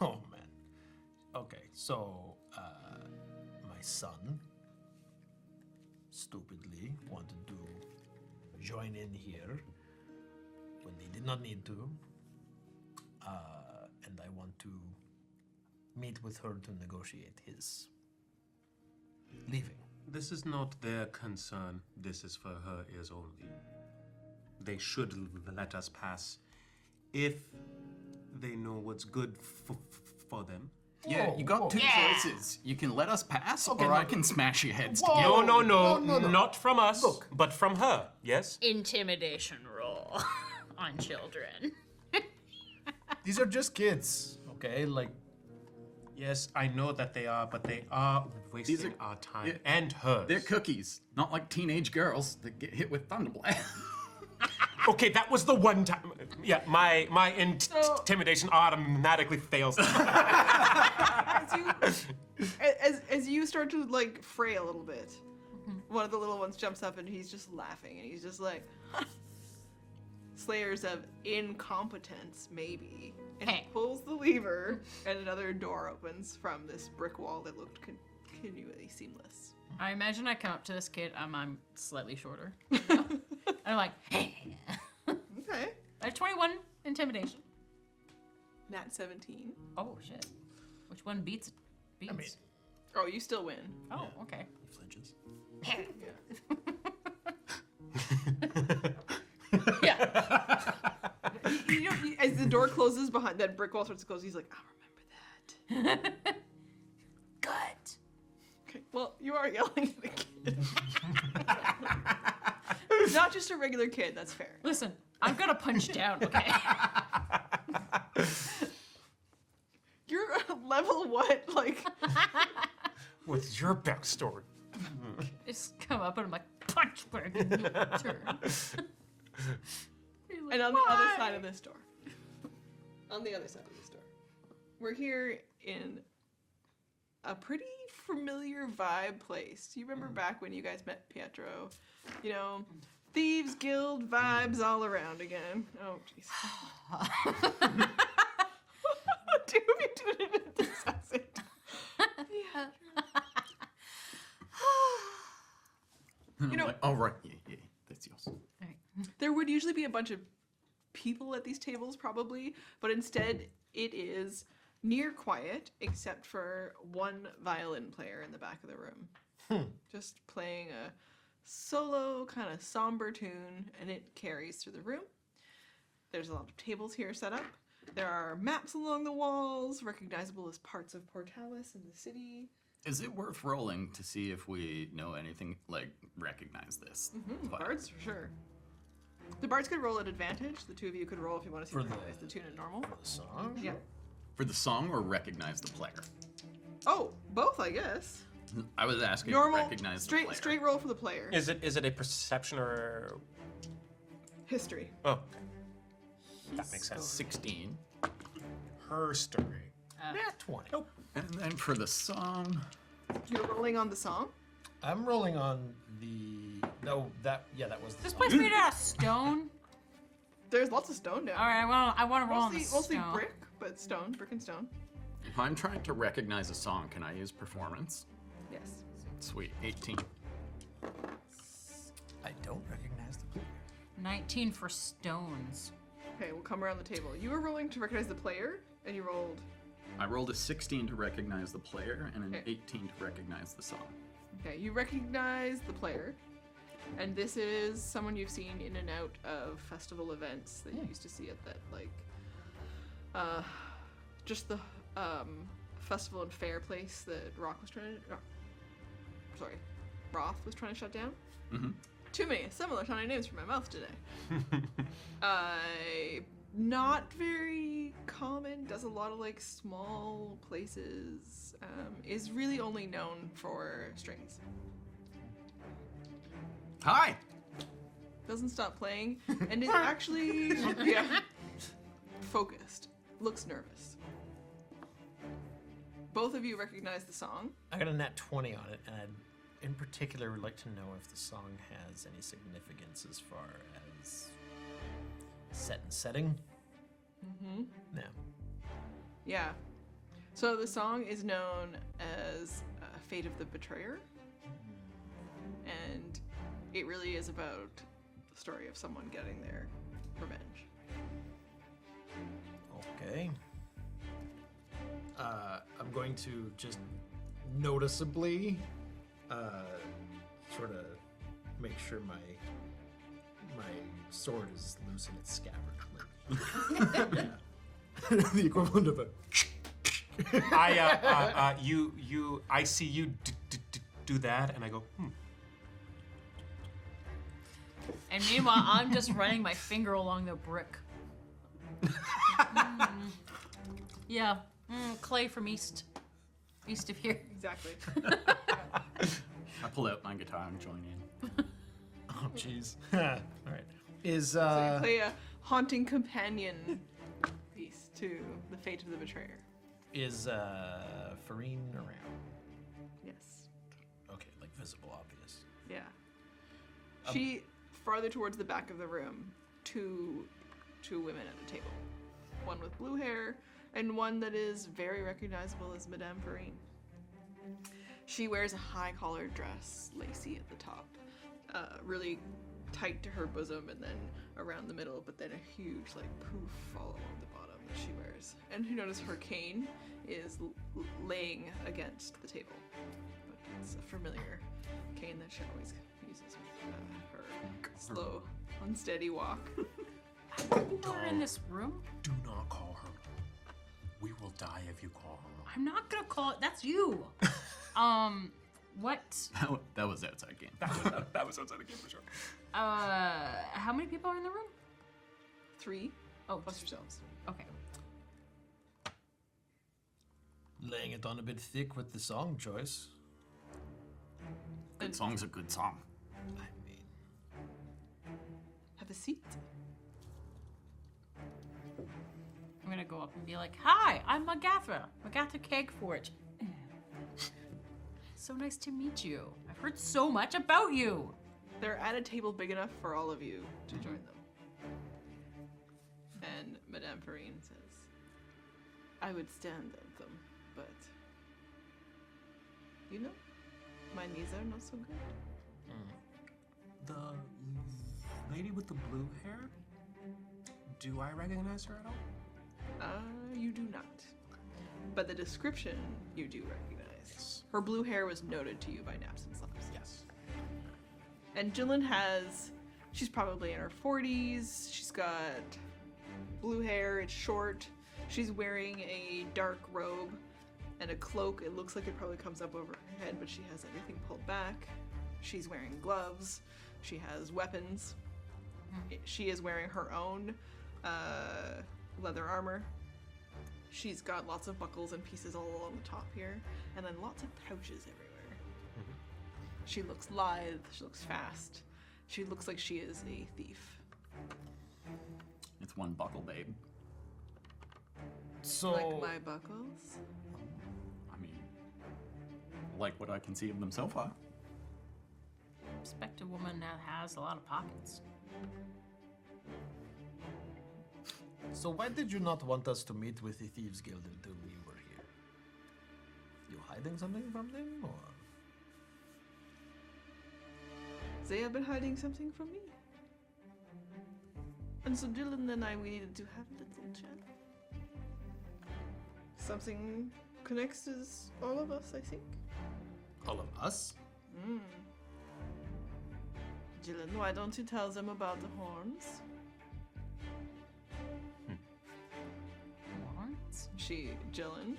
Oh, man. Okay, so, my son stupidly wanted to join in here when he did not need to. And I want to meet with her to negotiate his leaving. This is not their concern. This is for her ears only. They should let us pass if they know what's good for them. Yeah, you got two choices. You can let us pass, or I can smash your heads together. No, not from us, but from her, yes? Intimidation roll on children. These are just kids, okay? Like, Yes, I know that they are, but they are wasting our time yeah, and hers. They're cookies, not like teenage girls that get hit with thunderblast. Okay, that was the one time. Yeah, my intimidation automatically fails. As you start to like fray a little bit, one of the little ones jumps up and he's just laughing and he's just like, Slayers of incompetence, maybe. And he pulls the lever and another door opens from this brick wall that looked continually seamless. I imagine I come up to this kid, I'm slightly shorter. And I'm like, hey. Okay. I have 21 intimidation. Nat 17. Oh, shit. Which one beats? I mean, Oh, you still win. Oh, okay. he flinches. Yeah. As the door closes behind that brick wall starts to close, he's like, I'll remember that. Good. Okay, well, you are yelling at the kid. Not just a regular kid, that's fair. Listen, I'm gonna punch down, okay? You're level what? Like, What's your backstory? Just come up and I'm like, punch back in your turn. and on the other side of this door. On the other side of this door. We're here in a pretty familiar vibe place. Do you remember back when you guys met Pietro? You know, Thieves Guild vibes all around again. Oh, jeez. Two of you did it at the same time. You know, like, oh, right, yeah, that's yours. There would usually be a bunch of people at these tables, probably, but instead it is near quiet, except for one violin player in the back of the room. Just playing a solo, kind of somber tune, and it carries through the room. There's a lot of tables here set up. There are maps along the walls, recognizable as parts of Portalis in the city. Is it worth rolling to see if we know anything, like, recognize this? Bards, for sure. The bards could roll at advantage. The two of you could roll if you want to see recognize the tune at normal. Song? Yeah. For the song or recognize the player? Oh, both, I guess. I was asking Normal, recognize the player. straight roll for the player. Is it a perception or? History. Oh, okay. That makes sense. 16. Her story. Nat 20. Nope. And then for the song, You're rolling on the song? I'm rolling on the. No, that was the This song. place made out of stone. There's lots of stone down. All right, I want to roll on the Mostly stone. brick, but stone, brick and stone. if I'm trying to recognize a song, can I use performance? Yes. Sweet, 18. I don't recognize the player. 19 for stones. Okay, we'll come around the table. You were rolling to recognize the player, and you rolled. I rolled a 16 to recognize the player and an Okay. 18 to recognize the song. Okay, you recognize the player, and this is someone you've seen in and out of festival events that you used to see at that, like, just the festival and fair place that Roth was trying to shut down. Mm-hmm. Too many similar sounding names for my mouth today. Not very common, does a lot of like small places, is really only known for strings. Hi! doesn't stop playing, and is actually focused. Looks nervous. Both of you recognize the song. I got a nat 20 on it, and I'd, in particular, would like to know if the song has any significance as far as set and setting. Mm-hmm. No. Yeah. So the song is known as Fate of the Betrayer. And it really is about the story of someone getting their revenge. Okay. I'm going to just noticeably sort of make sure my sword is loose in its scabbard. The equivalent of a. I see you do that, and I go, And meanwhile, I'm just running my finger along the brick. Yeah, clay from east of here. Exactly. I pull out my guitar and join in. Oh, jeez. All right. Is So you play a haunting companion piece to the Fate of the Betrayer. Is Farine around? Yes. Okay, like visible, obvious. Yeah. She farther towards the back of the room, two women at a table. One with blue hair and one that is very recognizable as Madame Farine. She wears a high-collared dress, lacy at the top, really tight to her bosom and then around the middle, but then a huge like poof all along the bottom that she wears. And you notice her cane is laying against the table. But it's a familiar cane that she always uses with her slow, unsteady walk. You are in this room? do not call her. We will die if you call her. I'm not gonna call it. That's you. What? That was outside game. That was outside the game for sure. How many people are in the room? 3. Oh, Plus yourselves. Okay. Laying it on a bit thick with the song choice. Good song's a good song. I mean, Have a seat. I'm gonna go up and be like, "Hi, I'm Magatha Kegfort. So nice to meet you. I've heard so much about you." They're at a table big enough for all of you to join them. And Madame Farine says, I would stand Anthem, but you know, my knees are not so good. The lady with the blue hair? Do I recognize her at all? You do not. But the description you do recognize. Yes. Her blue hair was noted to you by Naps and Slaps. Yes. And Jillian she's probably in her 40s. She's got blue hair, it's short. She's wearing a dark robe and a cloak. It looks like it probably comes up over her head, but she has everything pulled back. She's wearing gloves. She has weapons. She is wearing her own leather armor. She's got lots of buckles and pieces all along the top here, and then lots of pouches everywhere. She looks lithe, she looks fast. She looks like she is a thief. It's one buckle, babe. so Like my buckles? I mean, like what I can see of them so far. Expect a woman that has a lot of pockets. So why did you not want us to meet with the Thieves Guild until we were here? You hiding something from them, or? They have been hiding something from me. And so Dylan and I, we needed to have a little chat. Something connects us, all of us, I think. All of us? Dylan, why don't you tell them about the horns? Horns? Dylan.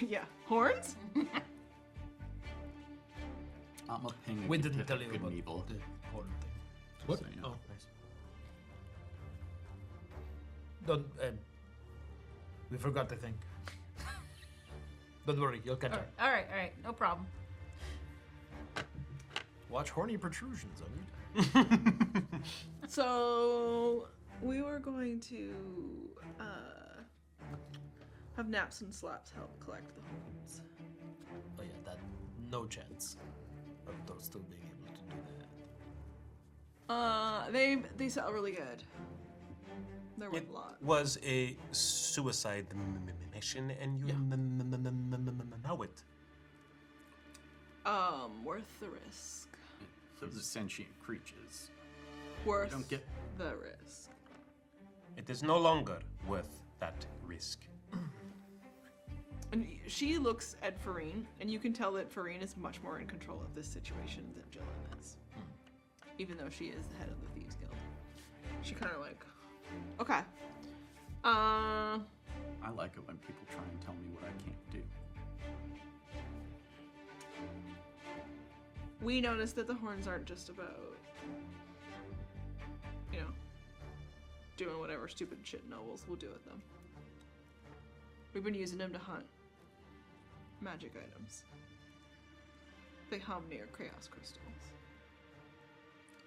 Yeah, horns? I'm a ping. We didn't tell you good about and evil. the horn thing. What? So you know. Oh, nice. Don't. We forgot the thing. Don't worry, you'll catch up. All right, no problem. Watch horny protrusions on YouTube. So we were going to have Naps and Slaps help collect the horns. Oh yeah, that no chance of those two being able to do that. They sell really good. They're worth a lot. Was a suicide mission, and you know it. Worth the risk. So the sentient creatures. Worth don't get- the risk. It is no longer worth that risk. And she looks at Farine, and you can tell that Farine is much more in control of this situation than Jillian is. Even though she is the head of the Thieves Guild. She kind of like, okay. I like it when people try and tell me what I can't do. We noticed that the horns aren't just about, you know, doing whatever stupid shit nobles will do with them. We've been using them to hunt magic items. They hum near chaos crystals.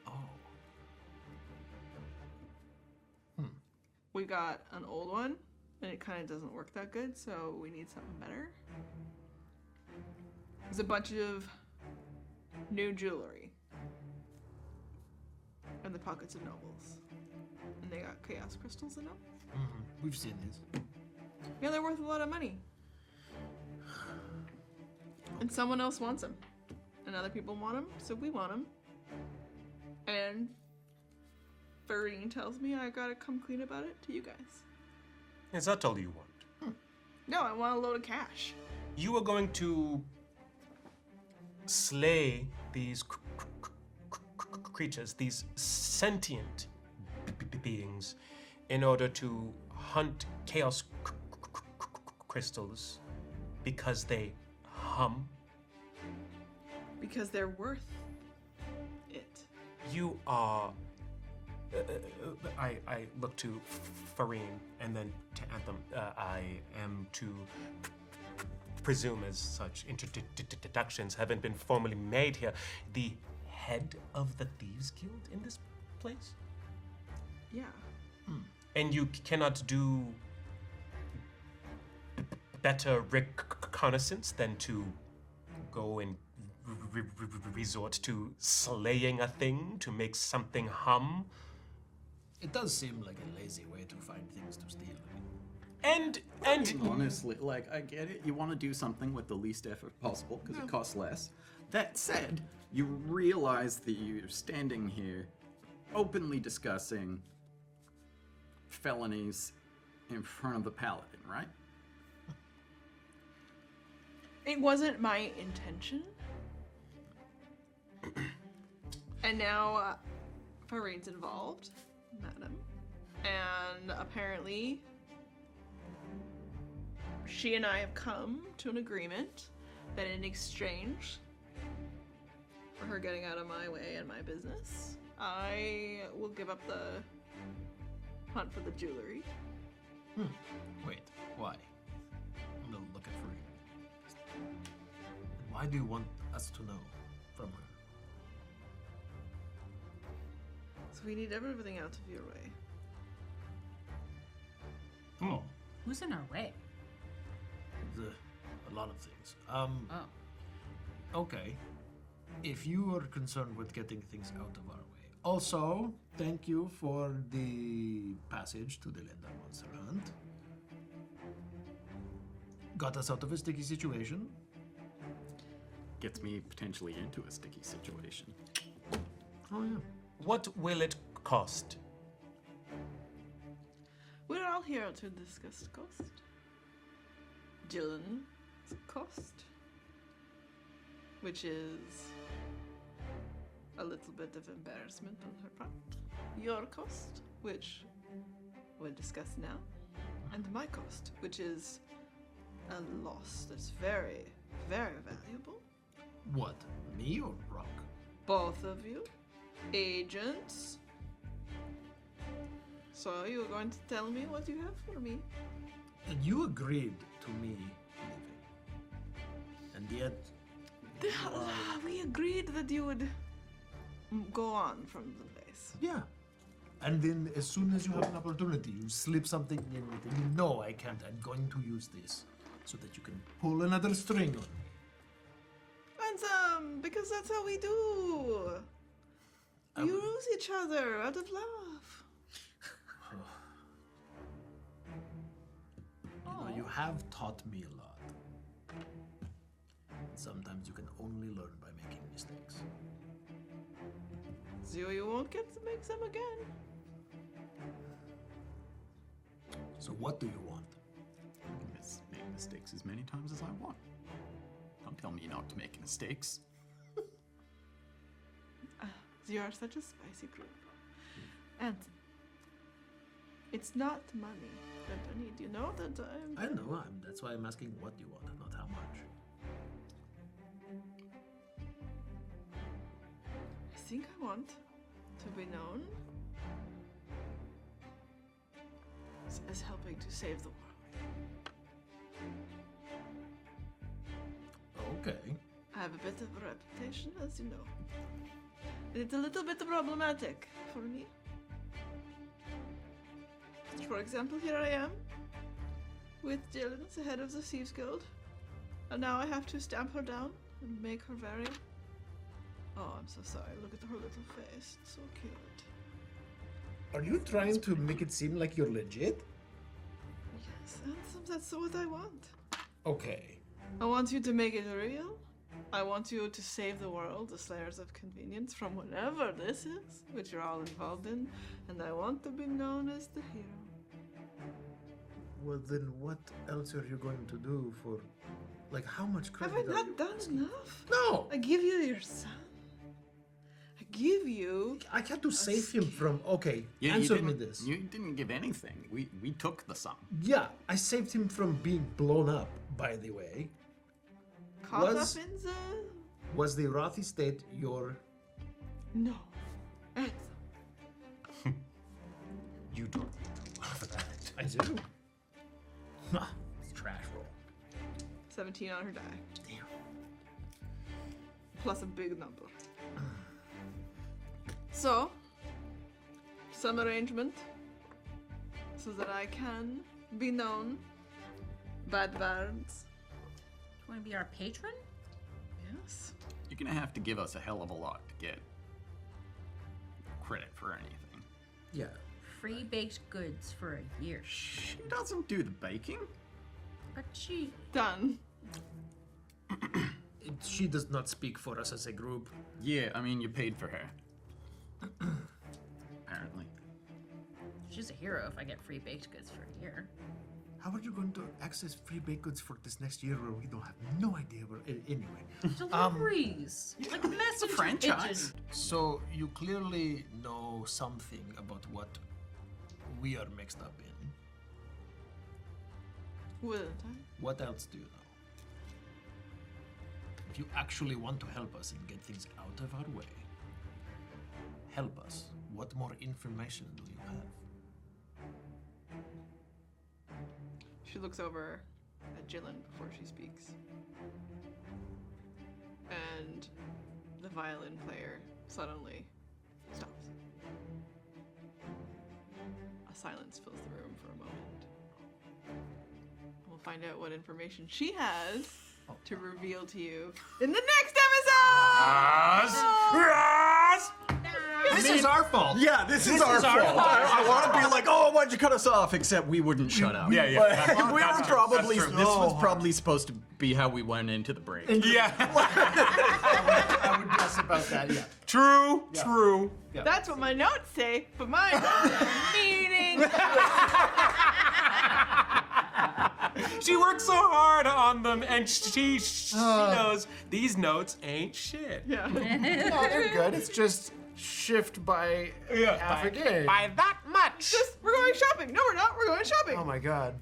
Oh. We got an old one, and it kind of doesn't work that good, so we need something better. There's a bunch of new jewelry in the pockets of nobles. And they got chaos crystals in them. We've seen these. Yeah, they're worth a lot of money. And someone else wants them. And other people want them, so we want them. And Farine tells me I gotta come clean about it to you guys. Is that all you want? No, I want a load of cash. You are going to slay these creatures, these sentient beings, in order to hunt chaos crystals because they hum. Because they're worth it. You are. I look to Farine and then to Anthem. I am to presume, as such introductions haven't been formally made here, the head of the Thieves Guild in this place? Yeah. And you cannot do better reconnaissance than to go and resort to slaying a thing to make something hum? It does seem like a lazy way to find things to steal. And Honestly, like, I get it. You want to do something with the least effort possible because it costs less. That said, you realize that you're standing here openly discussing felonies in front of the Paladin, right? It wasn't my intention. And now Farine's involved, madam. And apparently she and I have come to an agreement that in exchange for her getting out of my way and my business, I will give up the hunt for the jewelry. Wait, why? I'm gonna look at Farine. Why do you want us to know from her? So we need everything out of your way. Oh, Who's in our way? a lot of things. Oh. Okay. If you are concerned with getting things out of our way. Also, thank you for the passage to the Lender Monster Hunt. Got us out of a sticky situation. Gets me potentially into a sticky situation. Oh yeah. what will it cost? We're all here to discuss cost. Jillian's cost, which is a little bit of embarrassment on her part. Your cost, which we'll discuss now. And my cost, which is a loss that's very, very valuable. What? Me or Rock? Both of you, agents. So you're going to tell me what you have for me? And you agreed to me leaving. And yet, We agreed that you would go on from the place. yeah. And then as soon as you have an opportunity, you slip something in it and you know I can't. I'm going to use this so that you can pull another string on me. Anthem, because that's how we do. We use each other out of love. You know, you have taught me a lot. Sometimes you can only learn by making mistakes. So you won't get to make them again. So what do you want? I can make mistakes as many times as I want. Don't tell me not to make mistakes. You are such a spicy group. Anthem, it's not money that I need. You know that I'm... I know, that's why I'm asking what you want, not how much. I think I want to be known as helping to save the world. Okay. I have a bit of a reputation, as you know. And it's a little bit problematic for me. For example, here I am with Dylan, the head of the Thieves Guild. And now I have to stamp her down and make her very... Oh, I'm so sorry. Look at her little face. It's so cute. Are you trying to make it seem like you're legit? Yes, that's what I want. Okay. I want you to make it real. I want you to save the world, the Slayers of Convenience, from whatever this is, which you're all involved in. And I want to be known as the hero. Well, then what else are you going to do for... Like, how much Have credit I are you not done asking? enough? No! I give you your son. I give you... I had to save him from... Okay, You answer me didn't- this. You didn't give anything. We took the sum. Yeah, I saved him from being blown up, by the way. Caught Was- up in the... Was the Roth estate your... No. Anthem. You don't need to laugh at that. I do. It's trash roll. 17 on her die. Plus a big number. So, some arrangement so that I can be known by the bards. Want to be our patron? Yes. You're gonna have to give us a hell of a lot to get credit for anything. Yeah. Free baked goods for a year. She doesn't do the baking. But she... Done. She does not speak for us as a group. Yeah, I mean, you paid for her. Apparently. She's a hero if I get free baked goods for a year. How are you going to access free baked goods for this next year where we don't have no idea where... Anyway. Deliveries! like messenger franchise. pigeon. So you clearly know something about what we are mixed up in. Wouldn't I? What else do you know? If you actually want to help us and get things out of our way, help us. What more information do you have? She looks over at Jillian before she speaks. And the violin player suddenly stops. A silence fills the room for a moment. We'll find out what information she has to reveal to you in the next episode! This is our fault. Yeah, this is our fault. I want to be like, oh, why'd you cut us off? Except we wouldn't shut up. Yeah, yeah. But That's- we that's were true, probably. that's true. This was probably supposed to be how we went into the break. Yeah. I would guess about that, yeah. True. True. That's what my notes say, but mine meaning. She works so hard on them, and she knows these notes ain't shit. Yeah. No, they're good. It's just shift by half a game. By that much. Just, we're going shopping. No, we're not. We're going shopping. Oh my god.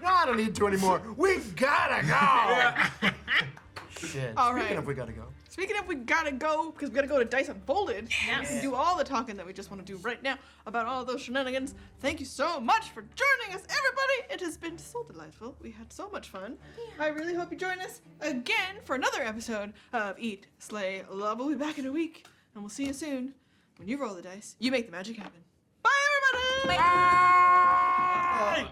No, I don't need to anymore. We gotta go. Shit. All Speaking right. of we gotta go. Speaking of, we gotta go, because we gotta go to Dice Unfolded. Yes. And do all the talking that we just want to do right now about all those shenanigans. Thank you so much for joining us, everybody. It has been so delightful. We had so much fun. I really hope you join us again for another episode of Eat, Slay, Love. We'll be back in a week, and we'll see you soon. When you roll the dice, you make the magic happen. Bye, everybody! Bye.